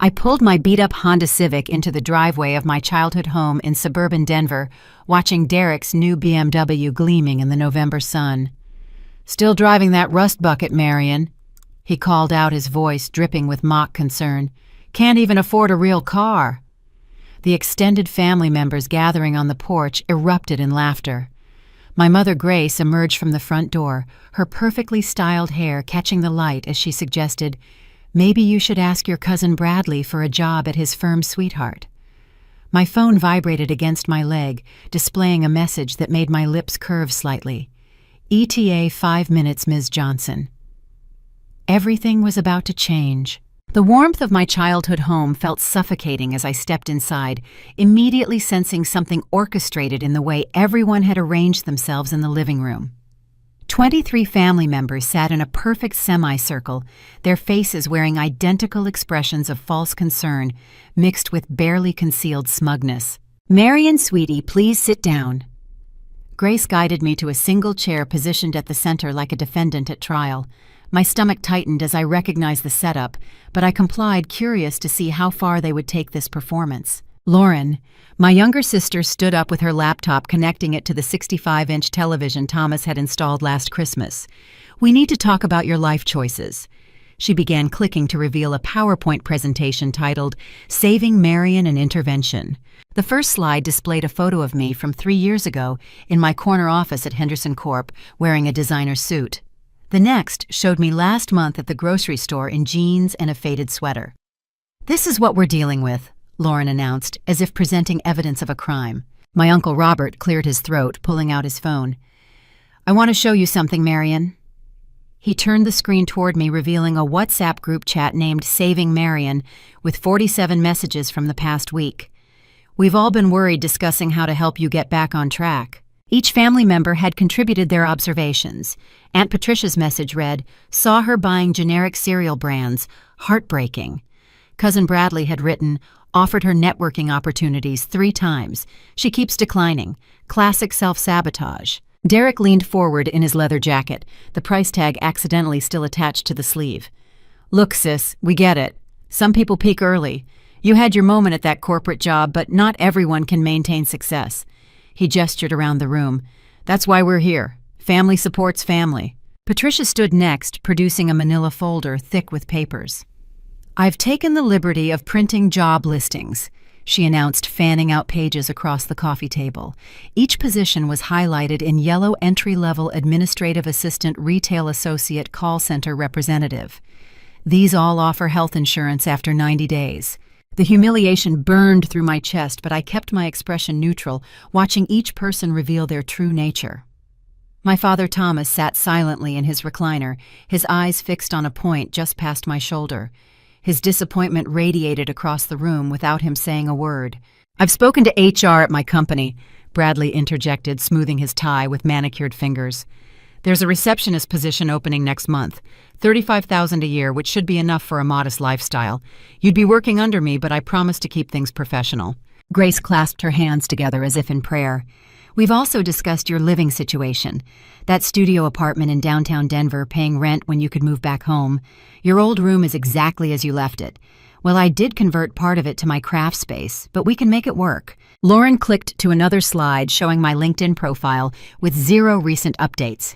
I pulled my beat-up Honda Civic into the driveway of my childhood home in suburban Denver, watching Derek's new BMW gleaming in the November sun. "Still driving that rust bucket, Marion," he called out, his voice dripping with mock concern. "Can't even afford a real car." The extended family members gathering on the porch erupted in laughter. My mother Grace emerged from the front door, her perfectly styled hair catching the light as she suggested, "Maybe you should ask your cousin Bradley for a job at his firm, sweetheart." My phone vibrated against my leg, displaying a message that made my lips curve slightly. "ETA 5 minutes, Ms. Johnson." Everything was about to change. The warmth of my childhood home felt suffocating as I stepped inside, immediately sensing something orchestrated in the way everyone had arranged themselves in the living room. 23 family members sat in a perfect semicircle, their faces wearing identical expressions of false concern, mixed with barely concealed smugness. "Marion, sweetie, please sit down." Grace guided me to a single chair positioned at the center like a defendant at trial. My stomach tightened as I recognized the setup, but I complied, curious to see how far they would take this performance. Lauren, my younger sister, stood up with her laptop, connecting it to the 65-inch television Thomas had installed last Christmas. "We need to talk about your life choices." She began clicking to reveal a PowerPoint presentation titled, "Saving Marion an Intervention." The first slide displayed a photo of me from 3 years ago in my corner office at Henderson Corp, wearing a designer suit. The next showed me last month at the grocery store in jeans and a faded sweater. "This is what we're dealing with," Lauren announced, as if presenting evidence of a crime. My Uncle Robert cleared his throat, pulling out his phone. "I want to show you something, Marion." He turned the screen toward me, revealing a WhatsApp group chat named Saving Marion, with 47 messages from the past week. "We've all been worried, discussing how to help you get back on track." Each family member had contributed their observations. Aunt Patricia's message read, "Saw her buying generic cereal brands. Heartbreaking." Cousin Bradley had written, "Offered her networking opportunities 3 times. She keeps declining. Classic self-sabotage." Derek leaned forward in his leather jacket, the price tag accidentally still attached to the sleeve. "Look, sis, we get it. Some people peak early. You had your moment at that corporate job, but not everyone can maintain success." He gestured around the room. "That's why we're here. Family supports family." Patricia stood next, producing a manila folder thick with papers. "I've taken the liberty of printing job listings," she announced, fanning out pages across the coffee table. Each position was highlighted in yellow: entry-level administrative assistant, retail associate, call center representative. "These all offer health insurance after 90 days. The humiliation burned through my chest, but I kept my expression neutral, watching each person reveal their true nature. My father Thomas sat silently in his recliner, his eyes fixed on a point just past my shoulder. His disappointment radiated across the room without him saying a word. "I've spoken to HR at my company," Bradley interjected, smoothing his tie with manicured fingers. "There's a receptionist position opening next month, $35,000 a year, which should be enough for a modest lifestyle. You'd be working under me, but I promise to keep things professional." Grace clasped her hands together as if in prayer. "We've also discussed your living situation. That studio apartment in downtown Denver, paying rent when you could move back home. Your old room is exactly as you left it. Well, I did convert part of it to my craft space, but we can make it work." Lauren clicked to another slide showing my LinkedIn profile with 0 recent updates.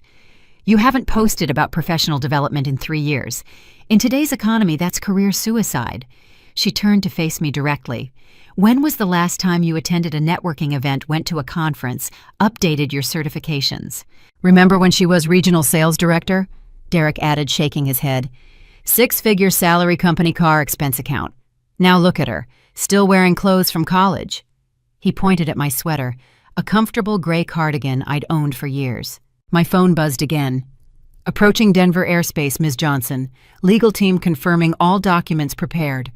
"You haven't posted about professional development in 3 years. In today's economy, that's career suicide." She turned to face me directly. "When was the last time you attended a networking event, went to a conference, updated your certifications?" "Remember when she was regional sales director?" Derek added, shaking his head. "6-figure salary, company car, expense account. Now look at her, still wearing clothes from college." He pointed at my sweater, a comfortable gray cardigan I'd owned for years. My phone buzzed again. "Approaching Denver airspace, Ms. Johnson. Legal team confirming all documents prepared."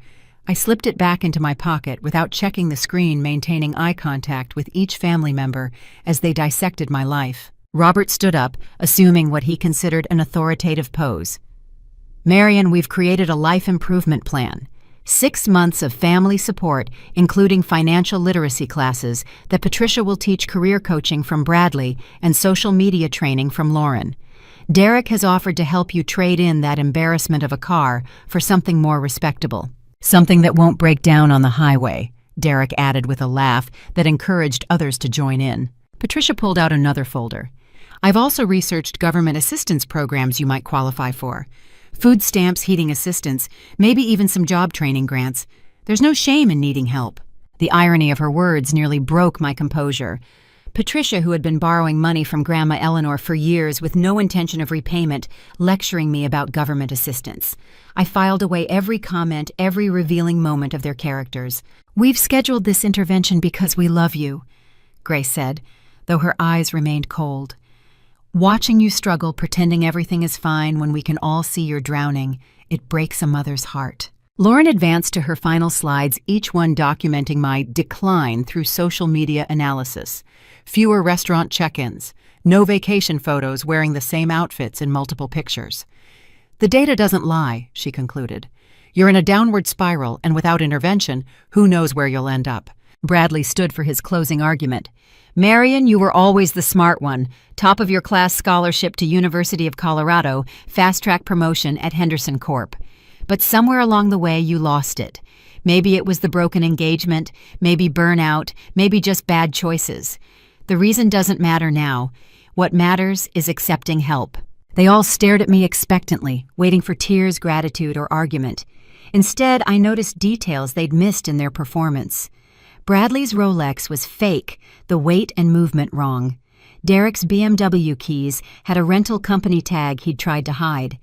I slipped it back into my pocket without checking the screen, maintaining eye contact with each family member as they dissected my life. Robert stood up, assuming what he considered an authoritative pose. "Marion, we've created a life improvement plan. 6 months of family support, including financial literacy classes that Patricia will teach, career coaching from Bradley, and social media training from Lauren. Derek has offered to help you trade in that embarrassment of a car for something more respectable." Something that won't break down on the highway, Derek added with a laugh that encouraged others to join in. Patricia pulled out another folder. I've also researched government assistance programs you might qualify for. Food stamps, heating assistance, maybe even some job training grants. There's no shame in needing help. The irony of her words nearly broke my composure. Patricia, who had been borrowing money from Grandma Eleanor for years with no intention of repayment, lecturing me about government assistance. I filed away every comment, every revealing moment of their characters. "We've scheduled this intervention because we love you," Grace said, though her eyes remained cold. "Watching you struggle, pretending everything is fine when we can all see you're drowning, it breaks a mother's heart." Lauren advanced to her final slides, each one documenting my decline through social media analysis. Fewer restaurant check-ins, no vacation photos wearing the same outfits in multiple pictures. "The data doesn't lie," she concluded. "You're in a downward spiral, and without intervention, who knows where you'll end up." Bradley stood for his closing argument. "Marion, you were always the smart one. Top of your class scholarship to University of Colorado, fast-track promotion at Henderson Corp. But somewhere along the way, you lost it. Maybe it was the broken engagement, maybe burnout, maybe just bad choices. The reason doesn't matter now. What matters is accepting help." They all stared at me expectantly, waiting for tears, gratitude, or argument. Instead, I noticed details they'd missed in their performance. Bradley's Rolex was fake, the weight and movement wrong. Derek's BMW keys had a rental company tag he'd tried to hide.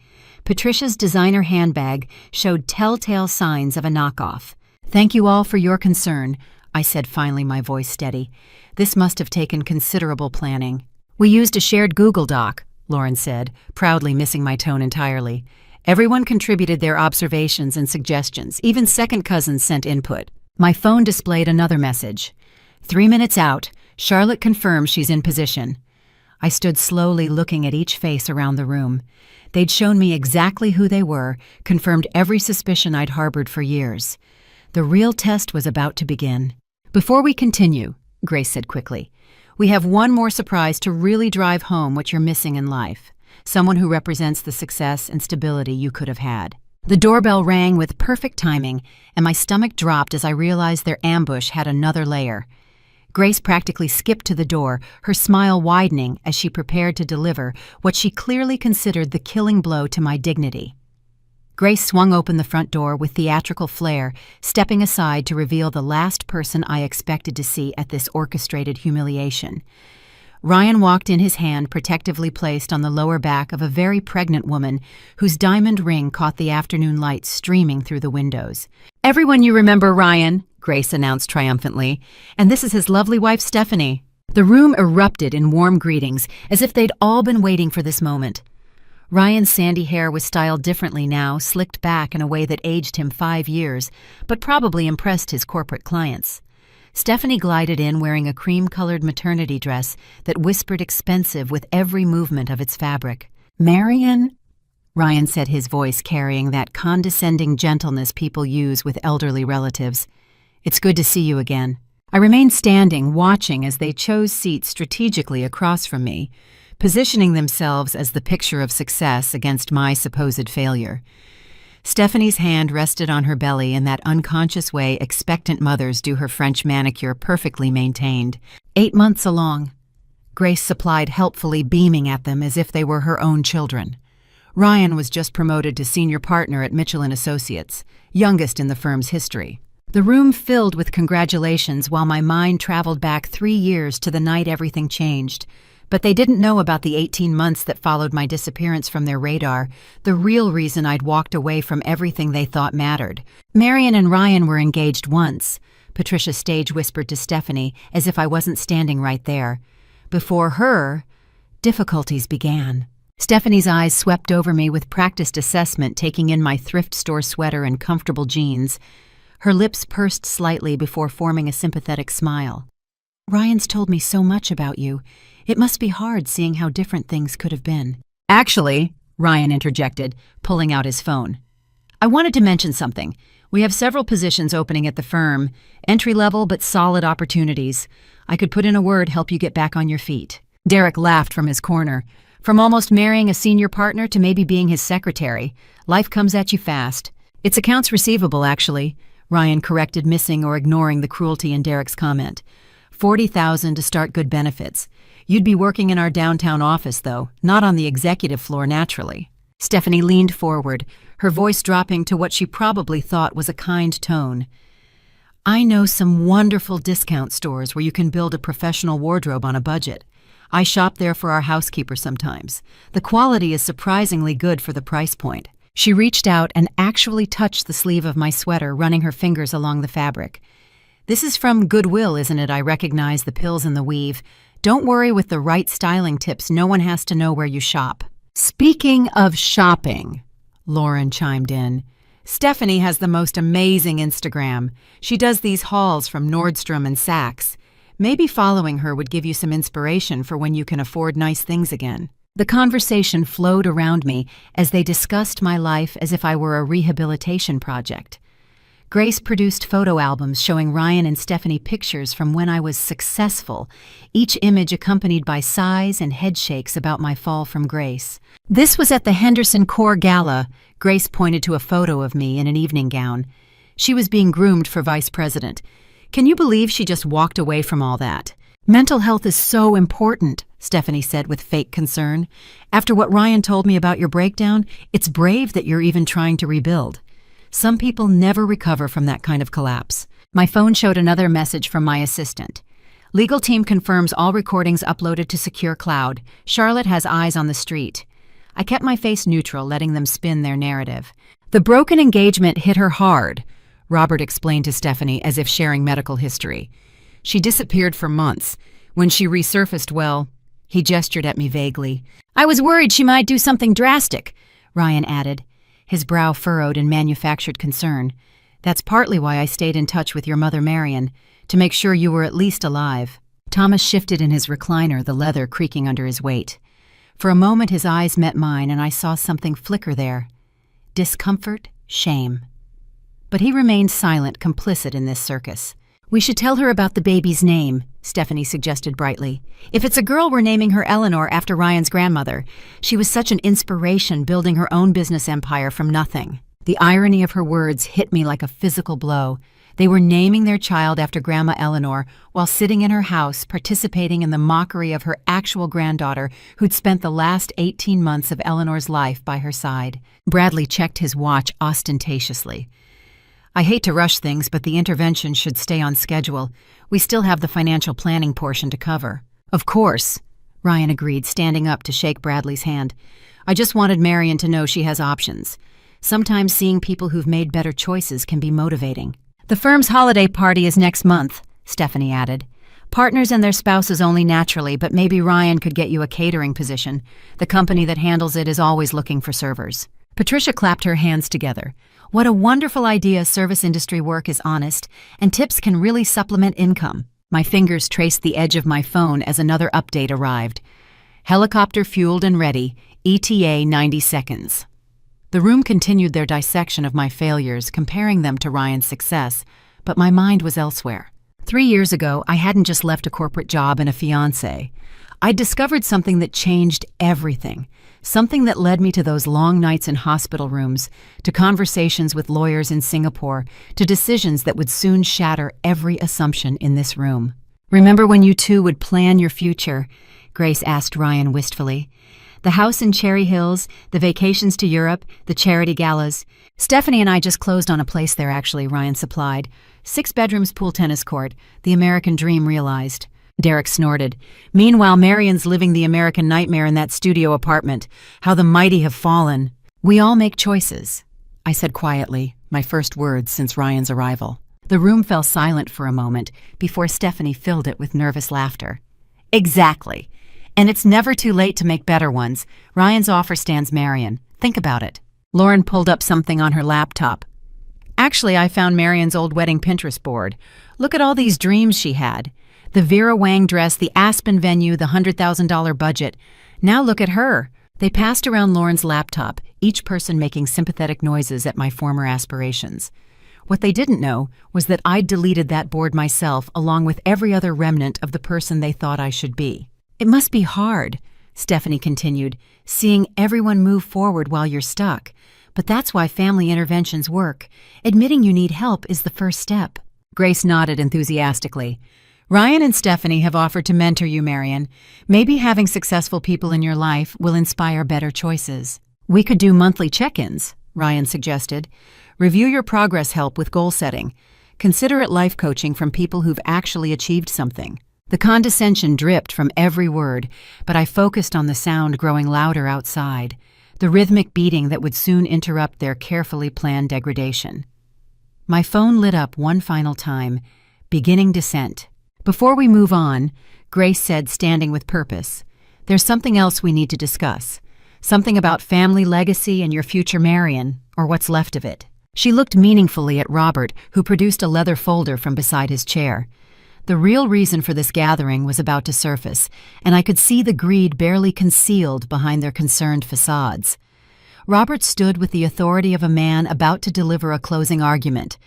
Patricia's designer handbag showed telltale signs of a knockoff. "Thank you all for your concern," I said, finally, my voice steady. "This must have taken considerable planning." "We used a shared Google Doc," Lauren said, proudly missing my tone entirely. "Everyone contributed their observations and suggestions. Even second cousins sent input." My phone displayed another message. 3 minutes out, Charlotte confirms she's in position. I stood slowly looking at each face around the room. They'd shown me exactly who they were, confirmed every suspicion I'd harbored for years. The real test was about to begin. "Before we continue," Grace said quickly, "we have one more surprise to really drive home what you're missing in life. Someone who represents the success and stability you could have had." The doorbell rang with perfect timing, and my stomach dropped as I realized their ambush had another layer. Grace practically skipped to the door, her smile widening as she prepared to deliver what she clearly considered the killing blow to my dignity. Grace swung open the front door with theatrical flair, stepping aside to reveal the last person I expected to see at this orchestrated humiliation. Ryan walked in, his hand protectively placed on the lower back of a very pregnant woman whose diamond ring caught the afternoon light streaming through the windows. "Everyone, you remember Ryan," Grace announced triumphantly, "and this is his lovely wife, Stephanie." The room erupted in warm greetings, as if they'd all been waiting for this moment. Ryan's sandy hair was styled differently now, slicked back in a way that aged him 5 years, but probably impressed his corporate clients. Stephanie glided in wearing a cream-colored maternity dress that whispered expensive with every movement of its fabric. "Marion?" Ryan said, his voice carrying that condescending gentleness people use with elderly relatives. "It's good to see you again." I remained standing, watching as they chose seats strategically across from me, positioning themselves as the picture of success against my supposed failure. Stephanie's hand rested on her belly in that unconscious way expectant mothers do her French manicure, perfectly maintained. 8 months along. Grace supplied helpfully, beaming at them as if they were her own children. Ryan was just promoted to senior partner at Mitchell & Associates, youngest in the firm's history. The room filled with congratulations while my mind traveled back 3 years to the night everything changed. But they didn't know about the 18 months that followed my disappearance from their radar, the real reason I'd walked away from everything they thought mattered. "Marion and Ryan were engaged once," Patricia stage whispered to Stephanie, as if I wasn't standing right there. "Before her, difficulties began." Stephanie's eyes swept over me with practiced assessment, taking in my thrift store sweater and comfortable jeans. Her lips pursed slightly before forming a sympathetic smile. "Ryan's told me so much about you. It must be hard seeing how different things could have been." "Actually," Ryan interjected, pulling out his phone, "I wanted to mention something. We have several positions opening at the firm, entry-level but solid opportunities. I could put in a word, help you get back on your feet." Derek laughed from his corner. "From almost marrying a senior partner to maybe being his secretary, life comes at you fast. It's accounts receivable, actually, Ryan corrected, missing or ignoring the cruelty in Derek's comment. $40,000 to start good benefits. You'd be working in our downtown office, though, not on the executive floor, naturally. Stephanie leaned forward, her voice dropping to what she probably thought was a kind tone. I know some wonderful discount stores where you can build a professional wardrobe on a budget. I shop there for our housekeeper sometimes. The quality is surprisingly good for the price point. She reached out and actually touched the sleeve of my sweater, running her fingers along the fabric. This is from Goodwill, isn't it? I recognize the pills in the weave. Don't worry, with the right styling tips, no one has to know where you shop. Speaking of shopping, Lauren chimed in. Stephanie has the most amazing Instagram. She does these hauls from Nordstrom and Saks. Maybe following her would give you some inspiration for when you can afford nice things again. The conversation flowed around me as they discussed my life as if I were a rehabilitation project. Grace produced photo albums showing Ryan and Stephanie pictures from when I was successful, each image accompanied by sighs and headshakes about my fall from grace. This was at the Henderson Corps Gala. Grace pointed to a photo of me in an evening gown. She was being groomed for vice president. Can you believe she just walked away from all that? Mental health is so important, Stephanie said with fake concern. After what Ryan told me about your breakdown, it's brave that you're even trying to rebuild. Some people never recover from that kind of collapse. My phone showed another message from my assistant. Legal team confirms all recordings uploaded to secure cloud. Charlotte has eyes on the street. I kept my face neutral, letting them spin their narrative. The broken engagement hit her hard, Robert explained to Stephanie as if sharing medical history. She disappeared for months. When she resurfaced, well, he gestured at me vaguely. I was worried she might do something drastic, Ryan added, his brow furrowed in manufactured concern. That's partly why I stayed in touch with your mother, Marion, to make sure you were at least alive. Thomas shifted in his recliner, the leather creaking under his weight. For a moment his eyes met mine and I saw something flicker there. Discomfort, shame. But he remained silent, complicit in this circus. We should tell her about the baby's name, Stephanie suggested brightly. If it's a girl, we're naming her Eleanor after Ryan's grandmother. She was such an inspiration, building her own business empire from nothing. The irony of her words hit me like a physical blow. They were naming their child after Grandma Eleanor while sitting in her house, participating in the mockery of her actual granddaughter who'd spent the last 18 months of Eleanor's life by her side. Bradley checked his watch ostentatiously. I hate to rush things, but the intervention should stay on schedule. We still have the financial planning portion to cover. Of course, Ryan agreed, standing up to shake Bradley's hand. I just wanted Marion to know she has options. Sometimes seeing people who've made better choices can be motivating. The firm's holiday party is next month, Stephanie added. Partners and their spouses only naturally, but maybe Ryan could get you a catering position. The company that handles it is always looking for servers. Patricia clapped her hands together. What a wonderful idea. Service industry work is honest, and tips can really supplement income. My fingers traced the edge of my phone as another update arrived. Helicopter fueled and ready. ETA 90 seconds. The room continued their dissection of my failures, comparing them to Ryan's success, but my mind was elsewhere. 3 years ago, I hadn't just left a corporate job and a fiancé. I'd discovered something that changed everything. Something that led me to those long nights in hospital rooms, to conversations with lawyers in Singapore, to decisions that would soon shatter every assumption in this room. Remember when you two would plan your future? Grace asked Ryan wistfully. The house in Cherry Hills, the vacations to Europe, the charity galas. Stephanie and I just closed on a place there, actually, Ryan supplied. 6 bedrooms, pool, tennis court. The American dream realized. Derek snorted. Meanwhile, Marion's living the American nightmare in that studio apartment. How the mighty have fallen. We all make choices, I said quietly, my first words since Ryan's arrival. The room fell silent for a moment before Stephanie filled it with nervous laughter. Exactly. And it's never too late to make better ones. Ryan's offer stands Marion. Think about it. Lauren pulled up something on her laptop. Actually, I found Marion's old wedding Pinterest board. Look at all these dreams she had. The Vera Wang dress, the Aspen venue, the $100,000 budget. Now look at her. They passed around Lauren's laptop, each person making sympathetic noises at my former aspirations. What they didn't know was that I'd deleted that board myself along with every other remnant of the person they thought I should be. It must be hard, Stephanie continued, seeing everyone move forward while you're stuck. But that's why family interventions work. Admitting you need help is the first step. Grace nodded enthusiastically. Ryan and Stephanie have offered to mentor you, Marion. Maybe having successful people in your life will inspire better choices. We could do monthly check-ins, Ryan suggested. Review your progress help with goal setting. Consider it life coaching from people who've actually achieved something. The condescension dripped from every word, but I focused on the sound growing louder outside, the rhythmic beating that would soon interrupt their carefully planned degradation. My phone lit up one final time, beginning descent. Before we move on, Grace said, standing with purpose, there's something else we need to discuss. Something about family legacy and your future Marion, or what's left of it. She looked meaningfully at Robert, who produced a leather folder from beside his chair. The real reason for this gathering was about to surface, and I could see the greed barely concealed behind their concerned facades. Robert stood with the authority of a man about to deliver a closing argument.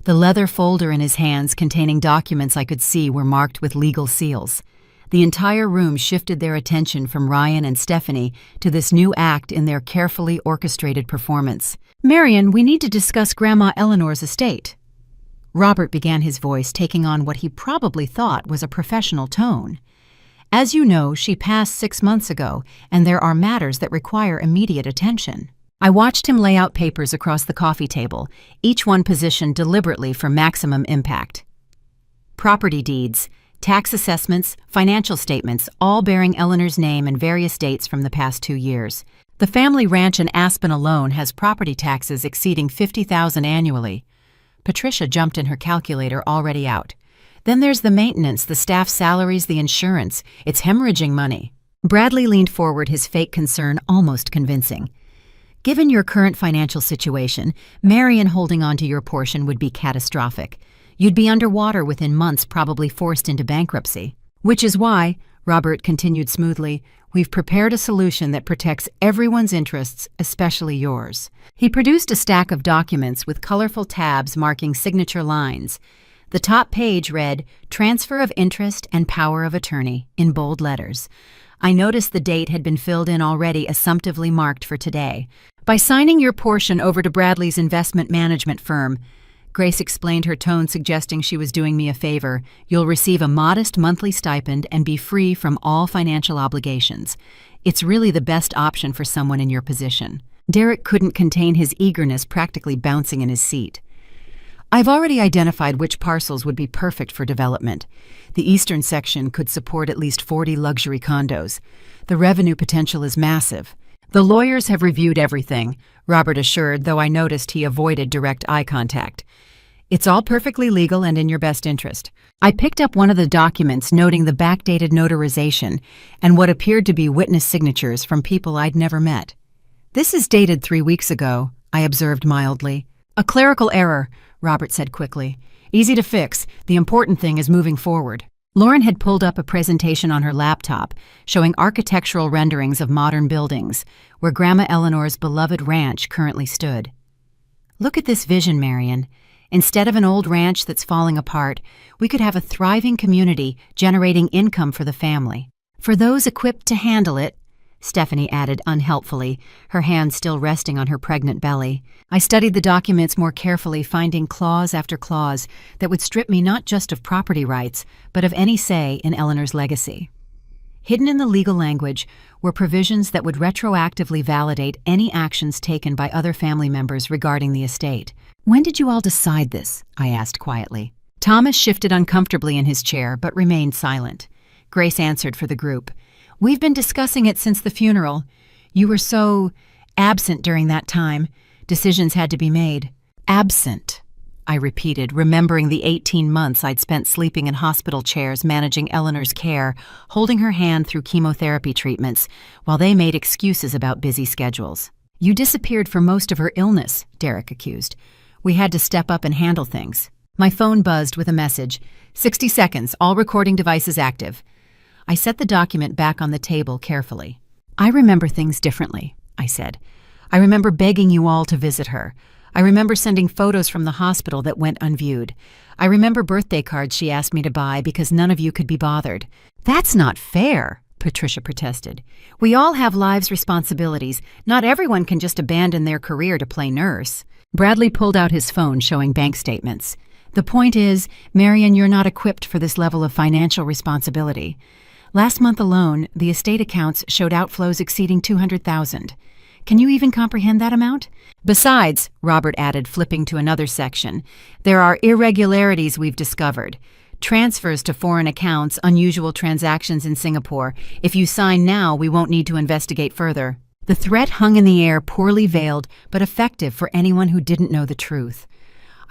The leather folder in his hands containing documents I could see were marked with legal seals. The entire room shifted their attention from Ryan and Stephanie to this new act in their carefully orchestrated performance. Marion, we need to discuss Grandma Eleanor's estate. Robert began, his voice taking on what he probably thought was a professional tone. As you know, she passed 6 months ago, and there are matters that require immediate attention. I watched him lay out papers across the coffee table, each one positioned deliberately for maximum impact. Property deeds, tax assessments, financial statements, all bearing Eleanor's name and various dates from the past 2 years. The family ranch in Aspen alone has property taxes exceeding $50,000 annually. Patricia jumped in her calculator, already out. Then there's the maintenance, the staff salaries, the insurance. It's hemorrhaging money. Bradley leaned forward, his fake concern almost convincing. Given your current financial situation, Marion holding on to your portion would be catastrophic. You'd be underwater within months, probably forced into bankruptcy. Which is why, Robert continued smoothly, we've prepared a solution that protects everyone's interests, especially yours. He produced a stack of documents with colorful tabs marking signature lines. The top page read, Transfer of Interest and Power of Attorney, in bold letters. I noticed the date had been filled in already, assumptively marked for today. By signing your portion over to Bradley's investment management firm, Grace explained, her tone suggesting she was doing me a favor, you'll receive a modest monthly stipend and be free from all financial obligations. It's really the best option for someone in your position. Derek couldn't contain his eagerness, practically bouncing in his seat. I've already identified which parcels would be perfect for development. The eastern section could support at least 40 luxury condos. The revenue potential is massive. The lawyers have reviewed everything, Robert assured, though I noticed he avoided direct eye contact. It's all perfectly legal and in your best interest. I picked up one of the documents noting the backdated notarization and what appeared to be witness signatures from people I'd never met. This is dated 3 weeks ago, I observed mildly. A clerical error, Robert said quickly. Easy to fix. The important thing is moving forward. Lauren had pulled up a presentation on her laptop showing architectural renderings of modern buildings where Grandma Eleanor's beloved ranch currently stood. Look at this vision, Marion. Instead of an old ranch that's falling apart, we could have a thriving community generating income for the family. For those equipped to handle it, Stephanie added unhelpfully, her hand still resting on her pregnant belly. I studied the documents more carefully, finding clause after clause that would strip me not just of property rights, but of any say in Eleanor's legacy. Hidden in the legal language were provisions that would retroactively validate any actions taken by other family members regarding the estate. When did you all decide this? I asked quietly. Thomas shifted uncomfortably in his chair, but remained silent. Grace answered for the group. We've been discussing it since the funeral. You were so absent during that time. Decisions had to be made. Absent, I repeated, remembering the 18 months I'd spent sleeping in hospital chairs managing Eleanor's care, holding her hand through chemotherapy treatments, while they made excuses about busy schedules. You disappeared for most of her illness, Derek accused. We had to step up and handle things. My phone buzzed with a message. 60 seconds, all recording devices active. I set the document back on the table carefully. I remember things differently, I said. I remember begging you all to visit her. I remember sending photos from the hospital that went unviewed. I remember birthday cards she asked me to buy because none of you could be bothered. That's not fair, Patricia protested. "We all have lives responsibilities. Not everyone can just abandon their career to play nurse." Bradley pulled out his phone showing bank statements. "The point is, Marion, you're not equipped for this level of financial responsibility. Last month alone, the estate accounts showed outflows exceeding $200,000. Can you even comprehend that amount? Besides," Robert added, flipping to another section, "there are irregularities we've discovered. Transfers to foreign accounts, unusual transactions in Singapore. If you sign now, we won't need to investigate further." The threat hung in the air, poorly veiled, but effective for anyone who didn't know the truth.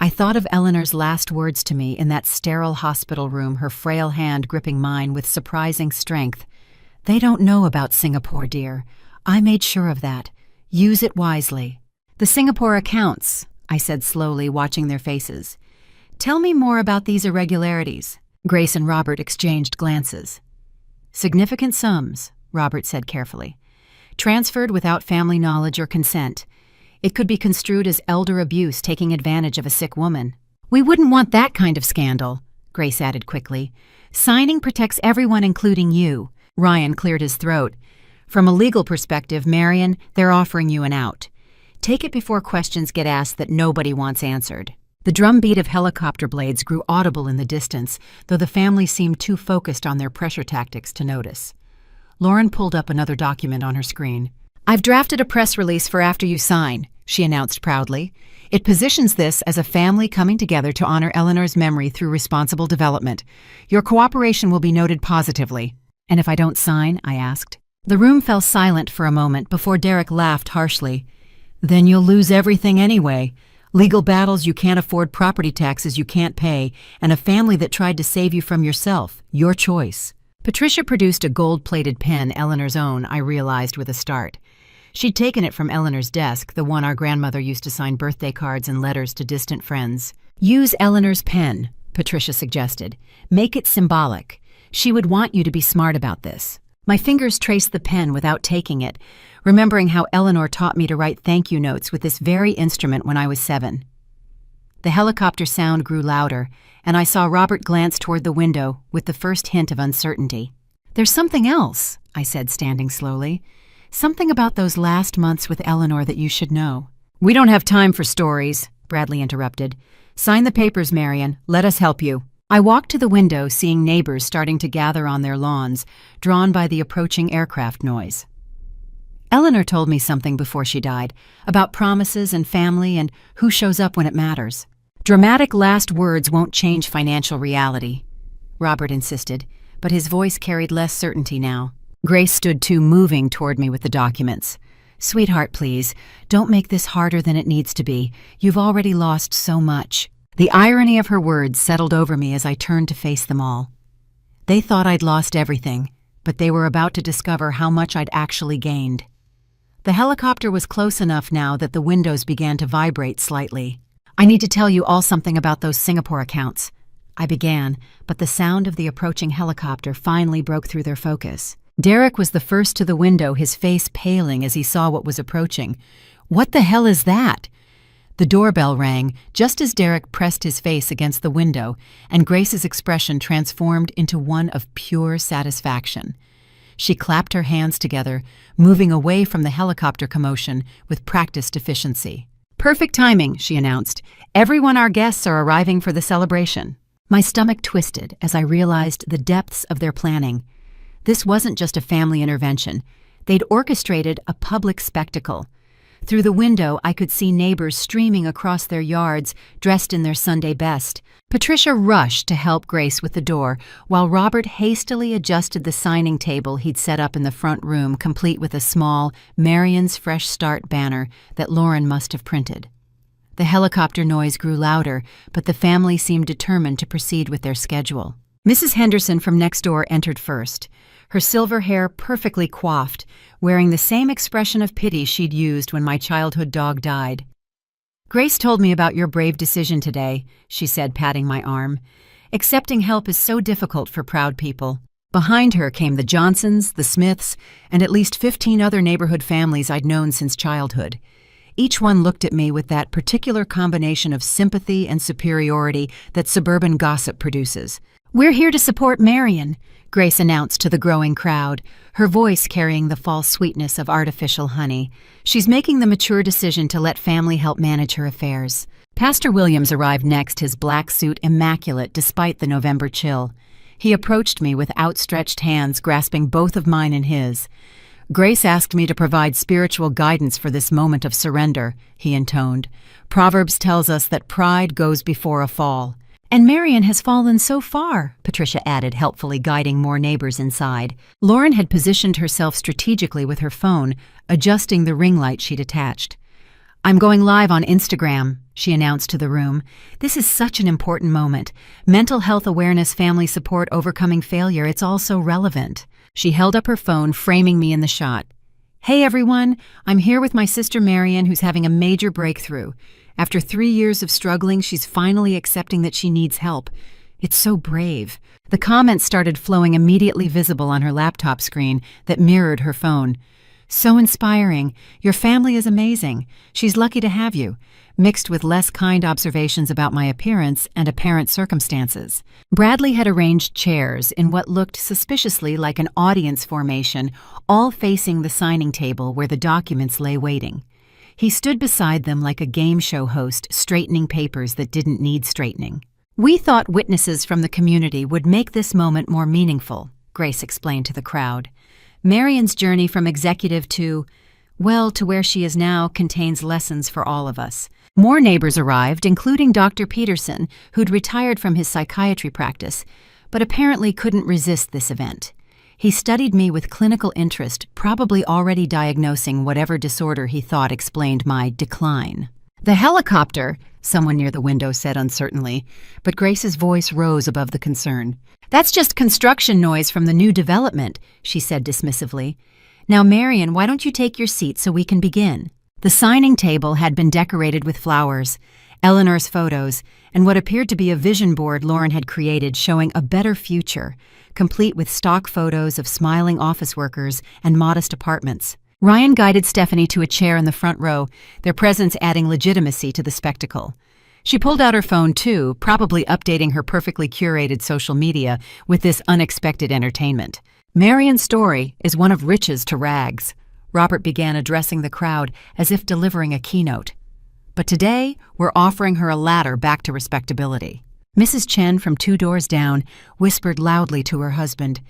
I thought of Eleanor's last words to me in that sterile hospital room, her frail hand gripping mine with surprising strength. "They don't know about Singapore, dear. I made sure of that. Use it wisely." "The Singapore accounts," I said slowly, watching their faces. "Tell me more about these irregularities." Grace and Robert exchanged glances. "Significant sums," Robert said carefully. "Transferred without family knowledge or consent. It could be construed as elder abuse taking advantage of a sick woman." "We wouldn't want that kind of scandal," Grace added quickly. "Signing protects everyone, including you." Ryan cleared his throat. "From a legal perspective, Marion, they're offering you an out. Take it before questions get asked that nobody wants answered." The drumbeat of helicopter blades grew audible in the distance, though the family seemed too focused on their pressure tactics to notice. Lauren pulled up another document on her screen. "I've drafted a press release for after you sign," she announced proudly. "It positions this as a family coming together to honor Eleanor's memory through responsible development. Your cooperation will be noted positively." "And if I don't sign?" I asked. The room fell silent for a moment before Derek laughed harshly. "Then you'll lose everything anyway. Legal battles you can't afford, property taxes you can't pay, and a family that tried to save you from yourself. Your choice." Patricia produced a gold-plated pen, Eleanor's own, I realized with a start. She'd taken it from Eleanor's desk, the one our grandmother used to sign birthday cards and letters to distant friends. "Use Eleanor's pen," Patricia suggested. "Make it symbolic. She would want you to be smart about this." My fingers traced the pen without taking it, remembering how Eleanor taught me to write thank you notes with this very instrument when I was 7. The helicopter sound grew louder, and I saw Robert glance toward the window with the first hint of uncertainty. "There's something else," I said, standing slowly. "Something about those last months with Eleanor that you should know." "We don't have time for stories," Bradley interrupted. "Sign the papers, Marion. Let us help you." I walked to the window, seeing neighbors starting to gather on their lawns, drawn by the approaching aircraft noise. "Eleanor told me something before she died, about promises and family and who shows up when it matters." "Dramatic last words won't change financial reality," Robert insisted, but his voice carried less certainty now. Grace stood too, moving toward me with the documents. "Sweetheart, please, don't make this harder than it needs to be. You've already lost so much." The irony of her words settled over me as I turned to face them all. They thought I'd lost everything, but they were about to discover how much I'd actually gained. The helicopter was close enough now that the windows began to vibrate slightly. "I need to tell you all something about those Singapore accounts," I began, but the sound of the approaching helicopter finally broke through their focus. Derek was the first to the window, his face paling as he saw what was approaching. "What the hell is that?" The doorbell rang just as Derek pressed his face against the window, and Grace's expression transformed into one of pure satisfaction. She clapped her hands together, moving away from the helicopter commotion with practiced efficiency. "Perfect timing," she announced. "Everyone our guests are arriving for the celebration." My stomach twisted as I realized the depths of their planning. This wasn't just a family intervention. They'd orchestrated a public spectacle. Through the window, I could see neighbors streaming across their yards, dressed in their Sunday best. Patricia rushed to help Grace with the door, while Robert hastily adjusted the signing table he'd set up in the front room, complete with a small Marion's Fresh Start banner that Lauren must have printed. The helicopter noise grew louder, but the family seemed determined to proceed with their schedule. Mrs. Henderson from next door entered first, her silver hair perfectly coiffed, wearing the same expression of pity she'd used when my childhood dog died. "Grace told me about your brave decision today," she said, patting my arm. "Accepting help is so difficult for proud people." Behind her came the Johnsons, the Smiths, and at least 15 other neighborhood families I'd known since childhood. Each one looked at me with that particular combination of sympathy and superiority that suburban gossip produces. "We're here to support Marion," Grace announced to the growing crowd, her voice carrying the false sweetness of artificial honey. "She's making the mature decision to let family help manage her affairs." Pastor Williams arrived next, his black suit immaculate despite the November chill. He approached me with outstretched hands, grasping both of mine in his. "Grace asked me to provide spiritual guidance for this moment of surrender," he intoned. "Proverbs tells us that pride goes before a fall." "And Marion has fallen so far," Patricia added, helpfully guiding more neighbors inside. Lauren had positioned herself strategically with her phone, adjusting the ring light she'd attached. "I'm going live on Instagram," she announced to the room. "This is such an important moment. Mental health awareness, family support, overcoming failure. It's all so relevant." She held up her phone, framing me in the shot. "Hey everyone, I'm here with my sister Marion, who's having a major breakthrough. After 3 years of struggling, she's finally accepting that she needs help. It's so brave." The comments started flowing, immediately visible on her laptop screen that mirrored her phone. "So inspiring. Your family is amazing. She's lucky to have you," mixed with less kind observations about my appearance and apparent circumstances. Bradley had arranged chairs in what looked suspiciously like an audience formation, all facing the signing table where the documents lay waiting. He stood beside them like a game show host, straightening papers that didn't need straightening. "We thought witnesses from the community would make this moment more meaningful," Grace explained to the crowd. "Marion's journey from executive to where she is now contains lessons for all of us." More neighbors arrived, including Dr. Peterson, who'd retired from his psychiatry practice, but apparently couldn't resist this event. He studied me with clinical interest, probably already diagnosing whatever disorder he thought explained my decline. "The helicopter," someone near the window said uncertainly, but Grace's voice rose above the concern. "That's just construction noise from the new development," she said dismissively. "Now, Marion, why don't you take your seat so we can begin?" The signing table had been decorated with flowers, Eleanor's photos, and what appeared to be a vision board Lauren had created showing a better future, complete with stock photos of smiling office workers and modest apartments. Ryan guided Stephanie to a chair in the front row, their presence adding legitimacy to the spectacle. She pulled out her phone too, probably updating her perfectly curated social media with this unexpected entertainment. "Marion's story is one of riches to rags," Robert began, addressing the crowd as if delivering a keynote. "But today, we're offering her a ladder back to respectability." Mrs. Chen, from 2 doors down, whispered loudly to her husband,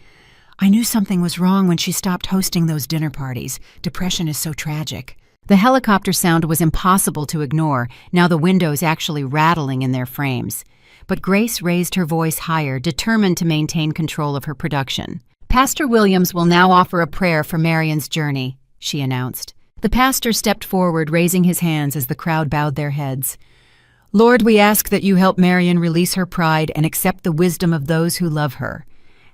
"I knew something was wrong when she stopped hosting those dinner parties. Depression is so tragic." The helicopter sound was impossible to ignore, now the windows actually rattling in their frames. But Grace raised her voice higher, determined to maintain control of her production. "Pastor Williams will now offer a prayer for Marion's journey," she announced. The pastor stepped forward, raising his hands as the crowd bowed their heads. "Lord, we ask that you help Marion release her pride and accept the wisdom of those who love her.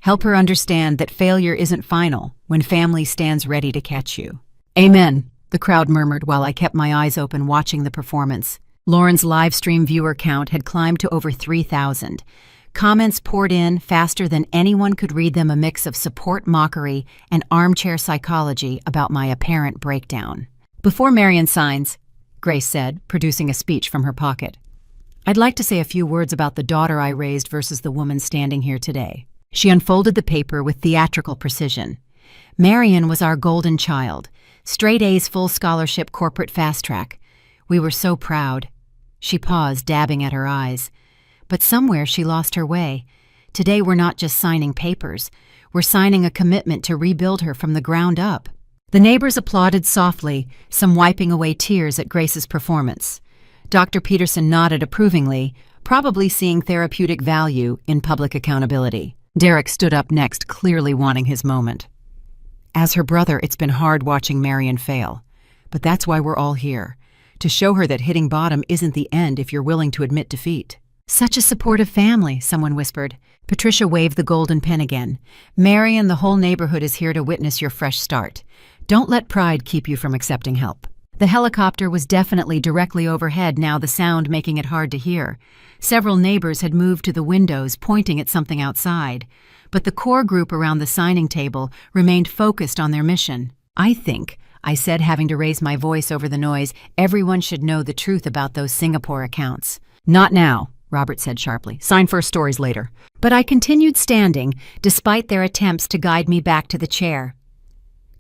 Help her understand that failure isn't final when family stands ready to catch you." "Amen," the crowd murmured while I kept my eyes open watching the performance. Lauren's live stream viewer count had climbed to over 3,000. Comments poured in faster than anyone could read them, a mix of support, mockery, and armchair psychology about my apparent breakdown. "Before Marion signs," Grace said, producing a speech from her pocket, "I'd like to say a few words about the daughter I raised versus the woman standing here today." She unfolded the paper with theatrical precision. "Marion was our golden child. Straight A's, full scholarship, corporate fast track. We were so proud." She paused, dabbing at her eyes. "But somewhere she lost her way. Today we're not just signing papers. We're signing a commitment to rebuild her from the ground up." The neighbors applauded softly, some wiping away tears at Grace's performance. Dr. Peterson nodded approvingly, probably seeing therapeutic value in public accountability. Derek stood up next, clearly wanting his moment. "As her brother, it's been hard watching Marion fail. But that's why we're all here, to show her that hitting bottom isn't the end if you're willing to admit defeat." "Such a supportive family," someone whispered. Patricia waved the golden pen again. "Marion, the whole neighborhood is here to witness your fresh start. Don't let pride keep you from accepting help." The helicopter was definitely directly overhead now, the sound making it hard to hear. Several neighbors had moved to the windows, pointing at something outside. But the core group around the signing table remained focused on their mission. "I think," I said, having to raise my voice over the noise, "everyone should know the truth about those Singapore accounts." "Not now," Robert said sharply. "Sign first, stories later." But I continued standing, despite their attempts to guide me back to the chair.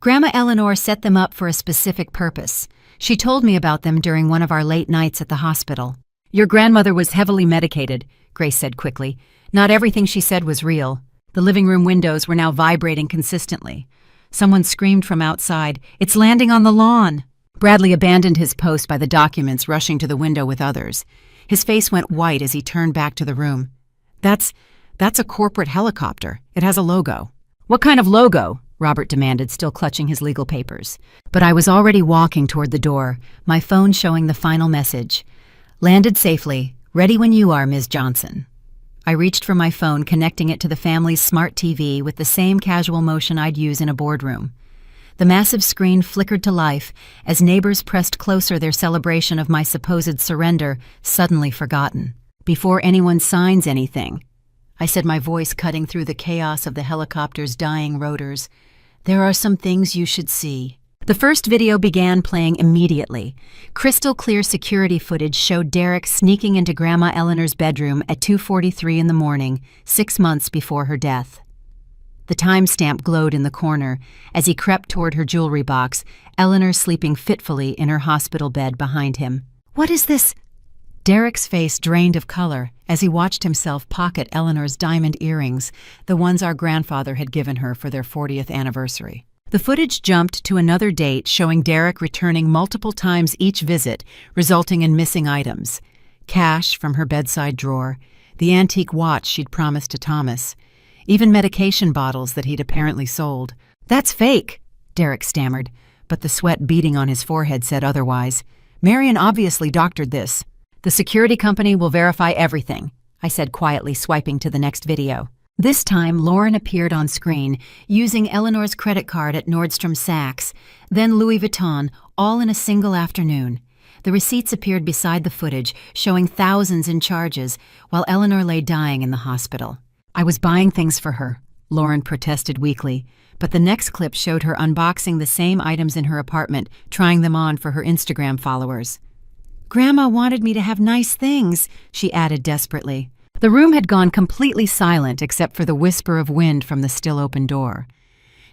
Grandma Eleanor set them up for a specific purpose. She told me about them during one of our late nights at the hospital. "Your grandmother was heavily medicated," Grace said quickly. Not everything she said was real. The living room windows were now vibrating consistently. Someone screamed from outside, "It's landing on the lawn!" Bradley abandoned his post by the documents, rushing to the window with others. His face went white as he turned back to the room. That's a corporate helicopter. It has a logo." "What kind of logo?" Robert demanded, still clutching his legal papers. But I was already walking toward the door, my phone showing the final message. "Landed safely. Ready when you are, Ms. Johnson." I reached for my phone, connecting it to the family's smart TV with the same casual motion I'd use in a boardroom. The massive screen flickered to life as neighbors pressed closer, their celebration of my supposed surrender suddenly forgotten. "Before anyone signs anything," I said, my voice cutting through the chaos of the helicopter's dying rotors, "there are some things you should see." The first video began playing immediately. Crystal clear security footage showed Derek sneaking into Grandma Eleanor's bedroom at 2:43 in the morning, 6 months before her death. The timestamp glowed in the corner as he crept toward her jewelry box, Eleanor sleeping fitfully in her hospital bed behind him. "What is this?" Derek's face drained of color as he watched himself pocket Eleanor's diamond earrings, the ones our grandfather had given her for their 40th anniversary. The footage jumped to another date showing Derek returning multiple times each visit, resulting in missing items. Cash from her bedside drawer, the antique watch she'd promised to Thomas, even medication bottles that he'd apparently sold. "That's fake," Derek stammered, but the sweat beading on his forehead said otherwise. "Marion obviously doctored this." "The security company will verify everything," I said quietly, swiping to the next video. This time, Lauren appeared on screen, using Eleanor's credit card at Nordstrom Saks, then Louis Vuitton, all in a single afternoon. The receipts appeared beside the footage, showing thousands in charges, while Eleanor lay dying in the hospital. "I was buying things for her," Lauren protested weakly, but the next clip showed her unboxing the same items in her apartment, trying them on for her Instagram followers. "Grandma wanted me to have nice things," she added desperately. The room had gone completely silent except for the whisper of wind from the still open door.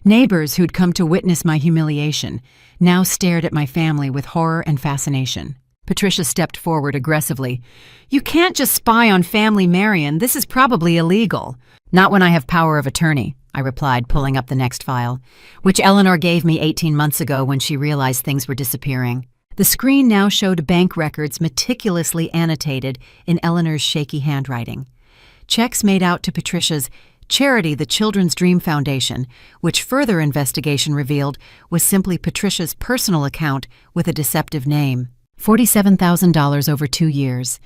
Neighbors who'd come to witness my humiliation now stared at my family with horror and fascination. Patricia stepped forward aggressively. "You can't just spy on family, Marion. This is probably illegal." "Not when I have power of attorney," I replied, pulling up the next file, which Eleanor gave me 18 months ago when she realized things were disappearing. The screen now showed bank records meticulously annotated in Eleanor's shaky handwriting. Checks made out to Patricia's charity, the Children's Dream Foundation, which further investigation revealed was simply Patricia's personal account with a deceptive name. $47,000 over 2 years.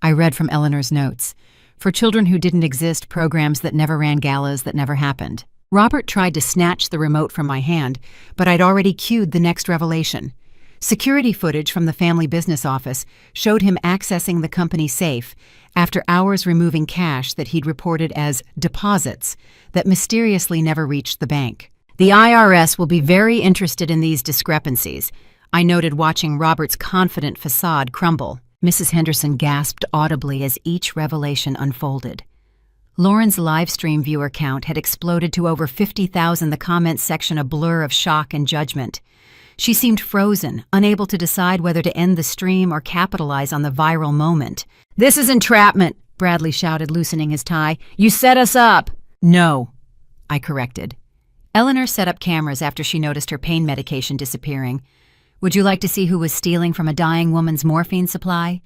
I read from Eleanor's notes. For children who didn't exist, programs that never ran, galas that never happened. Robert tried to snatch the remote from my hand, but I'd already cued the next revelation. Security footage from the family business office showed him accessing the company safe after hours, removing cash that he'd reported as deposits that mysteriously never reached the bank. "The IRS will be very interested in these discrepancies," I noted, watching Robert's confident facade crumble. Mrs. Henderson gasped audibly as each revelation unfolded. Lauren's livestream viewer count had exploded to over 50,000, the comments section a blur of shock and judgment. She seemed frozen, unable to decide whether to end the stream or capitalize on the viral moment. "This is entrapment," Bradley shouted, loosening his tie. "You set us up." "No," I corrected. Eleanor set up cameras after she noticed her pain medication disappearing. "Would you like to see who was stealing from a dying woman's morphine supply?"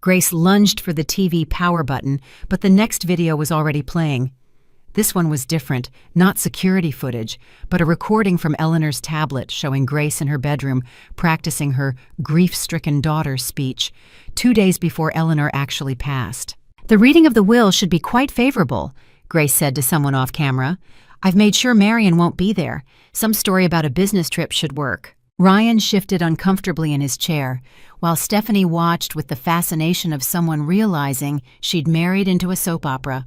Grace lunged for the TV power button, but the next video was already playing. This one was different, not security footage, but a recording from Eleanor's tablet showing Grace in her bedroom practicing her grief-stricken daughter's speech 2 days before Eleanor actually passed. "The reading of the will should be quite favorable," Grace said to someone off camera. "I've made sure Marion won't be there. Some story about a business trip should work." Ryan shifted uncomfortably in his chair, while Stephanie watched with the fascination of someone realizing she'd married into a soap opera.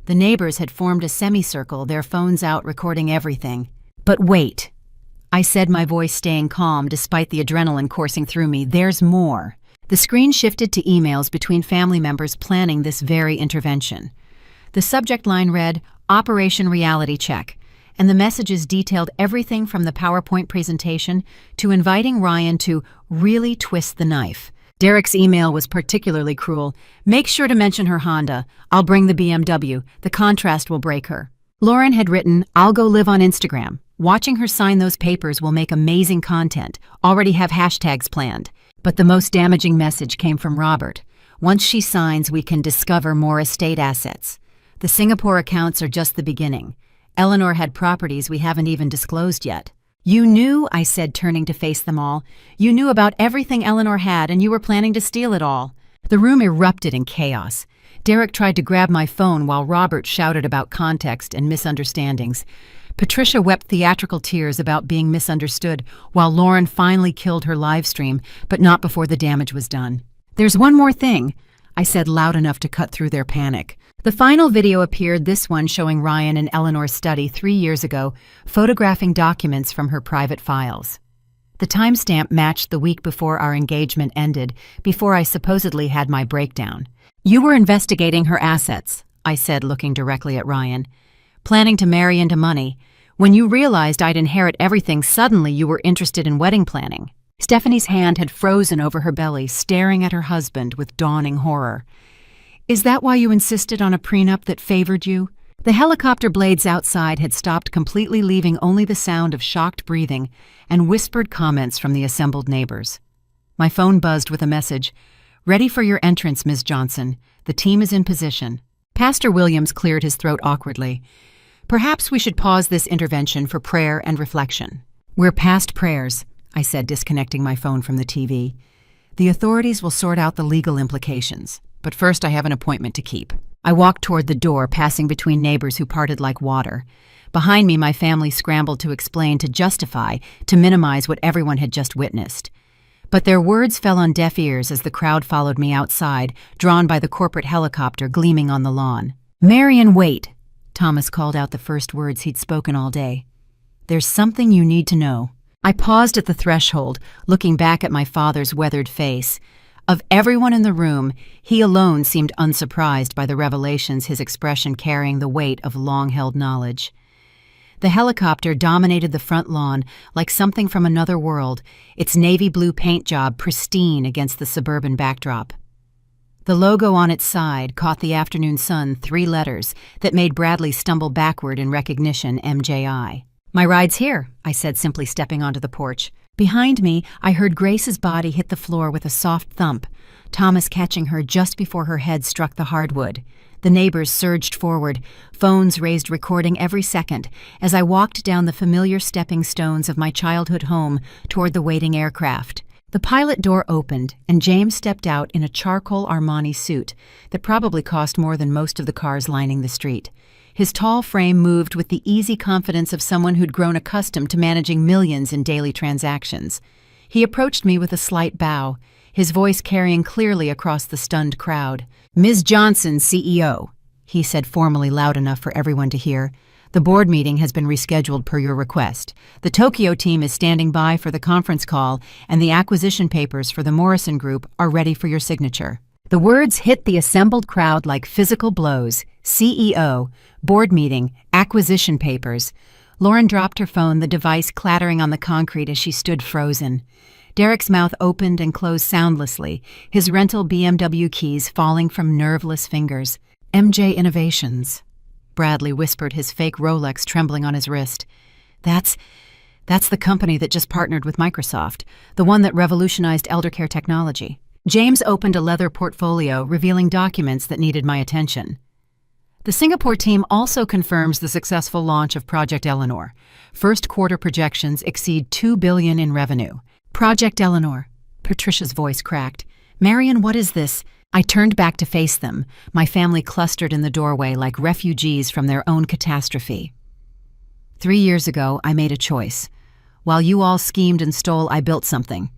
The neighbors had formed a semicircle, their phones out, recording everything. "But wait," I said, my voice staying calm despite the adrenaline coursing through me. "There's more. The screen shifted to emails between family members planning this very intervention. The subject line read, Operation Reality Check, and the messages detailed everything from the PowerPoint presentation to inviting Ryan to really twist the knife. Derek's email was particularly cruel. Make sure to mention her Honda. I'll bring the BMW. The contrast will break her. Lauren had written, I'll go live on Instagram. Watching her sign those papers will make amazing content. Already have hashtags planned. But the most damaging message came from Robert. Once she signs, we can discover more estate assets. The Singapore accounts are just the beginning. Eleanor had properties we haven't even disclosed yet. You knew, I said, turning to face them all. You knew about everything Eleanor had, and you were planning to steal it all. The room erupted in chaos. Derek tried to grab my phone while Robert shouted about context and misunderstandings. Patricia wept theatrical tears about being misunderstood, while Lauren finally killed her live stream, but not before the damage was done. There's one more thing, I said loud enough to cut through their panic. The final video appeared, this one showing Ryan and Eleanor's study 3 years ago, photographing documents from her private files. The timestamp matched the week before our engagement ended, before I supposedly had my breakdown. You were investigating her assets, I said, looking directly at Ryan. Planning to marry into money. When you realized I'd inherit everything, suddenly you were interested in wedding planning. Stephanie's hand had frozen over her belly, staring at her husband with dawning horror. Is that why you insisted on a prenup that favored you? The helicopter blades outside had stopped completely, leaving only the sound of shocked breathing and whispered comments from the assembled neighbors. My phone buzzed with a message. Ready for your entrance, Ms. Johnson. The team is in position. Pastor Williams cleared his throat awkwardly. Perhaps we should pause this intervention for prayer and reflection. We're past prayers, I said, disconnecting my phone from the TV. The authorities will sort out the legal implications. But first I have an appointment to keep. I walked toward the door, passing between neighbors who parted like water. Behind me, my family scrambled to explain, to justify, to minimize what everyone had just witnessed. But their words fell on deaf ears as the crowd followed me outside, drawn by the corporate helicopter gleaming on the lawn. Marion, wait! Thomas called out the first words he'd spoken all day. There's something you need to know. I paused at the threshold, looking back at my father's weathered face. Of everyone in the room, he alone seemed unsurprised by the revelations, his expression carrying the weight of long-held knowledge. The helicopter dominated the front lawn like something from another world, its navy blue paint job pristine against the suburban backdrop. The logo on its side caught the afternoon sun, 3 letters that made Bradley stumble backward in recognition, MJI. My ride's here, I said, simply stepping onto the porch. Behind me, I heard Grace's body hit the floor with a soft thump, Thomas catching her just before her head struck the hardwood. The neighbors surged forward, phones raised, recording every second, as I walked down the familiar stepping stones of my childhood home toward the waiting aircraft. The pilot door opened, and James stepped out in a charcoal Armani suit that probably cost more than most of the cars lining the street. His tall frame moved with the easy confidence of someone who'd grown accustomed to managing millions in daily transactions. He approached me with a slight bow, his voice carrying clearly across the stunned crowd. Ms. Johnson, CEO, he said formally, loud enough for everyone to hear. The board meeting has been rescheduled per your request. The Tokyo team is standing by for the conference call, and the acquisition papers for the Morrison Group are ready for your signature. The words hit the assembled crowd like physical blows. CEO, board meeting, acquisition papers. Lauren dropped her phone, the device clattering on the concrete as she stood frozen. Derek's mouth opened and closed soundlessly, his rental BMW keys falling from nerveless fingers. MJ Innovations, Bradley whispered, his fake Rolex trembling on his wrist. That's the company that just partnered with Microsoft, the one that revolutionized eldercare technology. James opened a leather portfolio, revealing documents that needed my attention. The Singapore team also confirms the successful launch of Project Eleanor. First quarter projections exceed $2 billion in revenue. Project Eleanor. Patricia's voice cracked. Marion, what is this? I turned back to face them, my family clustered in the doorway like refugees from their own catastrophe. 3 years ago, I made a choice. While you all schemed and stole, I built something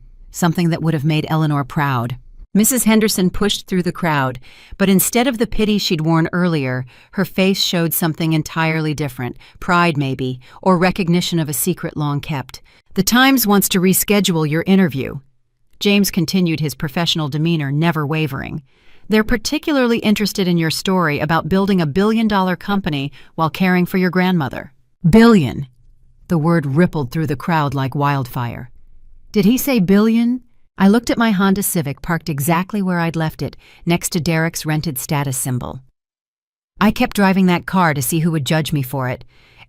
that would have made Eleanor proud. Mrs. Henderson pushed through the crowd, but instead of the pity she'd worn earlier, her face showed something entirely different, pride maybe, or recognition of a secret long kept. The Times wants to reschedule your interview. James continued, his professional demeanor never wavering. "They're particularly interested in your story about building a billion-dollar company while caring for your grandmother." Billion! The word rippled through the crowd like wildfire. Did he say billion? I looked at my Honda Civic parked exactly where I'd left it, next to Derek's rented status symbol. I kept driving that car to see who would judge me for it.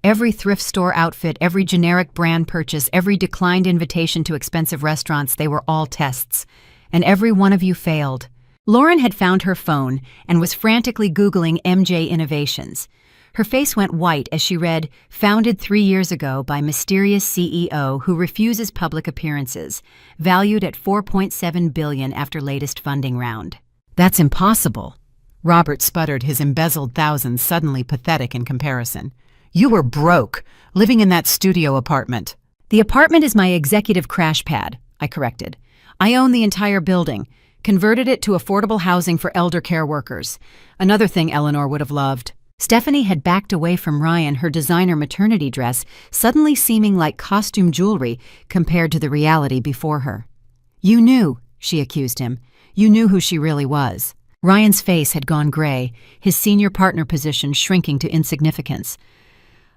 Every thrift store outfit, every generic brand purchase, every declined invitation to expensive restaurants, they were all tests. And every one of you failed. Lauren had found her phone and was frantically Googling MJ Innovations. Her face went white as she read, "Founded 3 years ago by mysterious CEO who refuses public appearances, valued at $4.7 billion after latest funding round." "That's impossible." Robert sputtered, his embezzled thousands suddenly pathetic in comparison. "You were broke, living in that studio apartment." "The apartment is my executive crash pad," I corrected. "I own the entire building, converted it to affordable housing for elder care workers." Another thing Eleanor would have loved. Stephanie had backed away from Ryan, her designer maternity dress suddenly seeming like costume jewelry compared to the reality before her. "You knew," she accused him. "You knew who she really was." Ryan's face had gone gray, his senior partner position shrinking to insignificance.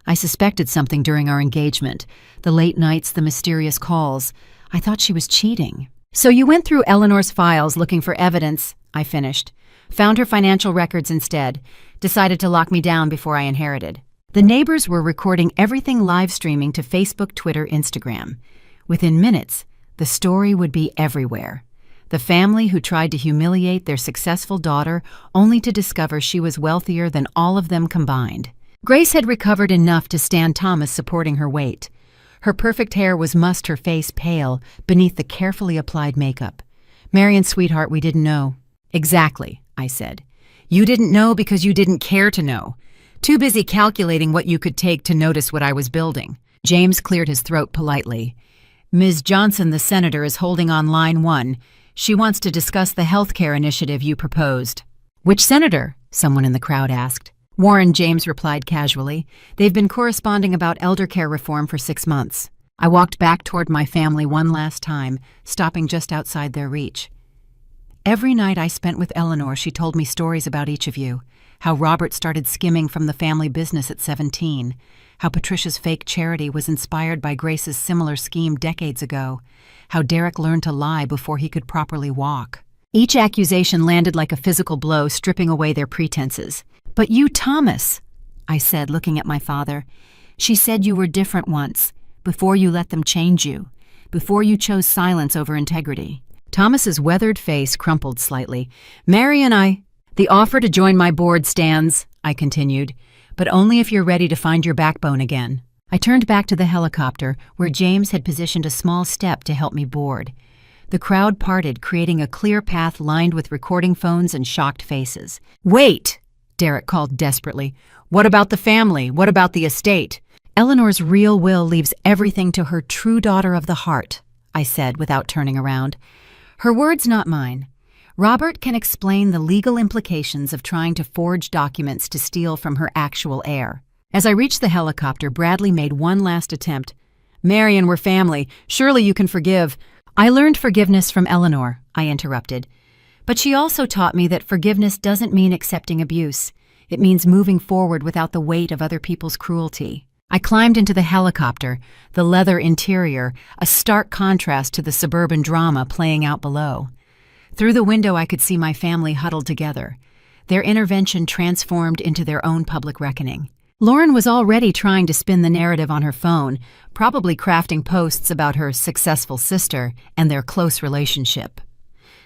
"I suspected something during our engagement. The late nights, the mysterious calls. I thought she was cheating." "So you went through Eleanor's files looking for evidence," I finished. "Found her financial records instead. Decided to lock me down before I inherited." The neighbors were recording everything, live streaming to Facebook, Twitter, Instagram. Within minutes, the story would be everywhere. The family who tried to humiliate their successful daughter only to discover she was wealthier than all of them combined. Grace had recovered enough to stand Thomas supporting her weight. Her perfect hair was mussed, her face pale beneath the carefully applied makeup. "Marion, sweetheart, we didn't know." "Exactly," I said. "You didn't know because you didn't care to know. Too busy calculating what you could take to notice what I was building." James cleared his throat politely. "Ms. Johnson, the senator, is holding on line 1. She wants to discuss the health care initiative you proposed." "Which senator?" someone in the crowd asked. "Warren," James replied casually. "They've been corresponding about elder care reform for 6 months." I walked back toward my family one last time, stopping just outside their reach. "Every night I spent with Eleanor, she told me stories about each of you. How Robert started skimming from the family business at 17. How Patricia's fake charity was inspired by Grace's similar scheme decades ago. How Derek learned to lie before he could properly walk. Each accusation landed like a physical blow, stripping away their pretenses. "But you, Thomas," I said, looking at my father. "She said you were different once, before you let them change you, before you chose silence over integrity." Thomas's weathered face crumpled slightly. "Mary and I—" "The offer to join my board stands," I continued, "but only if you're ready to find your backbone again." I turned back to the helicopter, where James had positioned a small step to help me board. The crowd parted, creating a clear path lined with recording phones and shocked faces. "Wait!" Derek called desperately. "What about the family? What about the estate?" "Eleanor's real will leaves everything to her true daughter of the heart," I said without turning around. "Her words, not mine. Robert can explain the legal implications of trying to forge documents to steal from her actual heir." As I reached the helicopter, Bradley made one last attempt. "Marion, we're family. Surely you can forgive." "I learned forgiveness from Eleanor," I interrupted. "But she also taught me that forgiveness doesn't mean accepting abuse. It means moving forward without the weight of other people's cruelty." I climbed into the helicopter, the leather interior, a stark contrast to the suburban drama playing out below. Through the window I could see my family huddled together, their intervention transformed into their own public reckoning. Lauren was already trying to spin the narrative on her phone, probably crafting posts about her successful sister and their close relationship.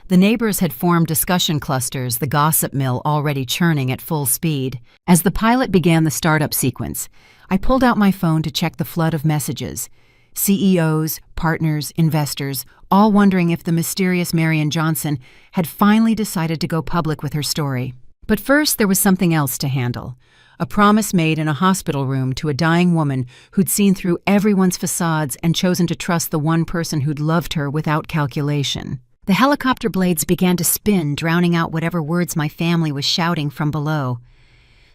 The neighbors had formed discussion clusters, the gossip mill already churning at full speed. As the pilot began the startup sequence, I pulled out my phone to check the flood of messages. CEOs, partners, investors, all wondering if the mysterious Marion Johnson had finally decided to go public with her story. But first there was something else to handle. A promise made in a hospital room to a dying woman who'd seen through everyone's facades and chosen to trust the one person who'd loved her without calculation. The helicopter blades began to spin, drowning out whatever words my family was shouting from below.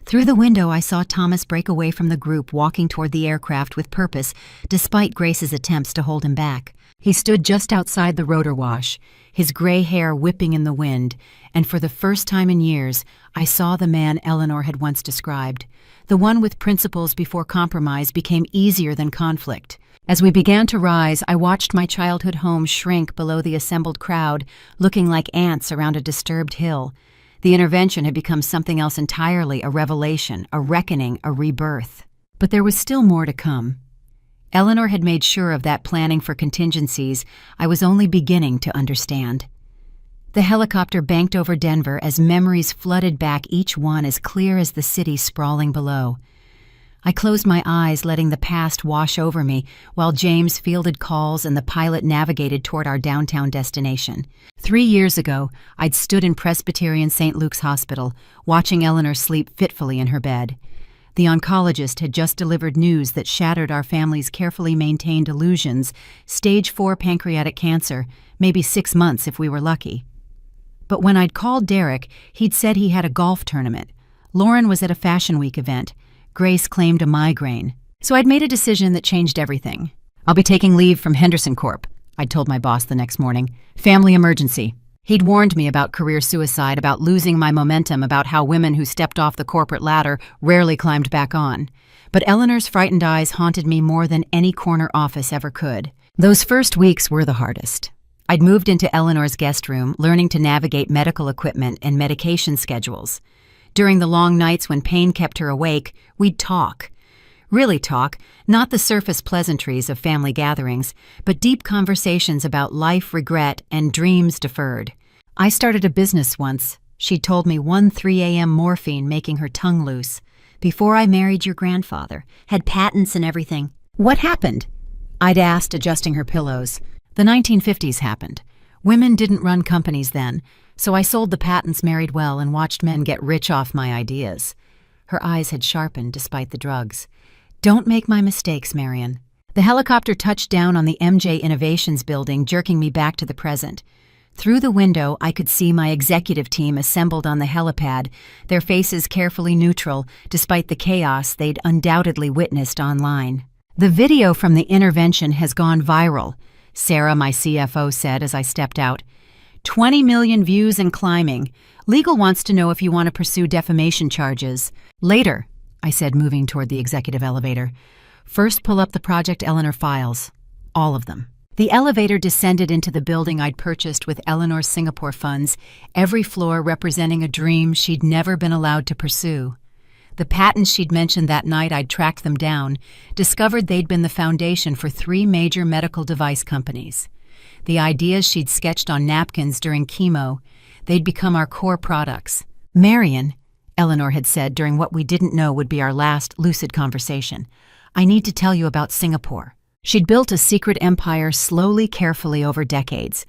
Through the window, I saw Thomas break away from the group, walking toward the aircraft with purpose, despite Grace's attempts to hold him back. He stood just outside the rotor wash, his gray hair whipping in the wind, and for the first time in years, I saw the man Eleanor had once described. The one with principles before compromise became easier than conflict. As we began to rise, I watched my childhood home shrink below the assembled crowd, looking like ants around a disturbed hill. The intervention had become something else entirely, a revelation, a reckoning, a rebirth. But there was still more to come. Eleanor had made sure of that planning for contingencies I was only beginning to understand. The helicopter banked over Denver as memories flooded back, each one as clear as the city sprawling below. I closed my eyes, letting the past wash over me, while James fielded calls and the pilot navigated toward our downtown destination. 3 years ago, I'd stood in Presbyterian St. Luke's Hospital, watching Eleanor sleep fitfully in her bed. The oncologist had just delivered news that shattered our family's carefully maintained illusions: stage 4 pancreatic cancer, maybe 6 months if we were lucky. But when I'd called Derek, he'd said he had a golf tournament. Lauren was at a Fashion Week event. Grace claimed a migraine. So I'd made a decision that changed everything. "I'll be taking leave from Henderson Corp," I'd told my boss the next morning. "Family emergency." He'd warned me about career suicide, about losing my momentum, about how women who stepped off the corporate ladder rarely climbed back on. But Eleanor's frightened eyes haunted me more than any corner office ever could. Those first weeks were the hardest. I'd moved into Eleanor's guest room, learning to navigate medical equipment and medication schedules. During the long nights when pain kept her awake, we'd talk. Really talk, not the surface pleasantries of family gatherings, but deep conversations about life, regret, and dreams deferred. "I started a business once," she'd told me, one 3 a.m. morphine making her tongue loose. "Before I married your grandfather. Had patents and everything." "What happened?" I'd asked, adjusting her pillows. "The 1950s happened. Women didn't run companies then, so I sold the patents, married well, and watched men get rich off my ideas." Her eyes had sharpened despite the drugs. "Don't make my mistakes, Marion." The helicopter touched down on the MJ Innovations building, jerking me back to the present. Through the window, I could see my executive team assembled on the helipad, their faces carefully neutral, despite the chaos they'd undoubtedly witnessed online. "The video from the intervention has gone viral," Sarah, my CFO, said as I stepped out. 20 million views and climbing. Legal wants to know if you want to pursue defamation charges." "Later," I said, moving toward the executive elevator. "First, pull up the Project Eleanor files. All of them." The elevator descended into the building I'd purchased with Eleanor's Singapore funds, every floor representing a dream she'd never been allowed to pursue. The patents she'd mentioned that night, I'd tracked them down, discovered they'd been the foundation for 3 major medical device companies. The ideas she'd sketched on napkins during chemo, they'd become our core products. "Marion," Eleanor had said during what we didn't know would be our last lucid conversation, "I need to tell you about Singapore." She'd built a secret empire slowly, carefully over decades.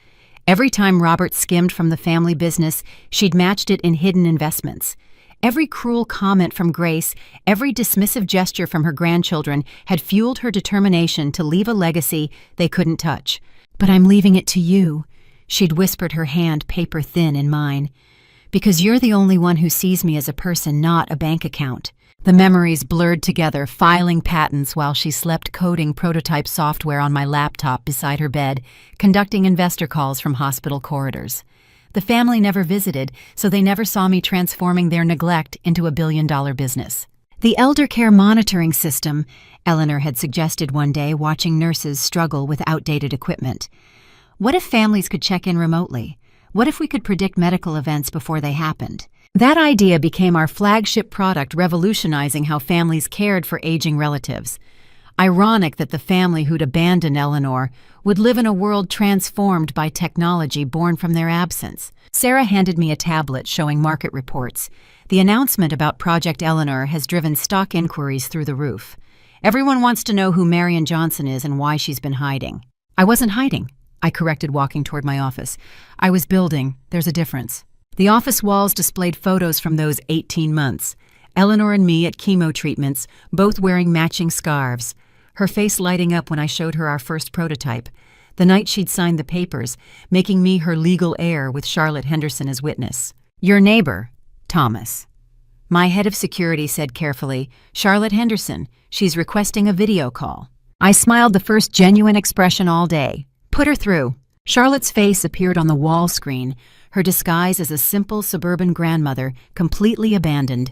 Every time Robert skimmed from the family business, she'd matched it in hidden investments. Every cruel comment from Grace, every dismissive gesture from her grandchildren had fueled her determination to leave a legacy they couldn't touch. "But I'm leaving it to you," she'd whispered, her hand paper thin in mine. "Because you're the only one who sees me as a person, not a bank account." The memories blurred together, filing patents while she slept, coding prototype software on my laptop beside her bed, conducting investor calls from hospital corridors. The family never visited, so they never saw me transforming their neglect into a billion-dollar business. "The elder care monitoring system," Eleanor had suggested one day, watching nurses struggle with outdated equipment. "What if families could check in remotely? What if we could predict medical events before they happened?" That idea became our flagship product, revolutionizing how families cared for aging relatives. Ironic that the family who'd abandoned Eleanor would live in a world transformed by technology born from their absence. Sarah handed me a tablet showing market reports. The announcement about Project Eleanor has driven stock inquiries through the roof. Everyone wants to know who Marion Johnson is and why she's been hiding. "I wasn't hiding," I corrected, walking toward my office. "I was building. There's a difference." The office walls displayed photos from those 18 months. Eleanor and me at chemo treatments, both wearing matching scarves. Her face lighting up when I showed her our first prototype. The night she'd signed the papers, making me her legal heir with Charlotte Henderson as witness. "Your neighbor, Thomas." My head of security said carefully, "Charlotte Henderson. She's requesting a video call." I smiled, the first genuine expression all day. Put her through. Charlotte's face appeared on the wall screen, her disguise as a simple suburban grandmother, completely abandoned.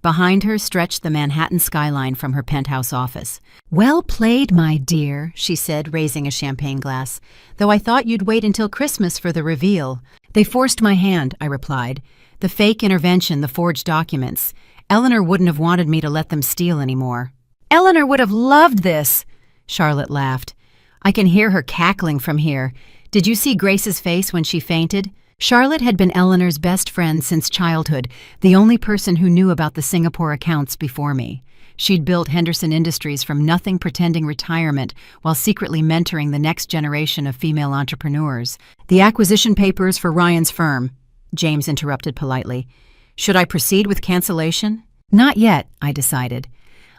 Behind her stretched the Manhattan skyline from her penthouse office. "Well played, my dear," she said, raising a champagne glass, "though I thought you'd wait until Christmas for the reveal." "They forced my hand," I replied. "The fake intervention, the forged documents. Eleanor wouldn't have wanted me to let them steal anymore." "Eleanor would have loved this," Charlotte laughed. "I can hear her cackling from here. Did you see Grace's face when she fainted?" Charlotte had been Eleanor's best friend since childhood, the only person who knew about the Singapore accounts before me. She'd built Henderson Industries from nothing, pretending retirement while secretly mentoring the next generation of female entrepreneurs. "The acquisition papers for Ryan's firm," James interrupted politely. "Should I proceed with cancellation?" "Not yet," I decided.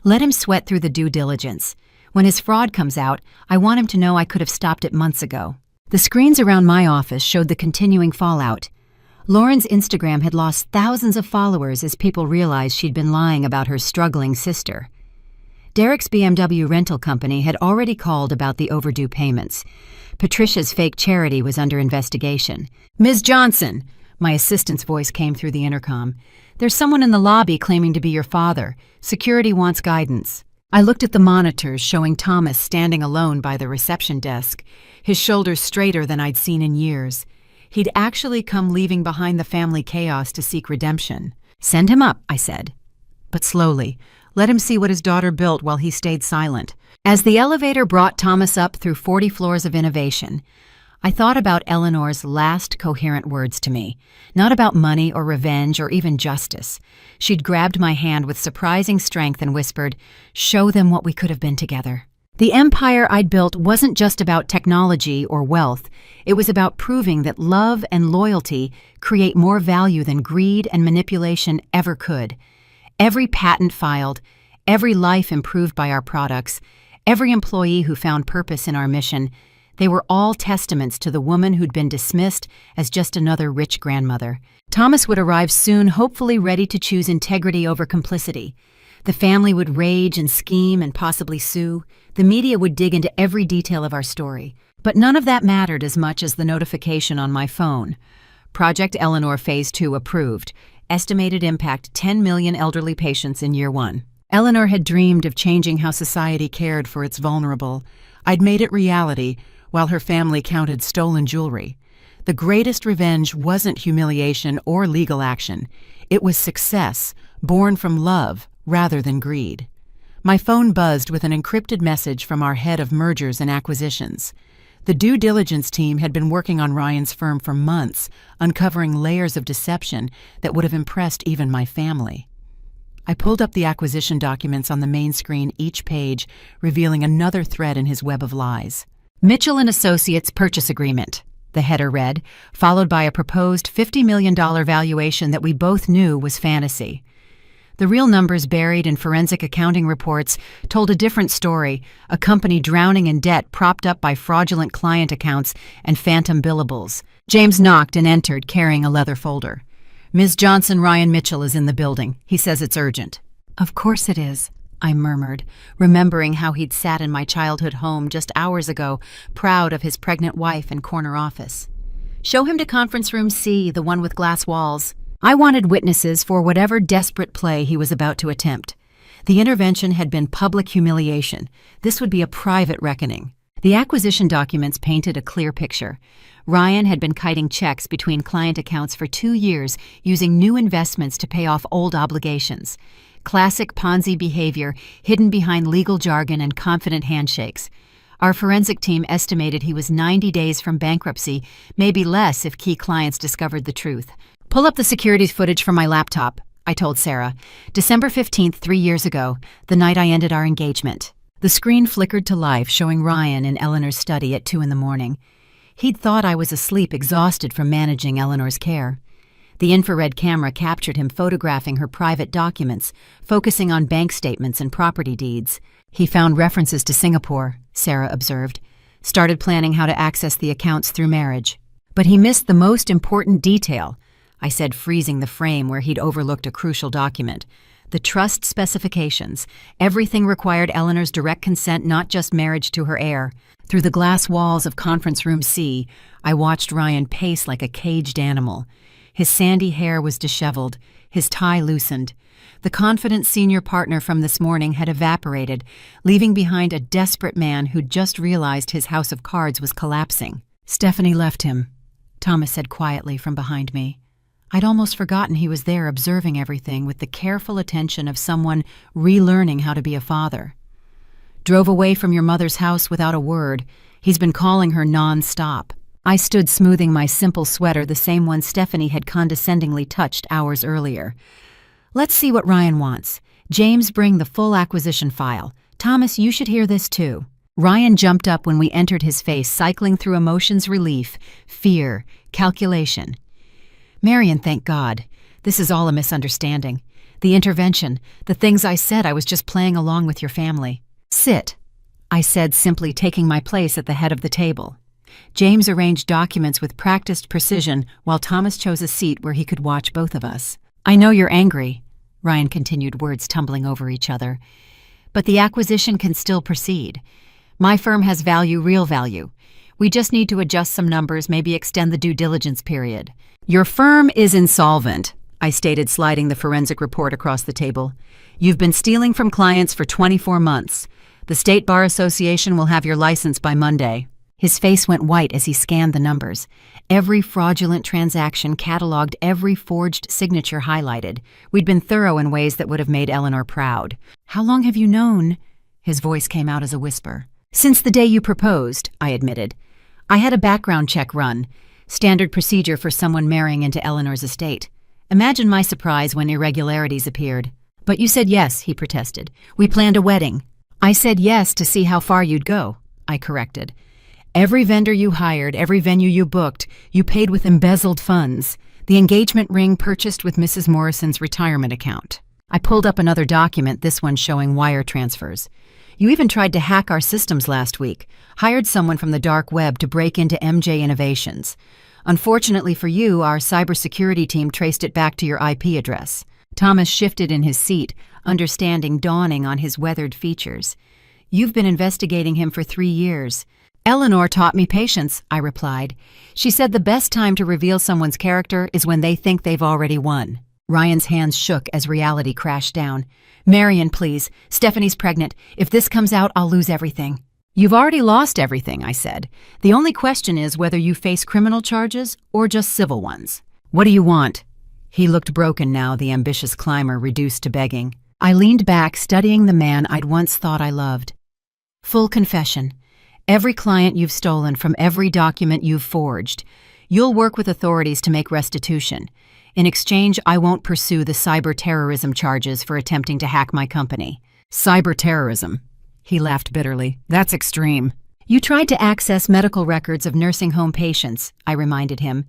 "Let him sweat through the due diligence. When his fraud comes out, I want him to know I could have stopped it months ago." The screens around my office showed the continuing fallout. Lauren's Instagram had lost thousands of followers as people realized she'd been lying about her struggling sister. Derek's BMW rental company had already called about the overdue payments. Patricia's fake charity was under investigation. "Ms. Johnson," my assistant's voice came through the intercom, "there's someone in the lobby claiming to be your father. Security wants guidance." I looked at the monitors showing Thomas standing alone by the reception desk, his shoulders straighter than I'd seen in years. He'd actually come leaving behind the family chaos to seek redemption. "Send him up," I said. But slowly. Let him see what his daughter built while he stayed silent. As the elevator brought Thomas up through 40 floors of innovation, I thought about Eleanor's last coherent words to me, not about money or revenge or even justice. She'd grabbed my hand with surprising strength and whispered, "Show them what we could have been together." The empire I'd built wasn't just about technology or wealth. It was about proving that love and loyalty create more value than greed and manipulation ever could. Every patent filed, every life improved by our products, every employee who found purpose in our mission, they were all testaments to the woman who'd been dismissed as just another rich grandmother. Thomas would arrive soon, hopefully ready to choose integrity over complicity. The family would rage and scheme and possibly sue. The media would dig into every detail of our story. But none of that mattered as much as the notification on my phone. Project Eleanor Phase 2 approved. Estimated impact 10 million elderly patients in year 1. Eleanor had dreamed of changing how society cared for its vulnerable. I'd made it reality, while her family counted stolen jewelry. The greatest revenge wasn't humiliation or legal action. It was success, born from love rather than greed. My phone buzzed with an encrypted message from our head of mergers and acquisitions. The due diligence team had been working on Ryan's firm for months, uncovering layers of deception that would have impressed even my family. I pulled up the acquisition documents on the main screen, each page revealing another thread in his web of lies. "Mitchell & Associates Purchase Agreement," the header read, followed by a proposed $50 million valuation that we both knew was fantasy. The real numbers buried in forensic accounting reports told a different story, a company drowning in debt propped up by fraudulent client accounts and phantom billables. James knocked and entered, carrying a leather folder. "Ms. Johnson, Ryan Mitchell is in the building. He says it's urgent." "Of course it is," I murmured, remembering how he'd sat in my childhood home just hours ago, proud of his pregnant wife and corner office. "Show him to conference room C, the one with glass walls." I wanted witnesses for whatever desperate play he was about to attempt. The intervention had been public humiliation. This would be a private reckoning. The acquisition documents painted a clear picture. Ryan had been kiting checks between client accounts for 2 years, using new investments to pay off old obligations. Classic Ponzi behavior hidden behind legal jargon and confident handshakes. Our forensic team estimated he was 90 days from bankruptcy, maybe less if key clients discovered the truth. "Pull up the securities footage from my laptop," I told Sarah. "December 15th, 3 years ago, the night I ended our engagement." The screen flickered to life, showing Ryan in Eleanor's study at 2 in the morning. He'd thought I was asleep, exhausted from managing Eleanor's care. The infrared camera captured him photographing her private documents, focusing on bank statements and property deeds. "He found references to Singapore," Sarah observed. "Started planning how to access the accounts through marriage. But he missed the most important detail," I said, freezing the frame where he'd overlooked a crucial document. "The trust specifications. Everything required Eleanor's direct consent, not just marriage to her heir. Through the glass walls of conference room C, I watched Ryan pace like a caged animal. His sandy hair was disheveled, his tie loosened. The confident senior partner from this morning had evaporated, leaving behind a desperate man who'd just realized his house of cards was collapsing. "Stephanie left him," Thomas said quietly from behind me. I'd almost forgotten he was there observing everything with the careful attention of someone relearning how to be a father. "Drove away from your mother's house without a word. He's been calling her non-stop." I stood smoothing my simple sweater, the same one Stephanie had condescendingly touched hours earlier. "Let's see what Ryan wants. James, bring the full acquisition file. Thomas, you should hear this too." Ryan jumped up when we entered, his face cycling through emotions: relief, fear, calculation. "Marian, thank God. This is all a misunderstanding. The intervention, the things I said, I was just playing along with your family." "Sit," I said, simply taking my place at the head of the table. James arranged documents with practiced precision while Thomas chose a seat where he could watch both of us. "I know you're angry," Ryan continued, words tumbling over each other, "but the acquisition can still proceed. My firm has value, real value. We just need to adjust some numbers, maybe extend the due diligence period." "Your firm is insolvent," I stated, sliding the forensic report across the table. "You've been stealing from clients for 24 months. The State Bar Association will have your license by Monday." His face went white as he scanned the numbers. Every fraudulent transaction cataloged, every forged signature highlighted. We'd been thorough in ways that would have made Eleanor proud. "How long have you known?" His voice came out as a whisper. "Since the day you proposed," I admitted. "I had a background check run. Standard procedure for someone marrying into Eleanor's estate. Imagine my surprise when irregularities appeared." "But you said yes," he protested. "We planned a wedding." "I said yes to see how far you'd go," I corrected. "Every vendor you hired, every venue you booked, you paid with embezzled funds. The engagement ring purchased with Mrs. Morrison's retirement account." I pulled up another document, this one showing wire transfers. "You even tried to hack our systems last week, hired someone from the dark web to break into MJ Innovations. Unfortunately for you, our cybersecurity team traced it back to your IP address." Thomas shifted in his seat, understanding dawning on his weathered features. "You've been investigating him for 3 years. "Eleanor taught me patience," I replied. "She said the best time to reveal someone's character is when they think they've already won." Ryan's hands shook as reality crashed down. "Marian, please. Stephanie's pregnant. If this comes out, I'll lose everything." "You've already lost everything," I said. "The only question is whether you face criminal charges or just civil ones." "What do you want?" He looked broken now, the ambitious climber reduced to begging. I leaned back, studying the man I'd once thought I loved. "Full confession. Every client you've stolen, from every document you've forged. You'll work with authorities to make restitution. In exchange, I won't pursue the cyber terrorism charges for attempting to hack my company." "Cyber terrorism?" He laughed bitterly. "That's extreme." "You tried to access medical records of nursing home patients," I reminded him.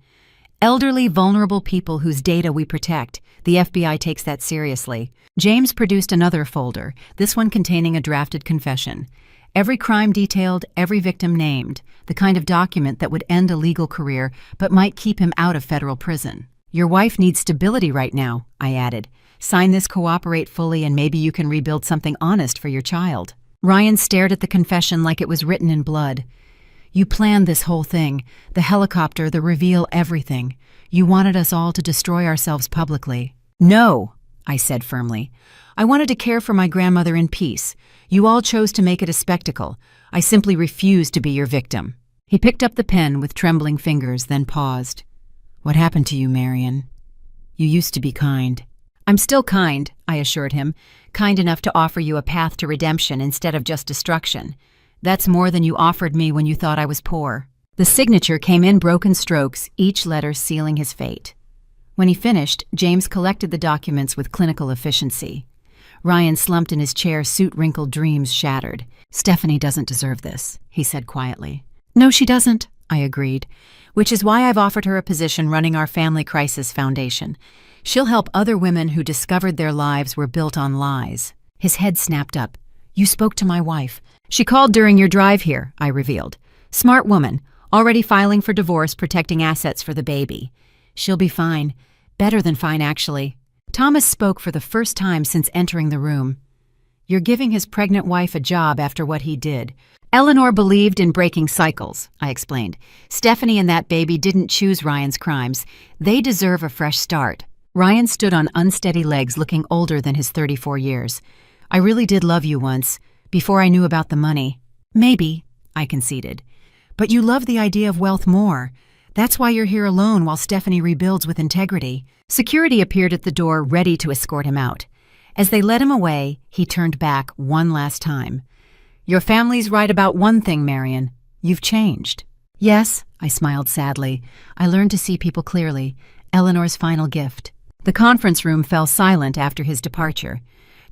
"Elderly, vulnerable people whose data we protect. The FBI takes that seriously." James produced another folder, this one containing a drafted confession. Every crime detailed, every victim named, the kind of document that would end a legal career but might keep him out of federal prison. "Your wife needs stability right now," I added. "Sign this, cooperate fully, and maybe you can rebuild something honest for your child." Ryan stared at the confession like it was written in blood. "You planned this whole thing, the helicopter, the reveal, everything. You wanted us all to destroy ourselves publicly." "No," I said firmly. "I wanted to care for my grandmother in peace. You all chose to make it a spectacle. I simply refused to be your victim." He picked up the pen with trembling fingers, then paused. "What happened to you, Marian? You used to be kind." "I'm still kind," I assured him. "Kind enough to offer you a path to redemption instead of just destruction. That's more than you offered me when you thought I was poor." The signature came in broken strokes, each letter sealing his fate. When he finished, James collected the documents with clinical efficiency. Ryan slumped in his chair, suit-wrinkled, dreams shattered. "Stephanie doesn't deserve this," he said quietly. "No, she doesn't," I agreed, "which is why I've offered her a position running our Family Crisis Foundation. She'll help other women who discovered their lives were built on lies." His head snapped up. "You spoke to my wife. She called during your drive here," I revealed. "Smart woman, already filing for divorce, protecting assets for the baby. She'll be fine. Better than fine, actually." Thomas spoke for the first time since entering the room. "You're giving his pregnant wife a job after what he did. Eleanor believed in breaking cycles, I explained. Stephanie and that baby didn't choose Ryan's crimes. They deserve a fresh start. Ryan stood on unsteady legs, looking older than his 34 years. I really did love you once, before I knew about the money. Maybe, I conceded. But you love the idea of wealth more. That's why you're here alone while Stephanie rebuilds with integrity. Security appeared at the door, ready to escort him out. As they led him away, he turned back one last time. Your family's right about one thing, Marion. You've changed. Yes, I smiled sadly. I learned to see people clearly. Eleanor's final gift. The conference room fell silent after his departure.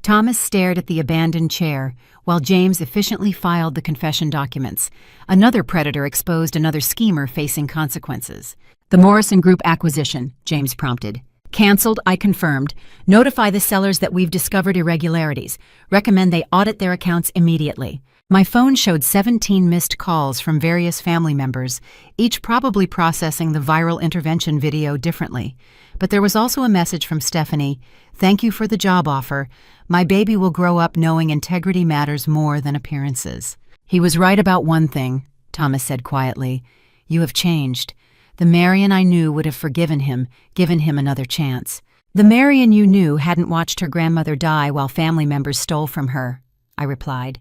Thomas stared at the abandoned chair, while James efficiently filed the confession documents. Another predator exposed another schemer facing consequences. The Morrison Group acquisition, James prompted. Cancelled, I confirmed. Notify the sellers that we've discovered irregularities. Recommend they audit their accounts immediately. My phone showed 17 missed calls from various family members, each probably processing the viral intervention video differently. But there was also a message from Stephanie. Thank you for the job offer. My baby will grow up knowing integrity matters more than appearances. He was right about one thing, Thomas said quietly. You have changed. The Marion I knew would have forgiven him, given him another chance. The Marion you knew hadn't watched her grandmother die while family members stole from her, I replied.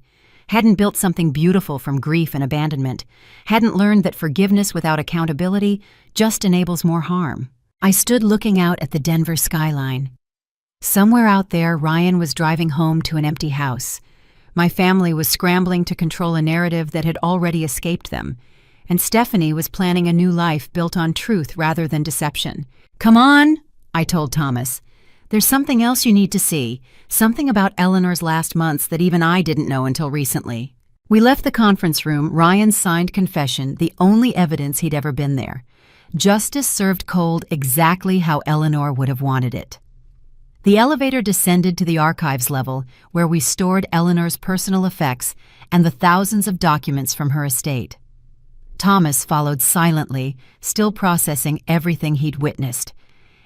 Hadn't built something beautiful from grief and abandonment. Hadn't learned that forgiveness without accountability just enables more harm. I stood looking out at the Denver skyline. Somewhere out there, Ryan was driving home to an empty house. My family was scrambling to control a narrative that had already escaped them. And Stephanie was planning a new life built on truth rather than deception. Come on, I told Thomas. There's something else you need to see, something about Eleanor's last months that even I didn't know until recently. We left the conference room, Ryan's signed confession, the only evidence he'd ever been there. Justice served cold exactly how Eleanor would have wanted it. The elevator descended to the archives level, where we stored Eleanor's personal effects and the thousands of documents from her estate. Thomas followed silently, still processing everything he'd witnessed.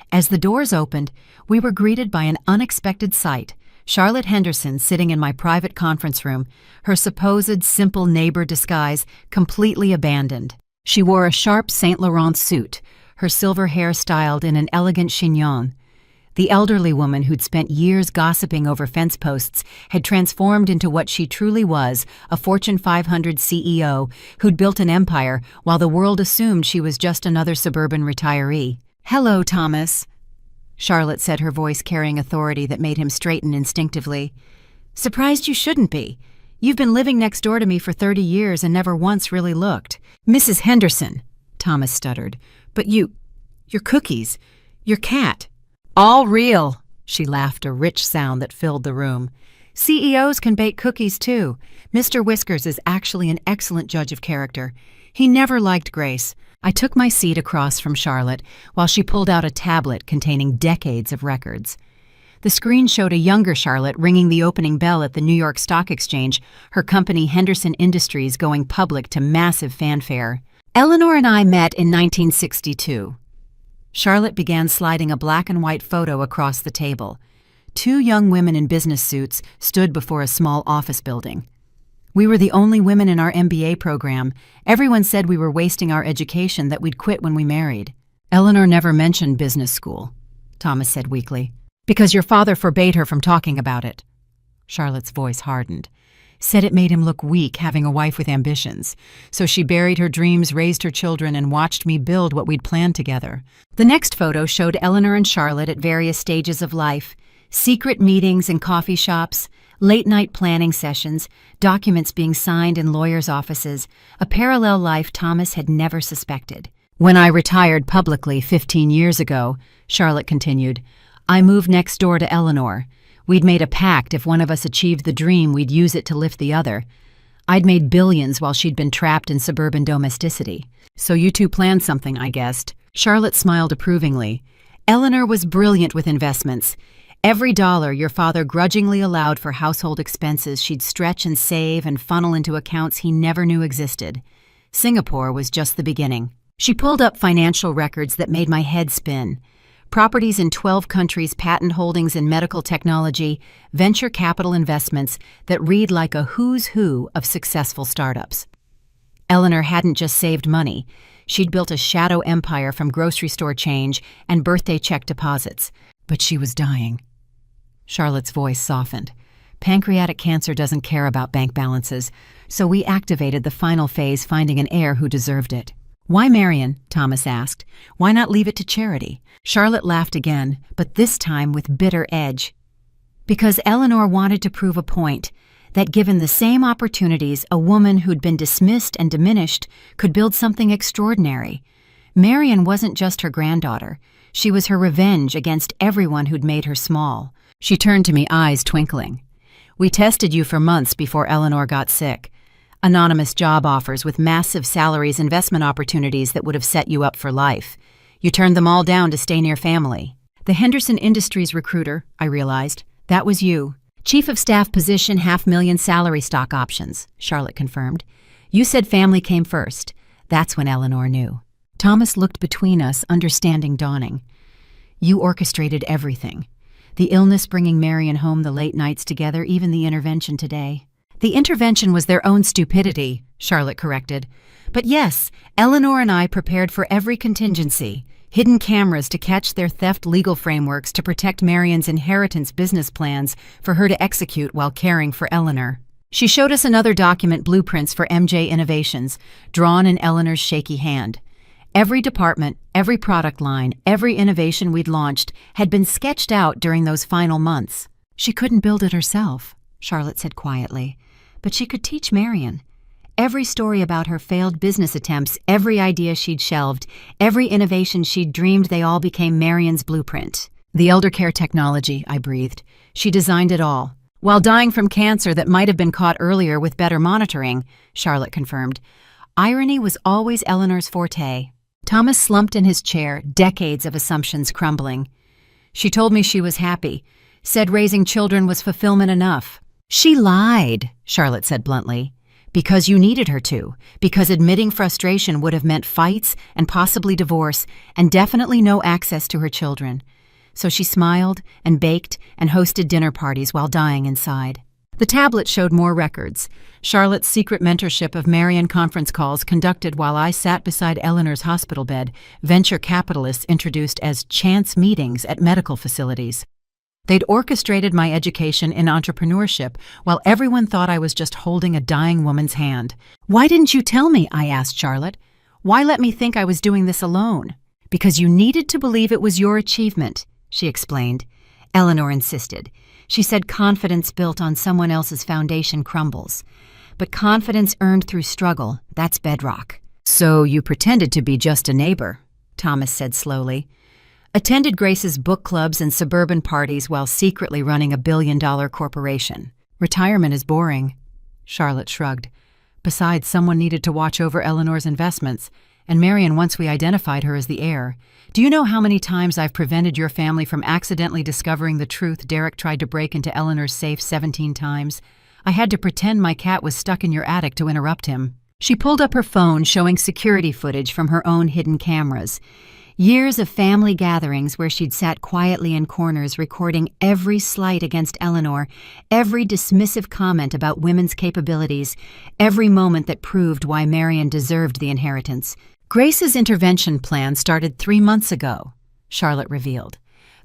As the doors opened, we were greeted by an unexpected sight. Charlotte Henderson sitting in my private conference room, her supposed simple neighbor disguise completely abandoned. She wore a sharp Saint Laurent suit, her silver hair styled in an elegant chignon. The elderly woman who'd spent years gossiping over fence posts had transformed into what she truly was, a Fortune 500 CEO who'd built an empire while the world assumed she was just another suburban retiree. Hello, Thomas, Charlotte said, her voice carrying authority that made him straighten instinctively. Surprised you shouldn't be. You've been living next door to me for 30 years and never once really looked. Mrs. Henderson, Thomas stuttered. But your cookies, your cat. All real, she laughed, a rich sound that filled the room. CEOs can bake cookies too. Mr. Whiskers is actually an excellent judge of character. He never liked Grace. I took my seat across from Charlotte while she pulled out a tablet containing decades of records. The screen showed a younger Charlotte ringing the opening bell at the New York Stock Exchange, her company Henderson Industries going public to massive fanfare. Eleanor and I met in 1962. Charlotte began sliding a black and white photo across the table. Two young women in business suits stood before a small office building. We were the only women in our MBA program. Everyone said we were wasting our education, that we'd quit when we married. Eleanor never mentioned business school, Thomas said weakly. Because your father forbade her from talking about it. Charlotte's voice hardened. Said it made him look weak having a wife with ambitions. So she buried her dreams, raised her children, and watched me build what we'd planned together. The next photo showed Eleanor and Charlotte at various stages of life. Secret meetings in coffee shops, late-night planning sessions, documents being signed in lawyers' offices, a parallel life Thomas had never suspected. When I retired publicly 15 years ago, Charlotte continued, I moved next door to Eleanor. We'd made a pact if one of us achieved the dream, we'd use it to lift the other. I'd made billions while she'd been trapped in suburban domesticity. So you two planned something, I guessed. Charlotte smiled approvingly. Eleanor was brilliant with investments. Every dollar your father grudgingly allowed for household expenses, she'd stretch and save and funnel into accounts he never knew existed. Singapore was just the beginning. She pulled up financial records that made my head spin. properties in 12 countries, patent holdings in medical technology, venture capital investments that read like a who's who of successful startups. Eleanor hadn't just saved money. She'd built a shadow empire from grocery store change and birthday check deposits. But she was dying. Charlotte's voice softened. Pancreatic cancer doesn't care about bank balances, so we activated the final phase, finding an heir who deserved it. "Why Marion?" Thomas asked. "Why not leave it to charity?" Charlotte laughed again, but this time with bitter edge. Because Eleanor wanted to prove a point, that given the same opportunities, a woman who'd been dismissed and diminished could build something extraordinary. Marion wasn't just her granddaughter. She was her revenge against everyone who'd made her small. She turned to me, eyes twinkling. "We tested you for months before Eleanor got sick. Anonymous job offers with massive salaries, investment opportunities that would have set you up for life. You turned them all down to stay near family. The Henderson Industries recruiter, I realized. That was you. Chief of staff position, $500,000 salary, stock options," Charlotte confirmed. "You said family came first." That's when Eleanor knew. Thomas looked between us, understanding dawning. "You orchestrated everything. The illness bringing Marion home, the late nights together, even the intervention today." "The intervention was their own stupidity," Charlotte corrected. "But yes, Eleanor and I prepared for every contingency. Hidden cameras to catch their theft, legal frameworks to protect Marion's inheritance, business plans for her to execute while caring for Eleanor." She showed us another document, blueprints for MJ Innovations, drawn in Eleanor's shaky hand. Every department, every product line, every innovation we'd launched had been sketched out during those final months. "She couldn't build it herself," Charlotte said quietly, "but she could teach Marion. Every story about her failed business attempts, every idea she'd shelved, every innovation she'd dreamed, they all became Marion's blueprint." "The elder care technology," I breathed. "She designed it all. While dying from cancer that might have been caught earlier with better monitoring," Charlotte confirmed. "Irony was always Eleanor's forte." Thomas slumped in his chair, decades of assumptions crumbling. "She told me she was happy, said raising children was fulfillment enough." "She lied," Charlotte said bluntly. "Because you needed her to, because admitting frustration would have meant fights and possibly divorce and definitely no access to her children. So she smiled and baked and hosted dinner parties while dying inside." The tablet showed more records. Charlotte's secret mentorship of Marion conference calls conducted while I sat beside Eleanor's hospital bed, venture capitalists introduced as chance meetings at medical facilities. They'd orchestrated my education in entrepreneurship while everyone thought I was just holding a dying woman's hand. "Why didn't you tell me?" I asked Charlotte. "Why let me think I was doing this alone?" "Because you needed to believe it was your achievement," she explained. Eleanor insisted. She said confidence built on someone else's foundation crumbles. But confidence earned through struggle, that's bedrock. "So you pretended to be just a neighbor," Thomas said slowly. "Attended Grace's book clubs and suburban parties while secretly running a billion-dollar corporation. Retirement is boring." Charlotte shrugged. "Besides, someone needed to watch over Eleanor's investments, and Marion once we identified her as the heir. Do you know how many times I've prevented your family from accidentally discovering the truth? Derek tried to break into Eleanor's safe 17 times. I had to pretend my cat was stuck in your attic to interrupt him." She pulled up her phone, showing security footage from her own hidden cameras. Years of family gatherings where she'd sat quietly in corners recording every slight against Eleanor, every dismissive comment about women's capabilities, every moment that proved why Marion deserved the inheritance. "Grace's intervention plan started 3 months ago," Charlotte revealed.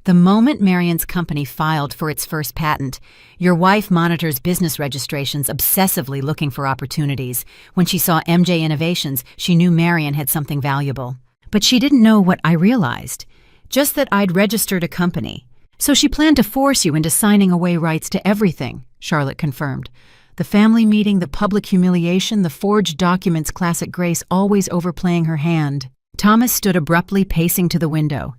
"The moment Marion's company filed for its first patent, your wife monitors business registrations, obsessively looking for opportunities. When she saw MJ Innovations, she knew Marion had something valuable. But she didn't know what I realized, just that I'd registered a company. So she planned to force you into signing away rights to everything," Charlotte confirmed. "The family meeting, the public humiliation, the forged documents, classic Grace always overplaying her hand." Thomas stood abruptly, pacing to the window.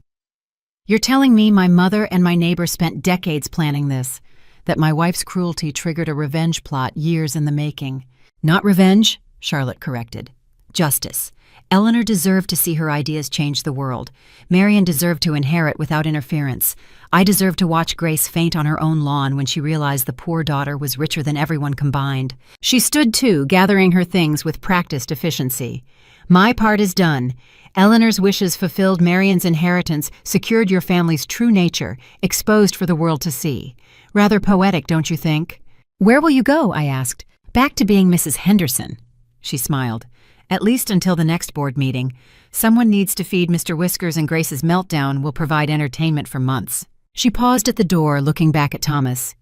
"You're telling me my mother and my neighbor spent decades planning this, that my wife's cruelty triggered a revenge plot years in the making?" "Not revenge," Charlotte corrected. "Justice. Eleanor deserved to see her ideas change the world. Marion deserved to inherit without interference. I deserved to watch Grace faint on her own lawn when she realized the poor daughter was richer than everyone combined." She stood too, gathering her things with practiced efficiency. My part is done. Eleanor's wishes fulfilled, Marion's inheritance secured your family's true nature, exposed for the world to see. Rather poetic, don't you think? Where will you go? I asked. Back to being Mrs. Henderson. She smiled. At least until the next board meeting. Someone needs to feed Mr. Whiskers, and Grace's meltdown will provide entertainment for months. She paused at the door, looking back at Thomas.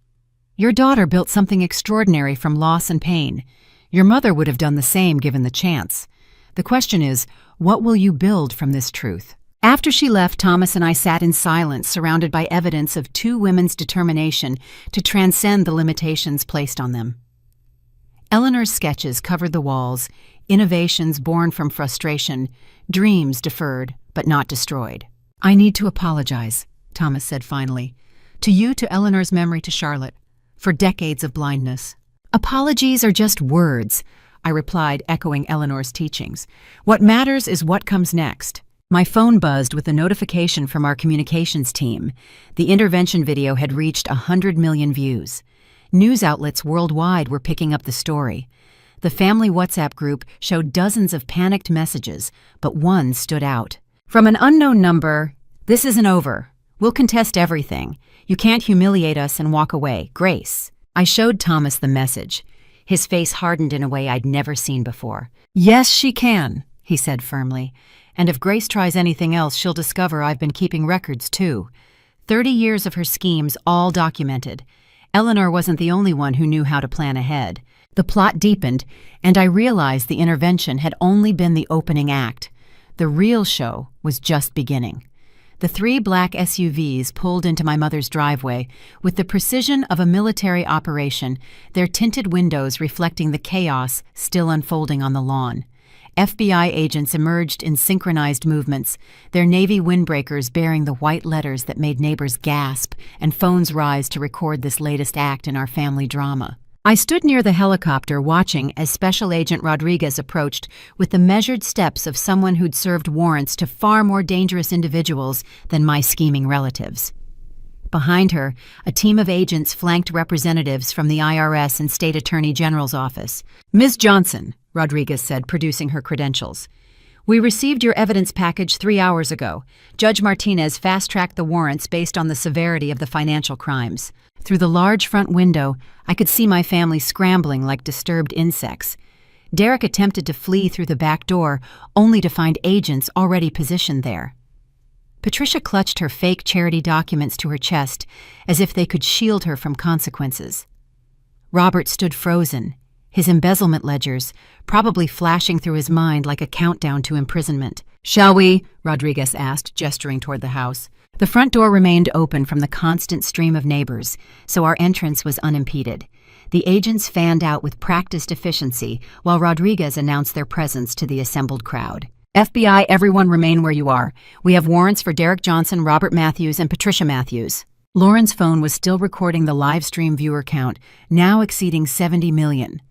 Your daughter built something extraordinary from loss and pain. Your mother would have done the same given the chance. The question is, what will you build from this truth? After she left, Thomas and I sat in silence, surrounded by evidence of two women's determination to transcend the limitations placed on them. Eleanor's sketches covered the walls, innovations born from frustration, dreams deferred but not destroyed. I need to apologize, Thomas said finally. To you, to Eleanor's memory, to Charlotte, for decades of blindness. Apologies are just words, I replied, echoing Eleanor's teachings. What matters is what comes next. My phone buzzed with a notification from our communications team. The intervention video had reached 100 million views. News outlets worldwide were picking up the story. The family WhatsApp group showed dozens of panicked messages, but one stood out. From an unknown number, "This isn't over. We'll contest everything. You can't humiliate us and walk away. Grace." I showed Thomas the message. His face hardened in a way I'd never seen before. "Yes, she can," he said firmly. "And if Grace tries anything else, she'll discover I've been keeping records too. 30 years of her schemes, all documented. Eleanor wasn't the only one who knew how to plan ahead." The plot deepened, and I realized the intervention had only been the opening act. The real show was just beginning. The 3 black SUVs pulled into my mother's driveway with the precision of a military operation, their tinted windows reflecting the chaos still unfolding on the lawn. FBI agents emerged in synchronized movements, their navy windbreakers bearing the white letters that made neighbors gasp and phones rise to record this latest act in our family drama. I stood near the helicopter watching as Special Agent Rodriguez approached with the measured steps of someone who'd served warrants to far more dangerous individuals than my scheming relatives. Behind her, a team of agents flanked representatives from the IRS and State Attorney General's office. "Ms. Johnson," Rodriguez said, producing her credentials. "We received your evidence package 3 hours ago. Judge Martinez fast-tracked the warrants based on the severity of the financial crimes." Through the large front window, I could see my family scrambling like disturbed insects. Derek attempted to flee through the back door, only to find agents already positioned there. Patricia clutched her fake charity documents to her chest, as if they could shield her from consequences. Robert stood frozen, his embezzlement ledgers probably flashing through his mind like a countdown to imprisonment. "Shall we?" Rodriguez asked, gesturing toward the house. The front door remained open from the constant stream of neighbors, so our entrance was unimpeded. The agents fanned out with practiced efficiency while Rodriguez announced their presence to the assembled crowd. "FBI, everyone remain where you are. We have warrants for Derek Johnson, Robert Matthews, and Patricia Matthews." Lauren's phone was still recording the live stream viewer count, now exceeding 70 million.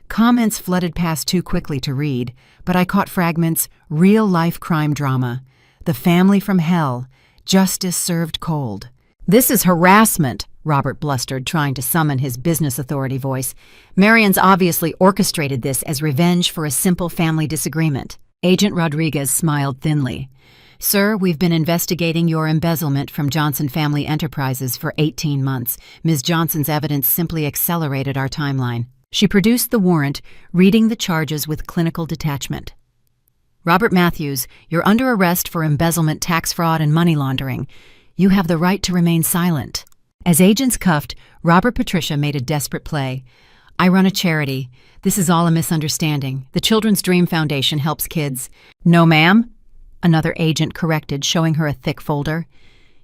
Comments flooded past too quickly to read, but I caught fragments: real-life crime drama, the family from hell, justice served cold. "This is harassment," Robert blustered, trying to summon his business authority voice. "Marion's obviously orchestrated this as revenge for a simple family disagreement." Agent Rodriguez smiled thinly. "Sir, we've been investigating your embezzlement from Johnson Family Enterprises for 18 months. Ms. Johnson's evidence simply accelerated our timeline." She produced the warrant, reading the charges with clinical detachment. "Robert Matthews, you're under arrest for embezzlement, tax fraud, and money laundering. You have the right to remain silent." As agents cuffed, Robert Patricia made a desperate play. "I run a charity. This is all a misunderstanding. The Children's Dream Foundation helps kids." "No, ma'am," another agent corrected, showing her a thick folder.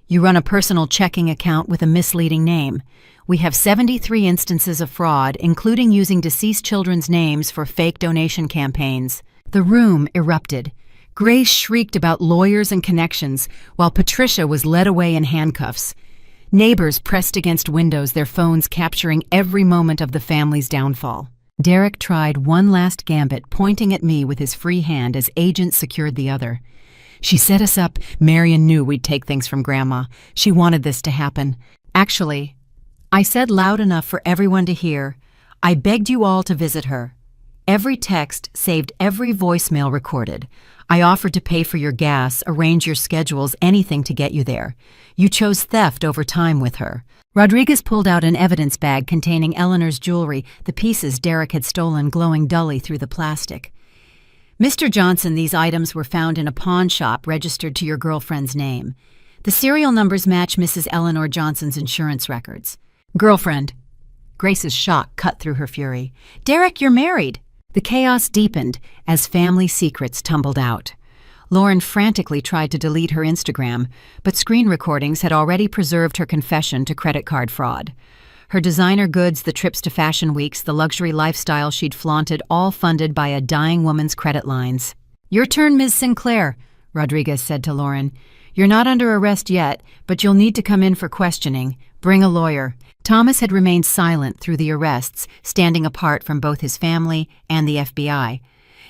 "You run a personal checking account with a misleading name. We have 73 instances of fraud, including using deceased children's names for fake donation campaigns." The room erupted. Grace shrieked about lawyers and connections, while Patricia was led away in handcuffs. Neighbors pressed against windows, their phones capturing every moment of the family's downfall. Derek tried one last gambit, pointing at me with his free hand as agents secured the other. "She set us up. Marion knew we'd take things from Grandma. She wanted this to happen. Actually," I said loud enough for everyone to hear, "I begged you all to visit her. Every text saved, every voicemail recorded. I offered to pay for your gas, arrange your schedules, anything to get you there. You chose theft over time with her. Rodriguez pulled out an evidence bag containing Eleanor's jewelry, the pieces Derek had stolen glowing dully through the plastic. Mr. Johnson, these items were found in a pawn shop registered to your girlfriend's name. The serial numbers match Mrs. Eleanor Johnson's insurance records. Girlfriend. Grace's shock cut through her fury. Derek, you're married. The chaos deepened as family secrets tumbled out. Lauren frantically tried to delete her Instagram, but screen recordings had already preserved her confession to credit card fraud. Her designer goods, the trips to fashion weeks, the luxury lifestyle she'd flaunted, all funded by a dying woman's credit lines. Your turn, Ms. Sinclair, Rodriguez said to Lauren. You're not under arrest yet, but you'll need to come in for questioning. Bring a lawyer. Thomas had remained silent through the arrests, standing apart from both his family and the FBI.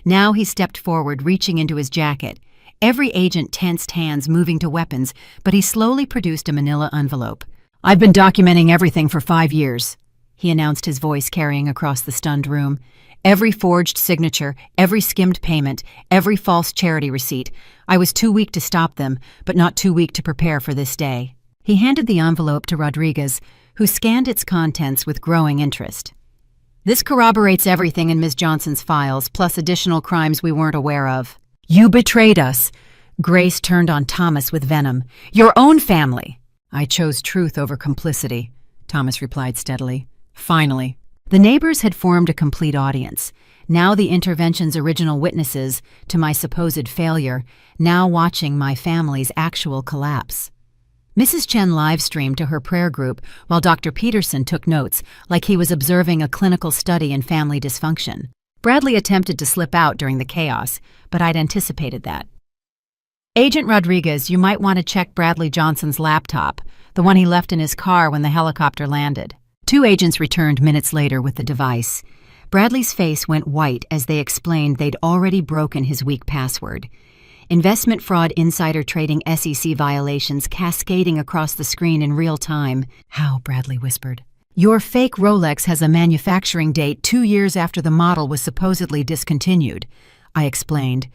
Now he stepped forward, reaching into his jacket. Every agent tensed hands, moving to weapons, but he slowly produced a manila envelope. I've been documenting everything for 5 years, he announced, his voice carrying across the stunned room. Every forged signature, every skimmed payment, every false charity receipt. I was too weak to stop them, but not too weak to prepare for this day. He handed the envelope to Rodriguez, who scanned its contents with growing interest. This corroborates everything in Ms. Johnson's files, plus additional crimes we weren't aware of. You betrayed us. Grace turned on Thomas with venom. Your own family. I chose truth over complicity, Thomas replied steadily. Finally. The neighbors had formed a complete audience. Now the intervention's original witnesses to my supposed failure, now watching my family's actual collapse. Mrs. Chen live-streamed to her prayer group while Dr. Peterson took notes like he was observing a clinical study in family dysfunction. Bradley attempted to slip out during the chaos, but I'd anticipated that. Agent Rodriguez, you might want to check Bradley Johnson's laptop, the one he left in his car when the helicopter landed. 2 agents returned minutes later with the device. Bradley's face went white as they explained they'd already broken his weak password. Investment fraud, insider trading, SEC violations cascading across the screen in real time. How? Bradley whispered. Your fake Rolex has a manufacturing date 2 years after the model was supposedly discontinued, I explained.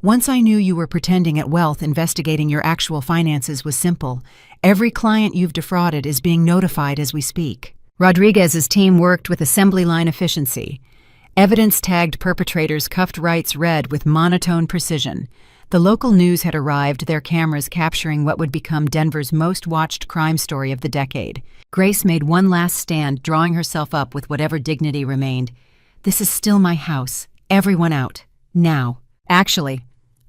Once I knew you were pretending at wealth, investigating your actual finances was simple. Every client you've defrauded is being notified as we speak. Rodriguez's team worked with assembly line efficiency. Evidence-tagged perpetrators cuffed rights red with monotone precision. The local news had arrived, their cameras capturing what would become Denver's most watched crime story of the decade. Grace made one last stand, drawing herself up with whatever dignity remained. This is still my house. Everyone out. Now. Actually,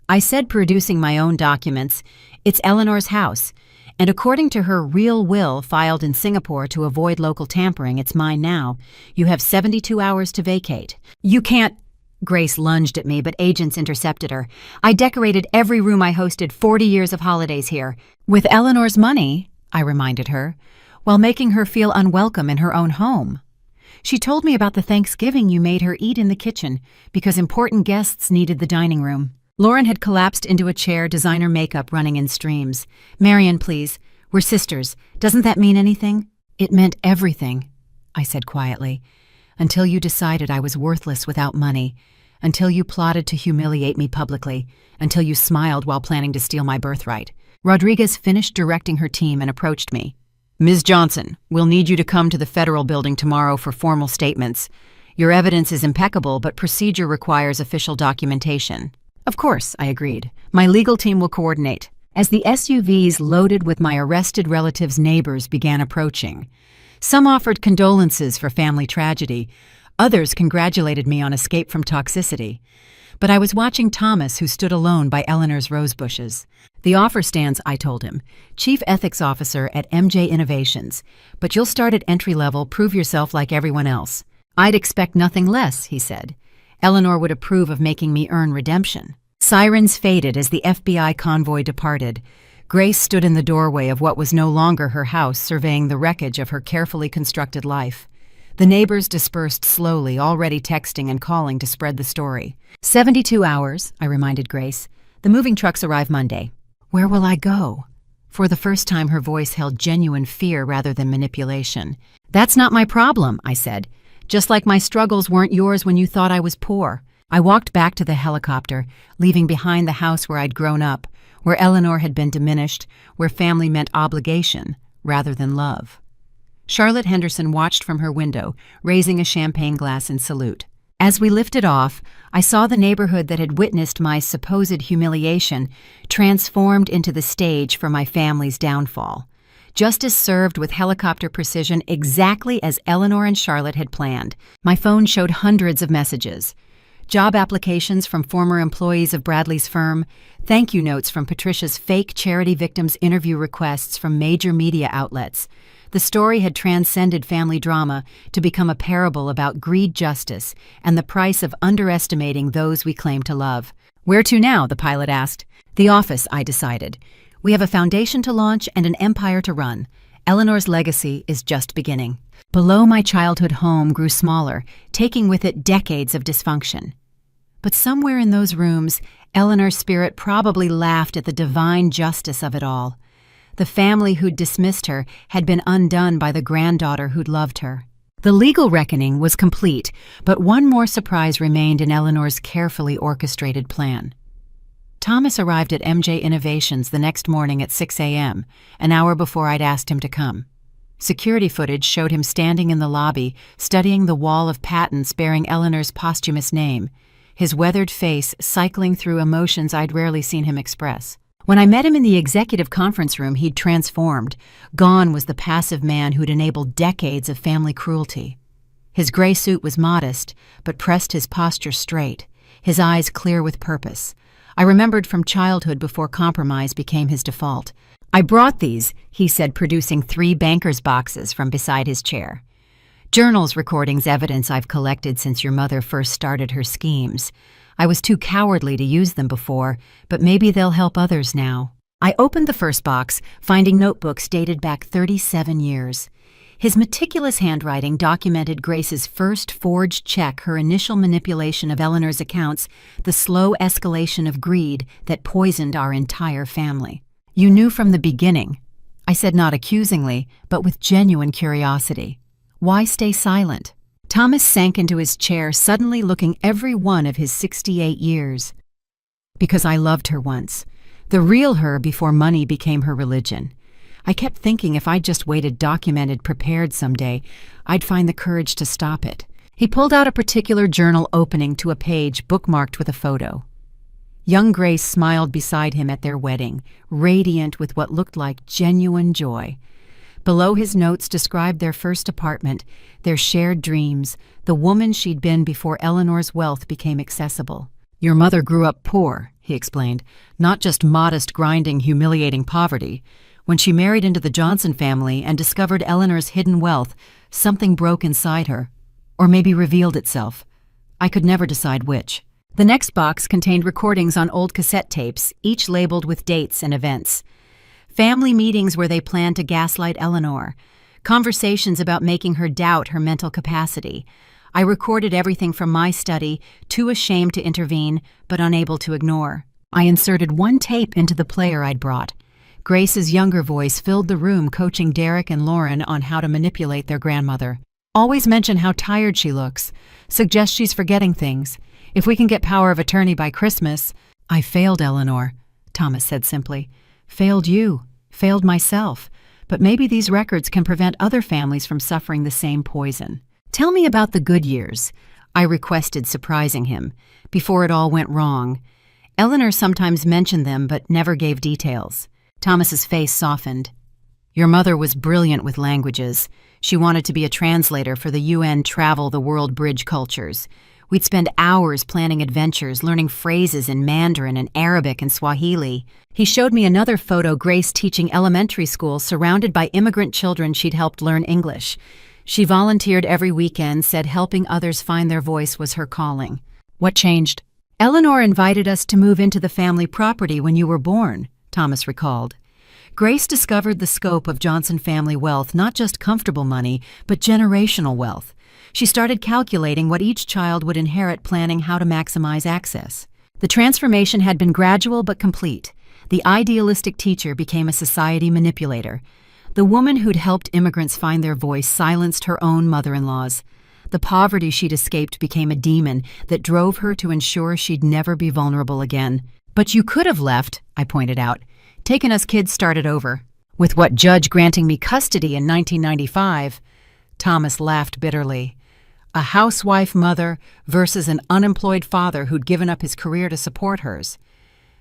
I said, producing my own documents, it's Eleanor's house. And according to her real will filed in Singapore to avoid local tampering, it's mine now. You have 72 hours to vacate. You can't. Grace lunged at me, but agents intercepted her. I decorated every room I hosted 40 years of holidays here. With Eleanor's money, I reminded her, while making her feel unwelcome in her own home. She told me about the Thanksgiving you made her eat in the kitchen because important guests needed the dining room. Lauren had collapsed into a chair, designer makeup running in streams. Marion, please. We're sisters. Doesn't that mean anything? It meant everything, I said quietly. Until you decided I was worthless without money. Until you plotted to humiliate me publicly. Until you smiled while planning to steal my birthright. Rodriguez finished directing her team and approached me. Ms. Johnson, we'll need you to come to the federal building tomorrow for formal statements. Your evidence is impeccable, but procedure requires official documentation. Of course, I agreed. My legal team will coordinate. As the SUVs loaded with my arrested relatives' neighbors began approaching, some offered condolences for family tragedy. Others congratulated me on escape from toxicity. But I was watching Thomas, who stood alone by Eleanor's rose bushes. The offer stands, I told him. Chief Ethics Officer at MJ Innovations. But you'll start at entry level, prove yourself like everyone else. I'd expect nothing less, he said. Eleanor would approve of making me earn redemption. Sirens faded as the FBI convoy departed. Grace stood in the doorway of what was no longer her house, surveying the wreckage of her carefully constructed life. The neighbors dispersed slowly, already texting and calling to spread the story. 72 hours, I reminded Grace. The moving trucks arrive Monday. Where will I go? For the first time, her voice held genuine fear rather than manipulation. That's not my problem, I said. Just like my struggles weren't yours when you thought I was poor. I walked back to the helicopter, leaving behind the house where I'd grown up, where Eleanor had been diminished, where family meant obligation rather than love. Charlotte Henderson watched from her window, raising a champagne glass in salute. As we lifted off, I saw the neighborhood that had witnessed my supposed humiliation transformed into the stage for my family's downfall. Justice served with helicopter precision exactly as Eleanor and Charlotte had planned. My phone showed hundreds of messages. Job applications from former employees of Bradley's firm, thank you notes from Patricia's fake charity victims' interview requests from major media outlets. The story had transcended family drama to become a parable about greed, justice, and the price of underestimating those we claim to love. "Where to now?" the pilot asked. "The office," I decided. "We have a foundation to launch and an empire to run. Eleanor's legacy is just beginning." Below my childhood home grew smaller, taking with it decades of dysfunction. But somewhere in those rooms, Eleanor's spirit probably laughed at the divine justice of it all. The family who'd dismissed her had been undone by the granddaughter who'd loved her. The legal reckoning was complete, but one more surprise remained in Eleanor's carefully orchestrated plan. Thomas arrived at MJ Innovations the next morning at 6 a.m., an hour before I'd asked him to come. Security footage showed him standing in the lobby, studying the wall of patents bearing Eleanor's posthumous name, his weathered face cycling through emotions I'd rarely seen him express. When I met him in the executive conference room, he'd transformed. Gone was the passive man who'd enabled decades of family cruelty. His gray suit was modest, but pressed his posture straight, his eyes clear with purpose. I remembered from childhood before compromise became his default. "I brought these," he said, producing 3 banker's boxes from beside his chair. "Journals, recordings, evidence I've collected since your mother first started her schemes. I was too cowardly to use them before, but maybe they'll help others now." I opened the first box, finding notebooks dated back 37 years. His meticulous handwriting documented Grace's first forged check, her initial manipulation of Eleanor's accounts, the slow escalation of greed that poisoned our entire family. "You knew from the beginning," I said, not accusingly, but with genuine curiosity. "Why stay silent?" Thomas sank into his chair, suddenly looking every one of his 68 years. "Because I loved her once. The real her before money became her religion. I kept thinking if I'd just waited, documented, prepared someday, I'd find the courage to stop it." He pulled out a particular journal opening to a page bookmarked with a photo. Young Grace smiled beside him at their wedding, radiant with what looked like genuine joy. Below, his notes described their first apartment, their shared dreams, the woman she'd been before Eleanor's wealth became accessible. "Your mother grew up poor," he explained, "not just modest, grinding, humiliating poverty. When she married into the Johnson family and discovered Eleanor's hidden wealth, something broke inside her, or maybe revealed itself. I could never decide which." The next box contained recordings on old cassette tapes, each labeled with dates and events. Family meetings where they planned to gaslight Eleanor. Conversations about making her doubt her mental capacity. I recorded everything from my study, too ashamed to intervene, but unable to ignore. I inserted one tape into the player I'd brought. Grace's younger voice filled the room, coaching Derek and Lauren on how to manipulate their grandmother. "Always mention how tired she looks. Suggest she's forgetting things. If we can get power of attorney by Christmas—" "I failed Eleanor," Thomas said simply. "Failed you. Failed myself. But maybe these records can prevent other families from suffering the same poison." "Tell me about the good years," I requested, surprising him, before it all went wrong. Eleanor sometimes mentioned them but never gave details. Thomas's face softened. "Your mother was brilliant with languages. She wanted to be a translator for the UN Travel the World Bridge cultures. We'd spend hours planning adventures, learning phrases in Mandarin and Arabic and Swahili." He showed me another photo, Grace teaching elementary school, surrounded by immigrant children she'd helped learn English. She volunteered every weekend, said helping others find their voice was her calling. "What changed?" "Eleanor invited us to move into the family property when you were born," Thomas recalled. Grace discovered the scope of Johnson family wealth, not just comfortable money, but generational wealth. She started calculating what each child would inherit, planning how to maximize access. The transformation had been gradual but complete. The idealistic teacher became a society manipulator. The woman who'd helped immigrants find their voice silenced her own mother-in-laws. The poverty she'd escaped became a demon that drove her to ensure she'd never be vulnerable again. "But you could have left," I pointed out. "Taken us kids started over." "With what judge granting me custody in 1995? Thomas laughed bitterly. A housewife mother versus an unemployed father who'd given up his career to support hers.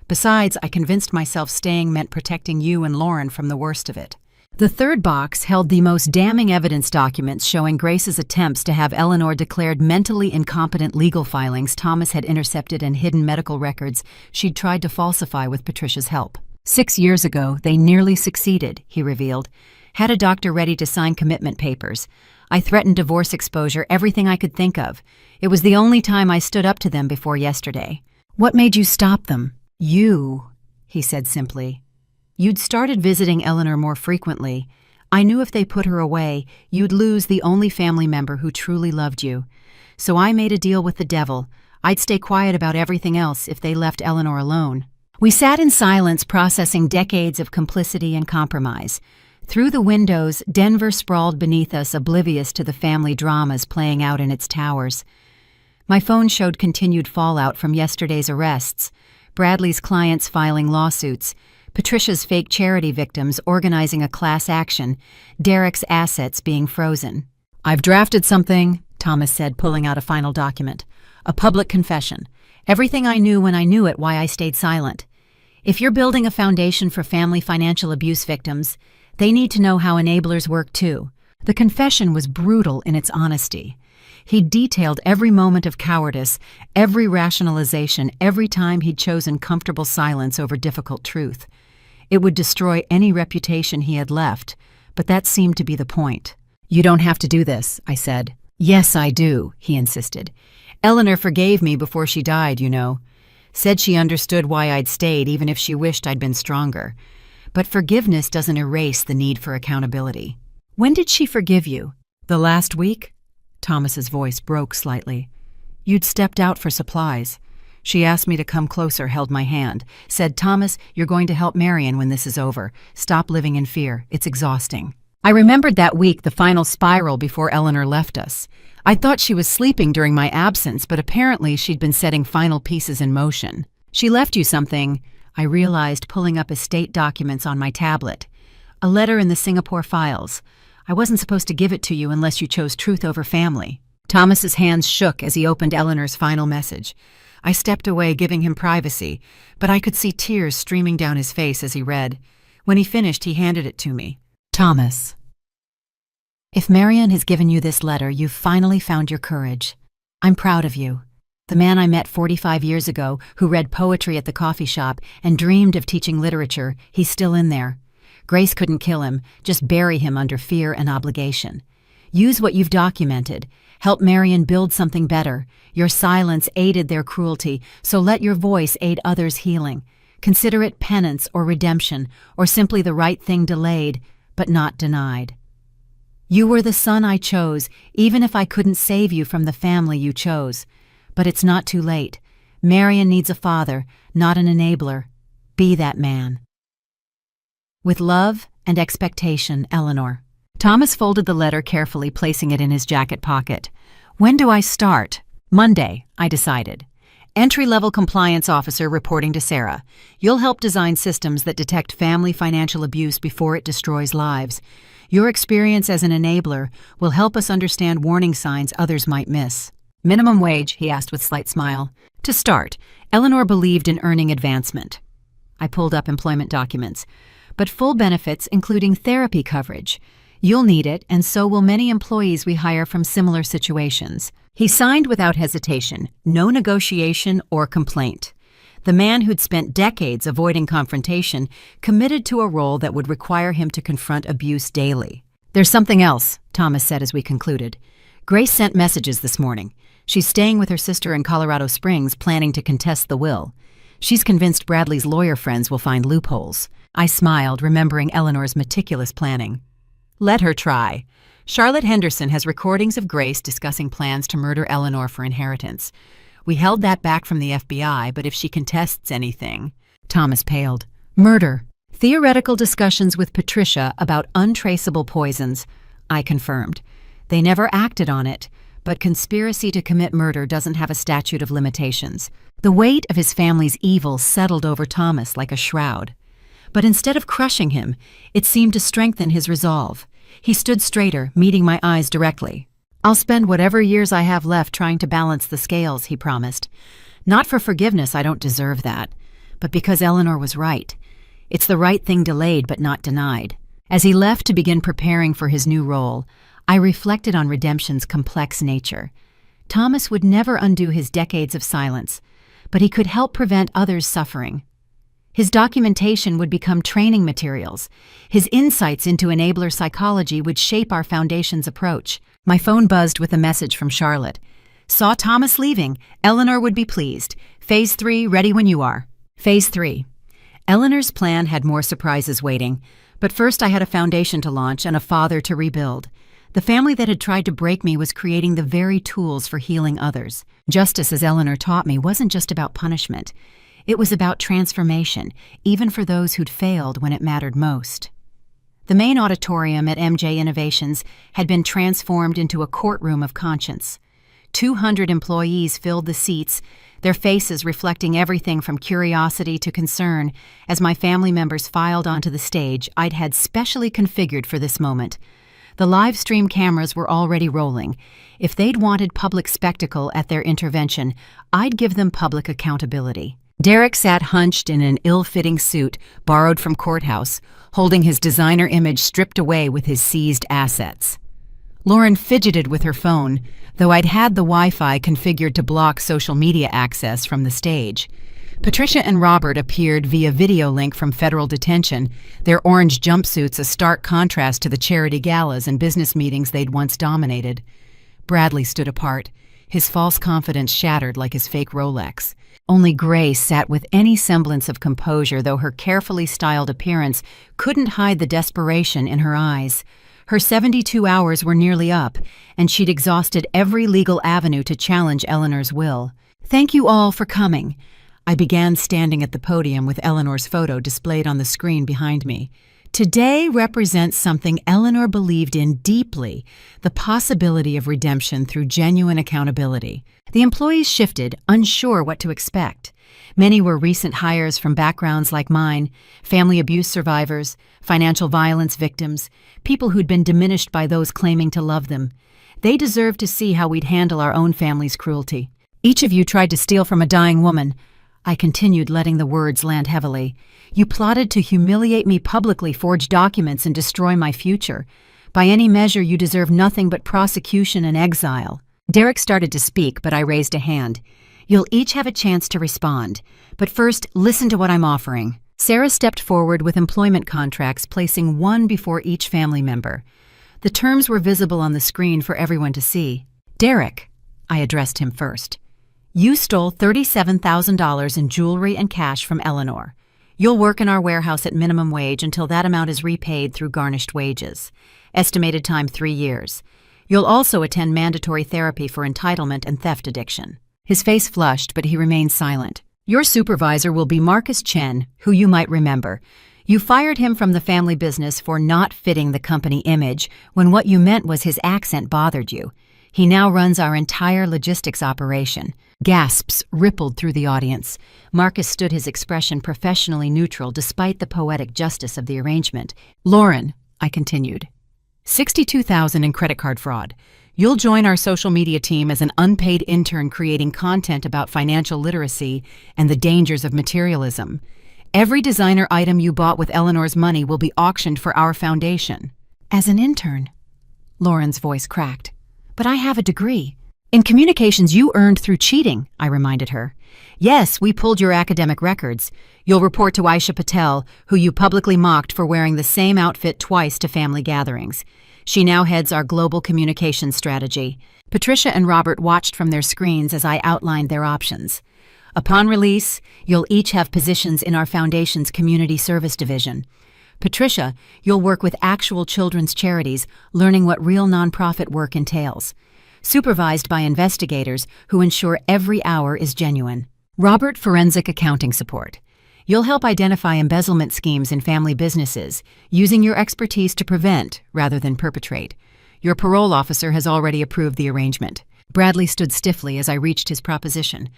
Besides, I convinced myself staying meant protecting you and Lauren from the worst of it. The third box held the most damning evidence documents showing Grace's attempts to have Eleanor declared mentally incompetent legal filings Thomas had intercepted and hidden medical records she'd tried to falsify with Patricia's help. 6 years ago, they nearly succeeded, he revealed. Had a doctor ready to sign commitment papers. I threatened divorce exposure, everything I could think of. It was the only time I stood up to them before yesterday. What made you stop them? You, he said simply. You'd started visiting Eleanor more frequently. I knew if they put her away, you'd lose the only family member who truly loved you. So I made a deal with the devil. I'd stay quiet about everything else if they left Eleanor alone. We sat in silence, processing decades of complicity and compromise. Through the windows, Denver sprawled beneath us, oblivious to the family dramas playing out in its towers. My phone showed continued fallout from yesterday's arrests, Bradley's clients filing lawsuits, Patricia's fake charity victims organizing a class action, Derek's assets being frozen. I've drafted something, Thomas said, pulling out a final document. A public confession. Everything I knew when I knew it, why I stayed silent. If you're building a foundation for family financial abuse victims, they need to know how enablers work too. The confession was brutal in its honesty. He detailed every moment of cowardice, every rationalization, every time he'd chosen comfortable silence over difficult truth. It would destroy any reputation he had left, but that seemed to be the point. You don't have to do this, I said. Yes, I do, he insisted. Eleanor forgave me before she died, you know. Said she understood why I'd stayed even if she wished I'd been stronger. But forgiveness doesn't erase the need for accountability. When did she forgive you? The last week? Thomas's voice broke slightly. You'd stepped out for supplies. She asked me to come closer, held my hand, said, Thomas, you're going to help Marion when this is over. Stop living in fear. It's exhausting. I remembered that week, the final spiral before Eleanor left us. I thought she was sleeping during my absence, but apparently she'd been setting final pieces in motion. She left you something, I realized, pulling up estate documents on my tablet. A letter in the Singapore files. I wasn't supposed to give it to you unless you chose truth over family. Thomas's hands shook as he opened Eleanor's final message. I stepped away, giving him privacy, but I could see tears streaming down his face as he read. When he finished, he handed it to me. Thomas, if Marion has given you this letter, you've finally found your courage. I'm proud of you. The man I met 45 years ago, who read poetry at the coffee shop and dreamed of teaching literature, he's still in there. Grace couldn't kill him, just bury him under fear and obligation. Use what you've documented. Help Marion build something better. Your silence aided their cruelty, so let your voice aid others' healing. Consider it penance or redemption, or simply the right thing delayed, but not denied. You were the son I chose, even if I couldn't save you from the family you chose. But it's not too late. Marion needs a father, not an enabler. Be that man. With love and expectation, Eleanor. Thomas folded the letter carefully, placing it in his jacket pocket. When do I start? Monday, I decided. Entry-level compliance officer reporting to Sarah. You'll help design systems that detect family financial abuse before it destroys lives. Your experience as an enabler will help us understand warning signs others might miss. Minimum wage, he asked with slight smile. To start, Eleanor believed in earning advancement. I pulled up employment documents. But full benefits, including therapy coverage. You'll need it, and so will many employees we hire from similar situations. He signed without hesitation, no negotiation or complaint. The man who'd spent decades avoiding confrontation committed to a role that would require him to confront abuse daily. There's something else, Thomas said as we concluded. Grace sent messages this morning. She's staying with her sister in Colorado Springs, planning to contest the will. She's convinced Bradley's lawyer friends will find loopholes. I smiled, remembering Eleanor's meticulous planning. Let her try. Charlotte Henderson has recordings of Grace discussing plans to murder Eleanor for inheritance. We held that back from the FBI, but if she contests anything... Thomas paled. Murder. Theoretical discussions with Patricia about untraceable poisons. I confirmed. They never acted on it, But conspiracy to commit murder doesn't have a statute of limitations. The weight of his family's evil settled over Thomas like a shroud. But instead of crushing him, it seemed to strengthen his resolve. He stood straighter, meeting my eyes directly. "I'll spend whatever years I have left trying to balance the scales," he promised. "Not for forgiveness, I don't deserve that, but because Eleanor was right. It's the right thing delayed but not denied." As he left to begin preparing for his new role, I reflected on redemption's complex nature. Thomas would never undo his decades of silence, but he could help prevent others' suffering. His documentation would become training materials. His insights into enabler psychology would shape our foundation's approach. My phone buzzed with a message from Charlotte. "Saw Thomas leaving. Eleanor would be pleased. Phase 3, ready when you are." Phase 3. Eleanor's plan had more surprises waiting, but first I had a foundation to launch and a father to rebuild. The family that had tried to break me was creating the very tools for healing others. Justice, as Eleanor taught me, wasn't just about punishment. It was about transformation, even for those who'd failed when it mattered most. The main auditorium at MJ Innovations had been transformed into a courtroom of conscience. 200 employees filled the seats, their faces reflecting everything from curiosity to concern. As my family members filed onto the stage I'd had specially configured for this moment. The live stream cameras were already rolling. If they'd wanted public spectacle at their intervention, I'd give them public accountability. Derek sat hunched in an ill-fitting suit borrowed from courthouse, holding his designer image stripped away with his seized assets. Lauren fidgeted with her phone, though I'd had the Wi-Fi configured to block social media access from the stage. Patricia and Robert appeared via video link from federal detention, their orange jumpsuits a stark contrast to the charity galas and business meetings they'd once dominated. Bradley stood apart, his false confidence shattered like his fake Rolex. Only Grace sat with any semblance of composure, though her carefully styled appearance couldn't hide the desperation in her eyes. Her 72 hours were nearly up, and she'd exhausted every legal avenue to challenge Eleanor's will. "Thank you all for coming." I began standing at the podium with Eleanor's photo displayed on the screen behind me. "Today represents something Eleanor believed in deeply, the possibility of redemption through genuine accountability." The employees shifted, unsure what to expect. Many were recent hires from backgrounds like mine, family abuse survivors, financial violence victims, people who'd been diminished by those claiming to love them. They deserved to see how we'd handle our own family's cruelty. "Each of you tried to steal from a dying woman." I continued, letting the words land heavily. "You plotted to humiliate me publicly, forge documents, and destroy my future. By any measure, you deserve nothing but prosecution and exile." Derek started to speak, but I raised a hand. "You'll each have a chance to respond. But first, listen to what I'm offering." Sarah stepped forward with employment contracts, placing one before each family member. The terms were visible on the screen for everyone to see. "Derek," I addressed him first, "you stole $37,000 in jewelry and cash from Eleanor. You'll work in our warehouse at minimum wage until that amount is repaid through garnished wages. Estimated time 3 years. You'll also attend mandatory therapy for entitlement and theft addiction." His face flushed, but he remained silent. "Your supervisor will be Marcus Chen, who you might remember. You fired him from the family business for not fitting the company image when what you meant was his accent bothered you. He now runs our entire logistics operation." Gasps rippled through the audience. Marcus stood his expression professionally neutral despite the poetic justice of the arrangement. "Lauren," I continued, $62,000 in credit card fraud. You'll join our social media team as an unpaid intern creating content about financial literacy and the dangers of materialism. Every designer item you bought with Eleanor's money will be auctioned for our foundation." "As an intern?" Lauren's voice cracked. "But I have a degree." "In communications you earned through cheating," I reminded her. "Yes, we pulled your academic records. You'll report to Aisha Patel, who you publicly mocked for wearing the same outfit twice to family gatherings. She now heads our global communications strategy." Patricia and Robert watched from their screens as I outlined their options. "Upon release, you'll each have positions in our foundation's community service division. Patricia, you'll work with actual children's charities, learning what real nonprofit work entails, supervised by investigators who ensure every hour is genuine. Robert, forensic accounting support. You'll help identify embezzlement schemes in family businesses, using your expertise to prevent rather than perpetrate. Your parole officer has already approved the arrangement. Bradley stood stiffly as I reached his proposition.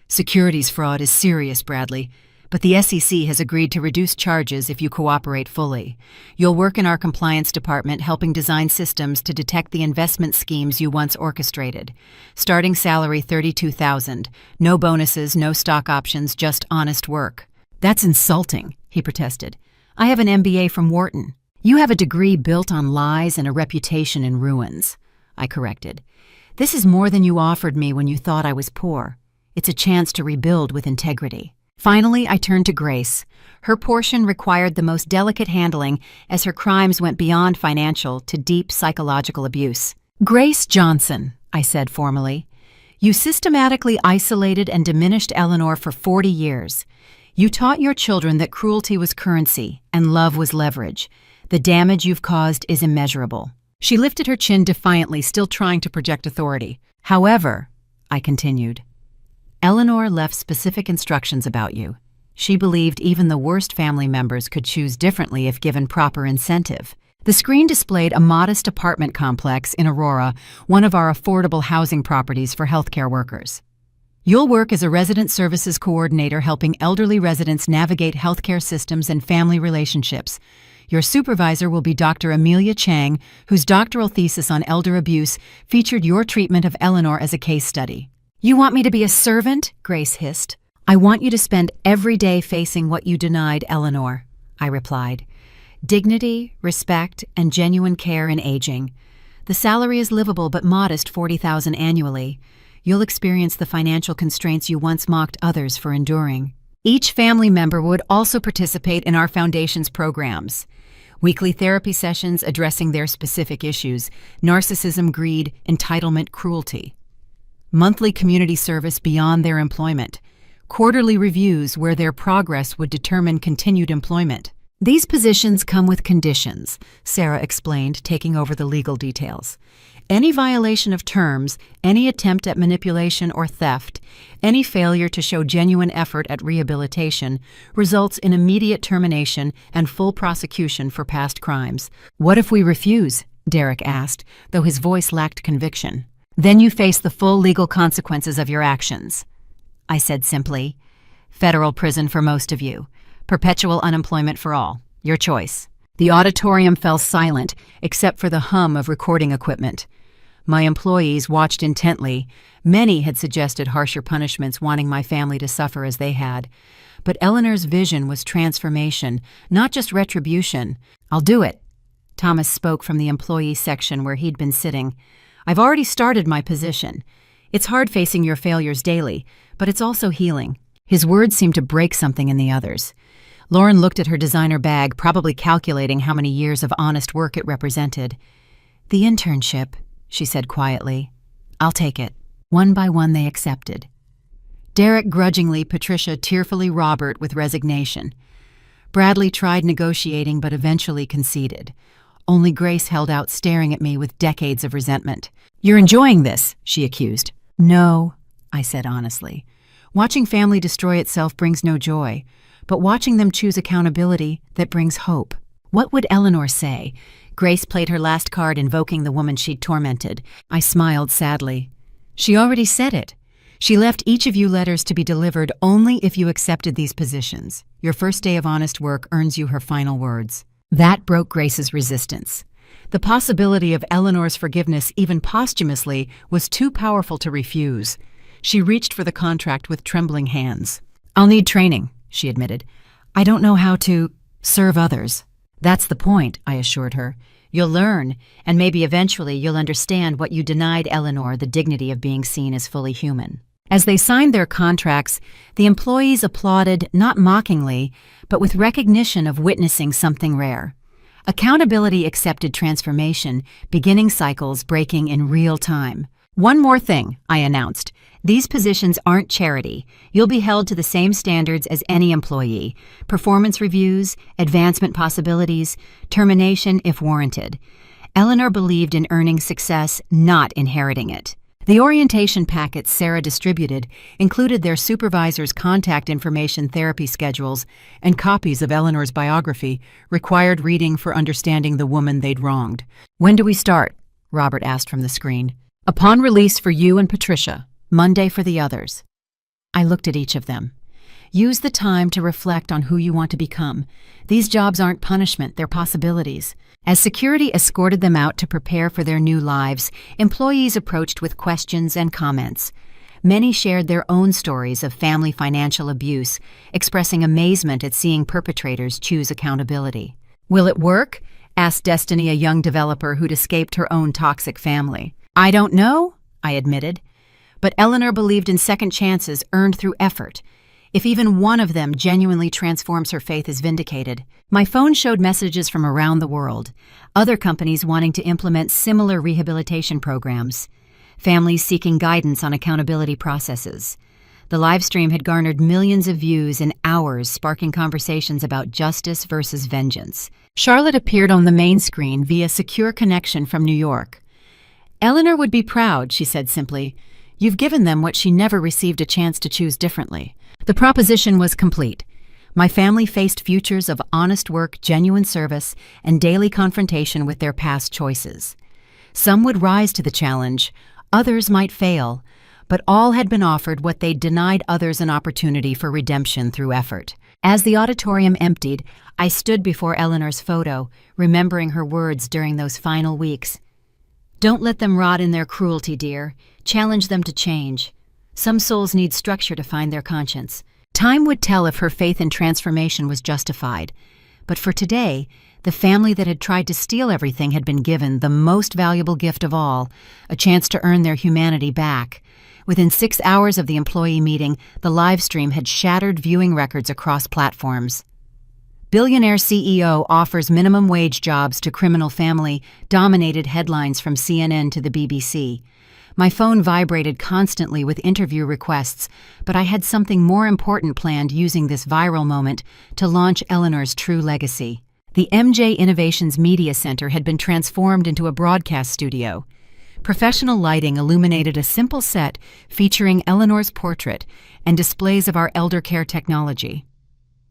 Securities fraud is serious, Bradley, but the SEC has agreed to reduce charges if you cooperate fully. You'll work in our compliance department helping design systems to detect the investment schemes you once orchestrated. Starting salary $32,000. No bonuses, no stock options, just honest work. That's insulting, he protested. I have an MBA from Wharton. You have a degree built on lies and a reputation in ruins, I corrected. This is more than you offered me when you thought I was poor. It's a chance to rebuild with integrity. Finally, I turned to Grace. Her portion required the most delicate handling as her crimes went beyond financial to deep psychological abuse. Grace Johnson, I said formally, you systematically isolated and diminished Eleanor for 40 years. You taught your children that cruelty was currency and love was leverage. The damage you've caused is immeasurable. She lifted her chin defiantly, still trying to project authority. However, I continued, Eleanor left specific instructions about you. She believed even the worst family members could choose differently if given proper incentive. The screen displayed a modest apartment complex in Aurora, one of our affordable housing properties for healthcare workers. You'll work as a resident services coordinator helping elderly residents navigate healthcare systems and family relationships. Your supervisor will be Dr. Amelia Chang, whose doctoral thesis on elder abuse featured your treatment of Eleanor as a case study. You want me to be a servant? Grace hissed. I want you to spend every day facing what you denied Eleanor, I replied. Dignity, respect, and genuine care in aging. The salary is livable but modest, $40,000 annually. You'll experience the financial constraints you once mocked others for enduring. Each family member would also participate in our foundation's programs. Weekly therapy sessions addressing their specific issues: narcissism, greed, entitlement, cruelty. Monthly community service beyond their employment. Quarterly reviews where their progress would determine continued employment. These positions come with conditions, Sarah explained, taking over the legal details. Any violation of terms, any attempt at manipulation or theft, any failure to show genuine effort at rehabilitation results in immediate termination and full prosecution for past crimes. What if we refuse? Derek asked, though his voice lacked conviction. Then you face the full legal consequences of your actions. I said simply, federal prison for most of you, perpetual unemployment for all, your choice. The auditorium fell silent except for the hum of recording equipment. My employees watched intently. Many had suggested harsher punishments, wanting my family to suffer as they had. But Eleanor's vision was transformation, not just retribution. I'll do it. Thomas spoke from the employee section where he'd been sitting. I've already started my position. It's hard facing your failures daily, but it's also healing. His words seemed to break something in the others. Lauren looked at her designer bag, probably calculating how many years of honest work it represented. The internship, she said quietly. I'll take it. One by one they accepted. Derek grudgingly, Patricia tearfully, Robert with resignation. Bradley tried negotiating but eventually conceded. Only Grace held out, staring at me with decades of resentment. You're enjoying this, she accused. No, I said honestly. Watching family destroy itself brings no joy, but watching them choose accountability, that brings hope. What would Eleanor say? Grace played her last card, invoking the woman she'd tormented. I smiled sadly. She already said it. She left each of you letters to be delivered only if you accepted these positions. Your first day of honest work earns you her final words. That broke Grace's resistance. The possibility of Eleanor's forgiveness, even posthumously, was too powerful to refuse. She reached for the contract with trembling hands. I'll need training, she admitted. I don't know how to serve others. That's the point, I assured her. You'll learn, and maybe eventually you'll understand what you denied Eleanor, the dignity of being seen as fully human. As they signed their contracts, the employees applauded, not mockingly, but with recognition of witnessing something rare. Accountability accepted transformation, beginning cycles breaking in real time. One more thing, I announced. These positions aren't charity. You'll be held to the same standards as any employee. Performance reviews, advancement possibilities, termination if warranted. Eleanor believed in earning success, not inheriting it. The orientation packets Sarah distributed included their supervisor's contact information, therapy schedules, and copies of Eleanor's biography, required reading for understanding the woman they'd wronged. When do we start? Robert asked from the screen. Upon release for you and Patricia, Monday for the others. I looked at each of them. Use the time to reflect on who you want to become. These jobs aren't punishment, they're possibilities. As security escorted them out to prepare for their new lives, employees approached with questions and comments. Many shared their own stories of family financial abuse, expressing amazement at seeing perpetrators choose accountability. "Will it work?" asked Destiny, a young developer who'd escaped her own toxic family. "I don't know," I admitted. But Eleanor believed in second chances earned through effort. If even one of them genuinely transforms, her faith is vindicated. My phone showed messages from around the world, other companies wanting to implement similar rehabilitation programs, families seeking guidance on accountability processes. The live stream had garnered millions of views in hours, sparking conversations about justice versus vengeance. Charlotte appeared on the main screen via secure connection from New York. "Eleanor would be proud," she said simply. "You've given them what she never received a chance to choose differently." The proposition was complete. My family faced futures of honest work, genuine service, and daily confrontation with their past choices. Some would rise to the challenge, others might fail, but all had been offered what they'd denied others: an opportunity for redemption through effort. As the auditorium emptied, I stood before Eleanor's photo, remembering her words during those final weeks. "Don't let them rot in their cruelty, dear. Challenge them to change. Some souls need structure to find their conscience." Time would tell if her faith in transformation was justified. But for today, the family that had tried to steal everything had been given the most valuable gift of all, a chance to earn their humanity back. Within 6 hours of the employee meeting, the live stream had shattered viewing records across platforms. "Billionaire CEO offers minimum wage jobs to criminal family" dominated headlines from CNN to the BBC. My phone vibrated constantly with interview requests, but I had something more important planned, using this viral moment to launch Eleanor's true legacy. The MJ Innovations Media Center had been transformed into a broadcast studio. Professional lighting illuminated a simple set featuring Eleanor's portrait and displays of our elder care technology.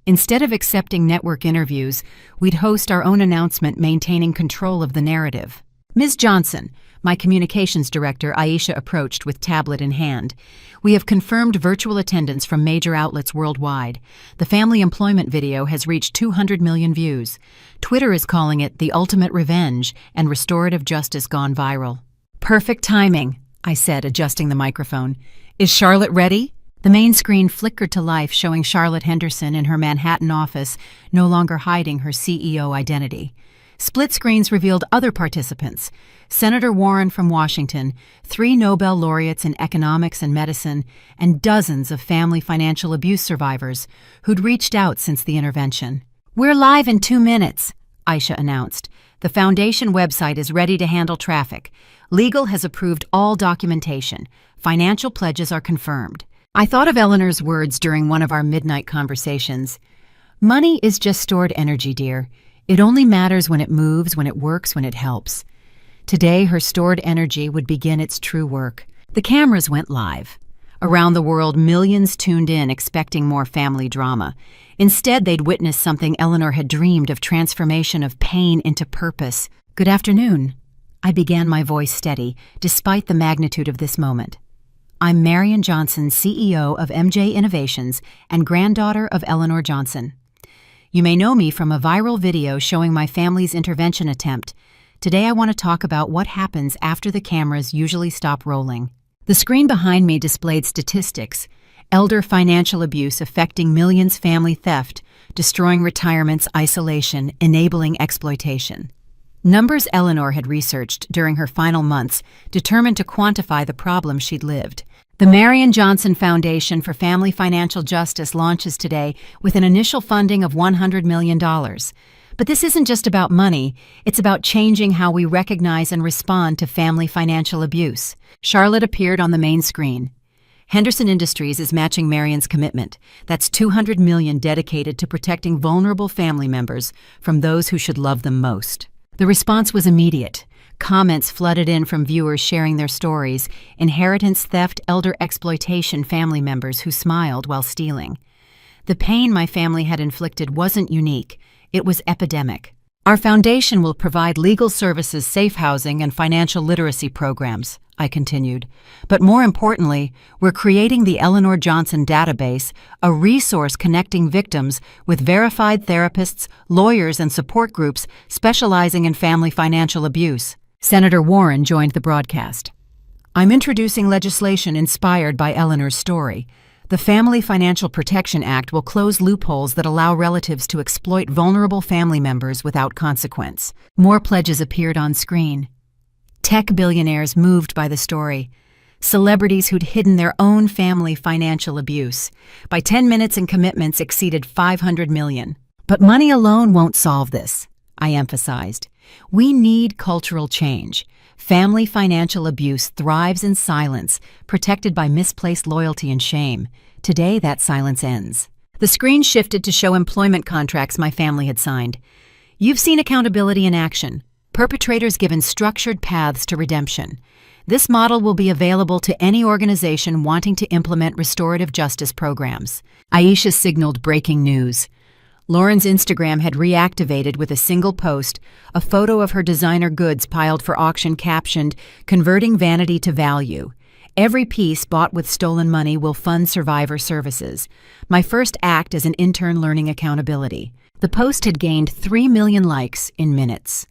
Instead of accepting network interviews, we'd host our own announcement, maintaining control of the narrative. "Ms. Johnson," my communications director Aisha approached with tablet in hand. "We have confirmed virtual attendance from major outlets worldwide. The family employment video has reached 200 million views. Twitter is calling it the ultimate revenge, and restorative justice gone viral." "Perfect timing," I said, adjusting the microphone. "Is Charlotte ready?" The main screen flickered to life, showing Charlotte Henderson in her Manhattan office, no longer hiding her CEO identity. Split screens revealed other participants: Senator Warren from Washington, 3 Nobel laureates in economics and medicine, and dozens of family financial abuse survivors who'd reached out since the intervention. "We're live in 2 minutes," Aisha announced. "The foundation website is ready to handle traffic. Legal has approved all documentation. Financial pledges are confirmed." I thought of Eleanor's words during one of our midnight conversations. "Money is just stored energy, dear. It only matters when it moves, when it works, when it helps." Today, her stored energy would begin its true work. The cameras went live. Around the world, millions tuned in, expecting more family drama. Instead, they'd witness something Eleanor had dreamed of: transformation of pain into purpose. "Good afternoon." I began, my voice steady, despite the magnitude of this moment. "I'm Marian Johnson, CEO of MJ Innovations and granddaughter of Eleanor Johnson. You may know me from a viral video showing my family's intervention attempt. Today I want to talk about what happens after the cameras usually stop rolling." The screen behind me displayed statistics: elder financial abuse affecting millions, family theft, destroying retirements, isolation, enabling exploitation. Numbers Eleanor had researched during her final months, determined to quantify the problem she'd lived. The Marian Johnson Foundation for Family Financial Justice launches today with an initial funding of $100 million. But this isn't just about money, it's about changing how we recognize and respond to family financial abuse. Charlotte appeared on the main screen. Henderson Industries is matching Marian's commitment. That's $200 million dedicated to protecting vulnerable family members from those who should love them most. The response was immediate. Comments flooded in from viewers sharing their stories: inheritance theft, elder exploitation, family members who smiled while stealing. The pain my family had inflicted wasn't unique, it was epidemic. "Our foundation will provide legal services, safe housing, and financial literacy programs," I continued. But more importantly, we're creating the Eleanor Johnson database, a resource connecting victims with verified therapists, lawyers, and support groups specializing in family financial abuse. Senator Warren joined the broadcast. I'm introducing legislation inspired by Eleanor's story. The Family Financial Protection Act will close loopholes that allow relatives to exploit vulnerable family members without consequence. More pledges appeared on screen. Tech billionaires moved by the story. Celebrities who'd hidden their own family financial abuse. By 10 minutes and commitments exceeded $500 million. But money alone won't solve this, I emphasized. We need cultural change. Family financial abuse thrives in silence, protected by misplaced loyalty and shame. Today, that silence ends. The screen shifted to show employment contracts my family had signed. You've seen accountability in action. Perpetrators given structured paths to redemption. This model will be available to any organization wanting to implement restorative justice programs. Aisha signaled breaking news. Lauren's Instagram had reactivated with a single post, a photo of her designer goods piled for auction captioned, "Converting vanity to value. Every piece bought with stolen money will fund survivor services. My first act as an intern learning accountability." The post had gained 3 million likes in minutes.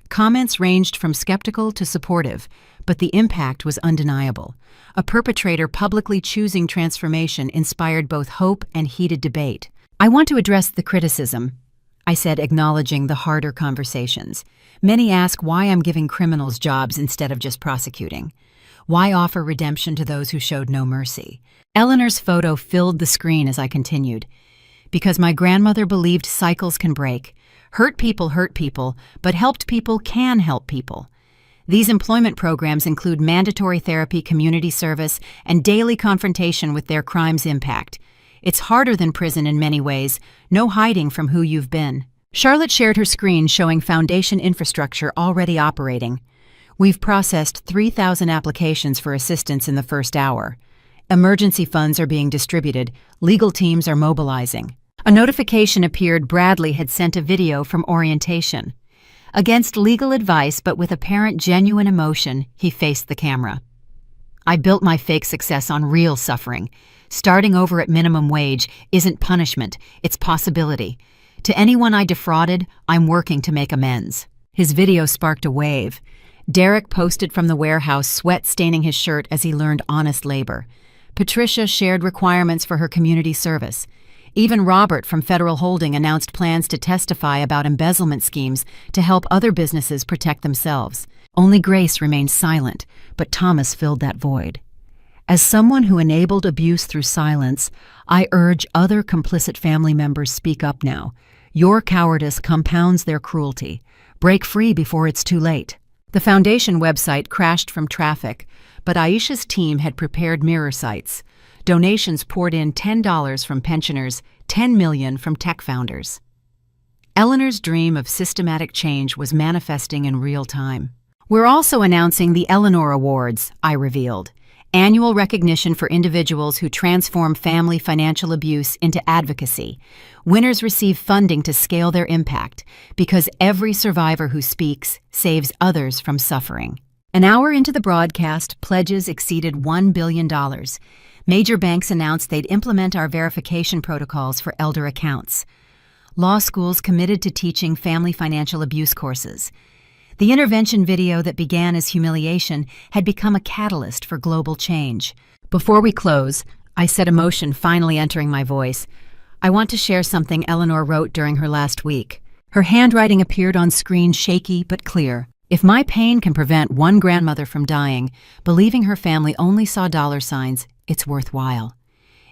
Comments ranged from skeptical to supportive, but the impact was undeniable. A perpetrator publicly choosing transformation inspired both hope and heated debate. I want to address the criticism, I said, acknowledging the harder conversations. Many ask why I'm giving criminals jobs instead of just prosecuting. Why offer redemption to those who showed no mercy? Eleanor's photo filled the screen as I continued. Because my grandmother believed cycles can break. Hurt people, but helped people can help people. These employment programs include mandatory therapy, community service, and daily confrontation with their crime's impact. It's harder than prison in many ways, no hiding from who you've been. Charlotte shared her screen showing foundation infrastructure already operating. We've processed 3,000 applications for assistance in the first hour. Emergency funds are being distributed. Legal teams are mobilizing. A notification appeared Bradley had sent a video from orientation. Against legal advice but with apparent genuine emotion, he faced the camera. I built my fake success on real suffering. Starting over at minimum wage isn't punishment, it's possibility. To anyone I defrauded, I'm working to make amends. His video sparked a wave. Derek posted from the warehouse, sweat staining his shirt as he learned honest labor. Patricia shared requirements for her community service. Even Robert from Federal Holding announced plans to testify about embezzlement schemes to help other businesses protect themselves. Only Grace remained silent, but Thomas filled that void. As someone who enabled abuse through silence, I urge other complicit family members speak up now. Your cowardice compounds their cruelty. Break free before it's too late. The foundation website crashed from traffic, but Aisha's team had prepared mirror sites. Donations poured in $10 from pensioners, $10 million from tech founders. Eleanor's dream of systematic change was manifesting in real time. We're also announcing the Eleanor Awards, I revealed. Annual recognition for individuals who transform family financial abuse into advocacy. Winners receive funding to scale their impact because every survivor who speaks saves others from suffering. An hour into the broadcast, pledges exceeded $1 billion. Major banks announced they'd implement our verification protocols for elder accounts. Law schools committed to teaching family financial abuse courses. The intervention video that began as humiliation had become a catalyst for global change. Before we close, I said, emotion finally entering my voice, I want to share something Eleanor wrote during her last week. Her handwriting appeared on screen, shaky but clear. If my pain can prevent one grandmother from dying, believing her family only saw dollar signs, it's worthwhile.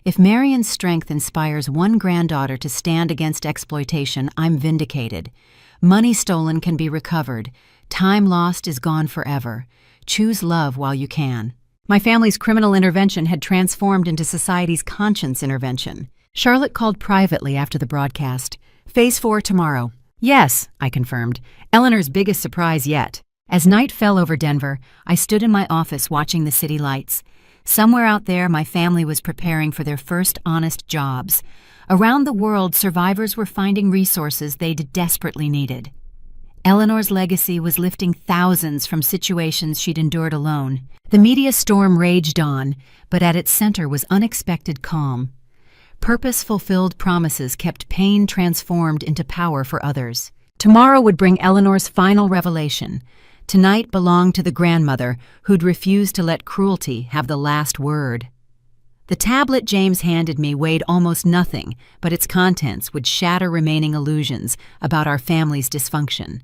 If Marion's strength inspires one granddaughter to stand against exploitation, I'm vindicated. Money stolen can be recovered. Time lost is gone forever. Choose love while you can. My family's criminal intervention had transformed into society's conscience intervention. Charlotte called privately after the broadcast. Phase 4 tomorrow. Yes, I confirmed. Eleanor's biggest surprise yet. As night fell over Denver, I stood in my office watching the city lights. Somewhere out there, my family was preparing for their first honest jobs. Around the world, survivors were finding resources they'd desperately needed. Eleanor's legacy was lifting thousands from situations she'd endured alone. The media storm raged on, but at its center was unexpected calm. Purpose-fulfilled promises kept pain transformed into power for others. Tomorrow would bring Eleanor's final revelation. Tonight belonged to the grandmother who'd refused to let cruelty have the last word. The tablet James handed me weighed almost nothing, but its contents would shatter remaining illusions about our family's dysfunction.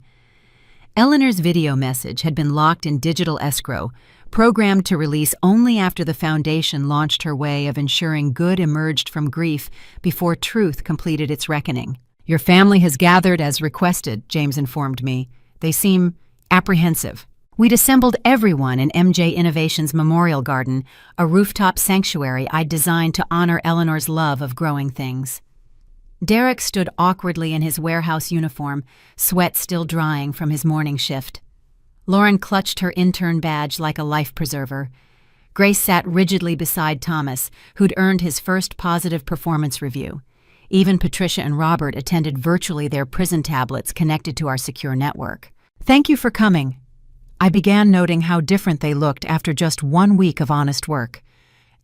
Eleanor's video message had been locked in digital escrow, programmed to release only after the Foundation launched her way of ensuring good emerged from grief before truth completed its reckoning. "Your family has gathered as requested," James informed me. "They seem apprehensive." We'd assembled everyone in MJ Innovations Memorial Garden, a rooftop sanctuary I'd designed to honor Eleanor's love of growing things. Derek stood awkwardly in his warehouse uniform, sweat still drying from his morning shift. Lauren clutched her intern badge like a life preserver. Grace sat rigidly beside Thomas, who'd earned his first positive performance review. Even Patricia and Robert attended virtually their prison tablets connected to our secure network. "Thank you for coming." I began noting how different they looked after just 1 week of honest work.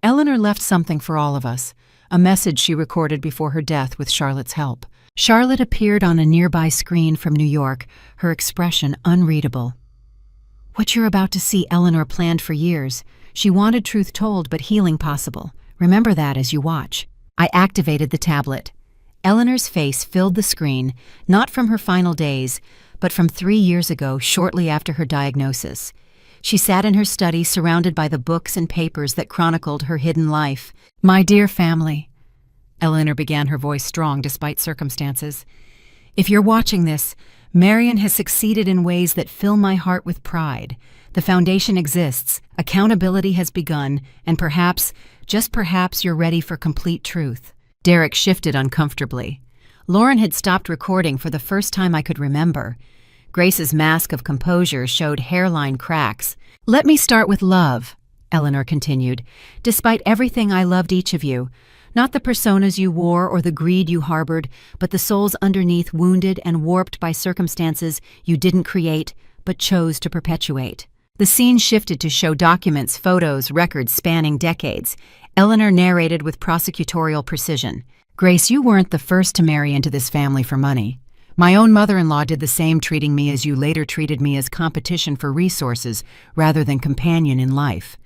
Eleanor left something for all of us, a message she recorded before her death with Charlotte's help. Charlotte appeared on a nearby screen from New York, her expression unreadable. "What you're about to see Eleanor planned for years. She wanted truth told but healing possible. Remember that as you watch." I activated the tablet. Eleanor's face filled the screen, not from her final days, but from 3 years ago, shortly after her diagnosis. She sat in her study surrounded by the books and papers that chronicled her hidden life. "My dear family," Eleanor began, her voice strong despite circumstances. "If you're watching this, Marion has succeeded in ways that fill my heart with pride. The Foundation exists, accountability has begun, and perhaps, just perhaps, you're ready for complete truth." Derek shifted uncomfortably. Lauren had stopped recording for the first time I could remember. Grace's mask of composure showed hairline cracks. "Let me start with love," Eleanor continued. "Despite everything, I loved each of you. Not the personas you wore or the greed you harbored, but the souls underneath, wounded and warped by circumstances you didn't create, but chose to perpetuate." The scene shifted to show documents, photos, records spanning decades. Eleanor narrated with prosecutorial precision. "Grace, you weren't the first to marry into this family for money. My own mother-in-law did the same, treating me as you later treated me, as competition for resources rather than companion in life.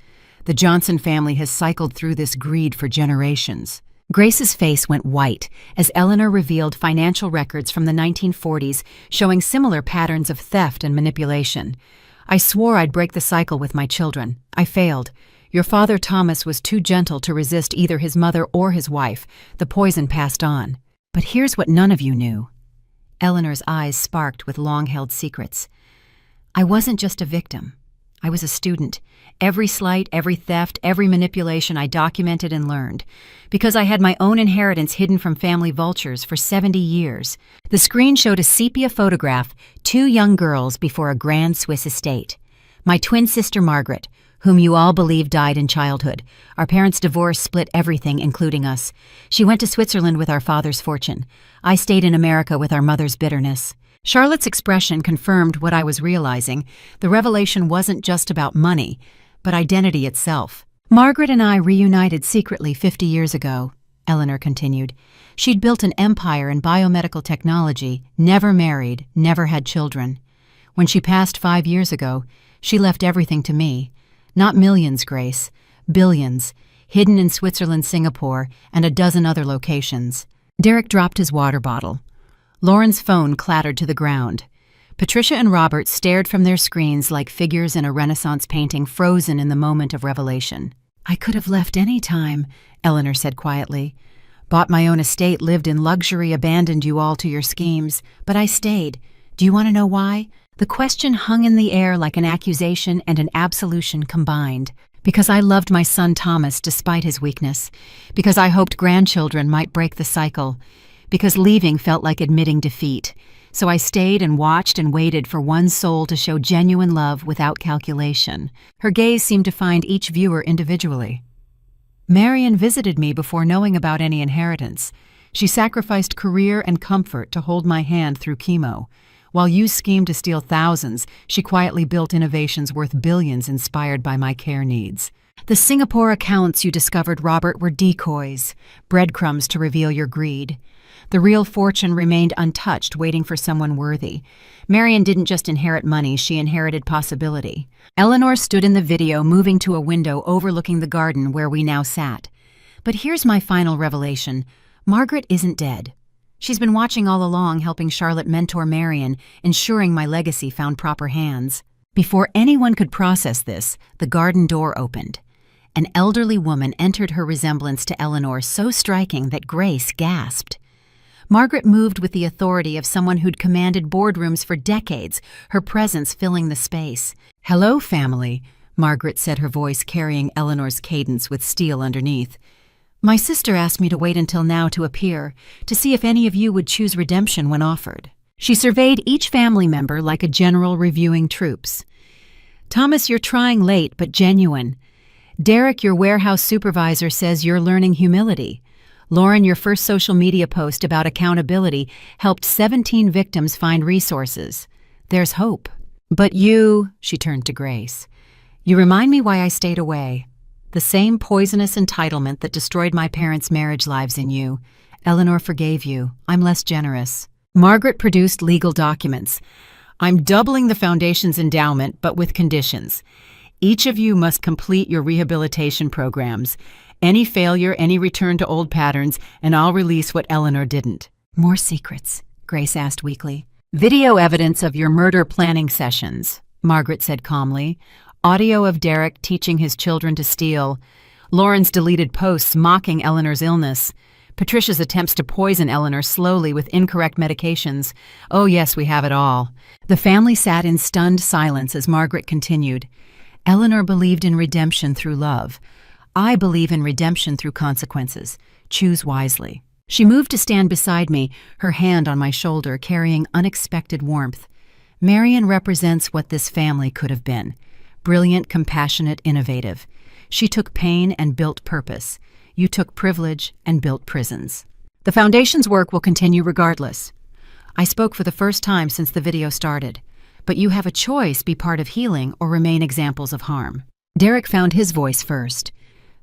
The Johnson family has cycled through this greed for generations." Grace's face went white as Eleanor revealed financial records from the 1940s showing similar patterns of theft and manipulation. "I swore I'd break the cycle with my children. I failed. Your father, Thomas, was too gentle to resist either his mother or his wife. The poison passed on. But here's what none of you knew." Eleanor's eyes sparked with long-held secrets. "I wasn't just a victim. I was a student. Every slight, every theft, every manipulation I documented and learned. Because I had my own inheritance hidden from family vultures for 70 years. The screen showed a sepia photograph, 2 young girls before a grand Swiss estate. My twin sister Margaret, whom you all believe died in childhood. Our parents' divorce split everything, including us. She went to Switzerland with our father's fortune. I stayed in America with our mother's bitterness." Charlotte's expression confirmed what I was realizing. The revelation wasn't just about money, but identity itself. "Margaret and I reunited secretly 50 years ago," Eleanor continued. "She'd built an empire in biomedical technology, never married, never had children. When she passed 5 years ago, she left everything to me. Not millions, Grace, billions, hidden in Switzerland, Singapore, and a dozen other locations." Derek dropped his water bottle. Lauren's phone clattered to the ground. Patricia and Robert stared from their screens like figures in a Renaissance painting, frozen in the moment of revelation. "I could have left any time," Eleanor said quietly. "Bought my own estate, lived in luxury, abandoned you all to your schemes. But I stayed. Do you want to know why?" The question hung in the air like an accusation and an absolution combined. "Because I loved my son Thomas despite his weakness. Because I hoped grandchildren might break the cycle. Because leaving felt like admitting defeat. So I stayed and watched and waited for one soul to show genuine love without calculation." Her gaze seemed to find each viewer individually. "Marion visited me before knowing about any inheritance. She sacrificed career and comfort to hold my hand through chemo. While you schemed to steal thousands, she quietly built innovations worth billions inspired by my care needs. The Singapore accounts you discovered, Robert, were decoys, breadcrumbs to reveal your greed. The real fortune remained untouched, waiting for someone worthy. Marion didn't just inherit money, she inherited possibility. Eleanor stood in the video, moving to a window overlooking the garden where we now sat. But here's my final revelation. Margaret isn't dead. She's been watching all along, helping Charlotte mentor Marion, ensuring my legacy found proper hands. Before anyone could process this, the garden door opened. An elderly woman entered, her resemblance to Eleanor so striking that Grace gasped. Margaret moved with the authority of someone who'd commanded boardrooms for decades, her presence filling the space. "Hello, family," Margaret said, her voice carrying Eleanor's cadence with steel underneath. "My sister asked me to wait until now to appear, to see if any of you would choose redemption when offered." She surveyed each family member like a general reviewing troops. "Thomas, you're trying late, but genuine. Derek, your warehouse supervisor, says you're learning humility. Lauren, your first social media post about accountability helped 17 victims find resources. There's hope. But you," she turned to Grace, "you remind me why I stayed away. The same poisonous entitlement that destroyed my parents' marriage lives in you. Eleanor forgave you. I'm less generous." Margaret produced legal documents. "I'm doubling the foundation's endowment, but with conditions. Each of you must complete your rehabilitation programs. Any failure, any return to old patterns, and I'll release what Eleanor didn't." "More secrets?" Grace asked weakly. "Video evidence of your murder planning sessions," Margaret said calmly. "Audio of Derek teaching his children to steal. Lauren's deleted posts mocking Eleanor's illness. Patricia's attempts to poison Eleanor slowly with incorrect medications. Oh yes, we have it all." The family sat in stunned silence as Margaret continued. "Eleanor believed in redemption through love. I believe in redemption through consequences. Choose wisely." She moved to stand beside me, her hand on my shoulder, carrying unexpected warmth. "Marion represents what this family could have been. Brilliant, compassionate, innovative. She took pain and built purpose. You took privilege and built prisons. The foundation's work will continue regardless. I spoke for the first time since the video started. But you have a choice: be part of healing or remain examples of harm." Derek found his voice first.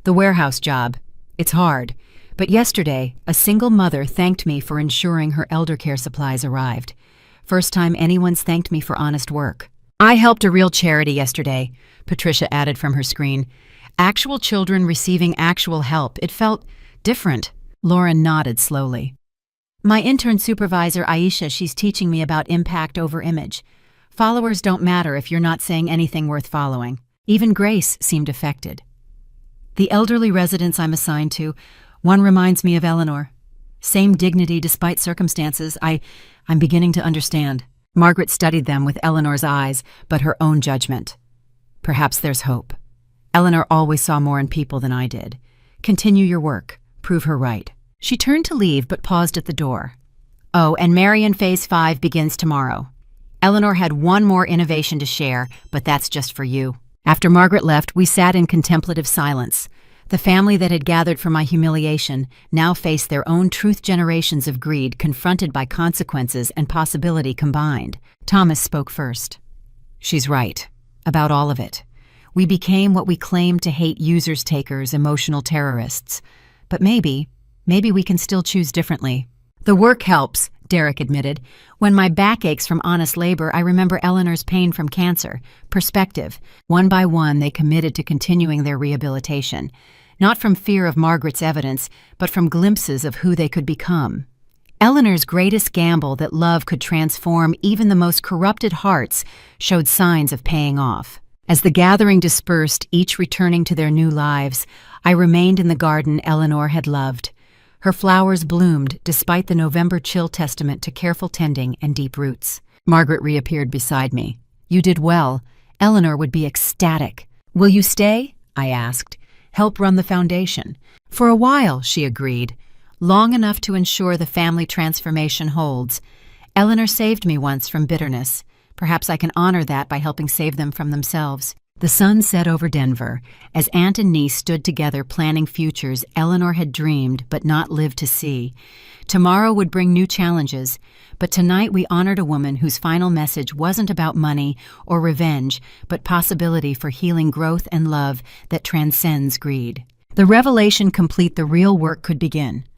"The warehouse job. It's hard. But yesterday, a single mother thanked me for ensuring her elder care supplies arrived. First time anyone's thanked me for honest work." "I helped a real charity yesterday," Patricia added from her screen. "Actual children receiving actual help. It felt different." Lauren nodded slowly. "My intern supervisor, Aisha, she's teaching me about impact over image. Followers don't matter if you're not saying anything worth following." Even Grace seemed affected. "The elderly residents I'm assigned to, one reminds me of Eleanor. Same dignity despite circumstances. I'm beginning to understand." Margaret studied them with Eleanor's eyes, but her own judgment. "Perhaps there's hope. Eleanor always saw more in people than I did. Continue your work. Prove her right." She turned to leave, but paused at the door. "Oh, and Marion Phase 5 begins tomorrow. Eleanor had one more innovation to share, but that's just for you." After Margaret left, we sat in contemplative silence. The family that had gathered for my humiliation now faced their own truth generations of greed, confronted by consequences and possibility combined. Thomas spoke first. "She's right. About all of it. We became what we claimed to hate: users, takers, emotional terrorists. But maybe we can still choose differently." "The work helps," Derek admitted. "When my back aches from honest labor, I remember Eleanor's pain from cancer. Perspective. One by one, they committed to continuing their rehabilitation. Not from fear of Margaret's evidence, but from glimpses of who they could become. Eleanor's greatest gamble, that love could transform even the most corrupted hearts, showed signs of paying off. As the gathering dispersed, each returning to their new lives, I remained in the garden Eleanor had loved. Her flowers bloomed despite the November chill, testament to careful tending and deep roots. Margaret reappeared beside me. "You did well. Eleanor would be ecstatic." "Will you stay?" I asked. "Help run the foundation." "For a while," she agreed. "Long enough to ensure the family transformation holds. Eleanor saved me once from bitterness. Perhaps I can honor that by helping save them from themselves." The sun set over Denver as aunt and niece stood together planning futures Eleanor had dreamed but not lived to see. Tomorrow would bring new challenges, but tonight we honored a woman whose final message wasn't about money or revenge, but possibility for healing growth and love that transcends greed. The revelation complete, the real work could begin.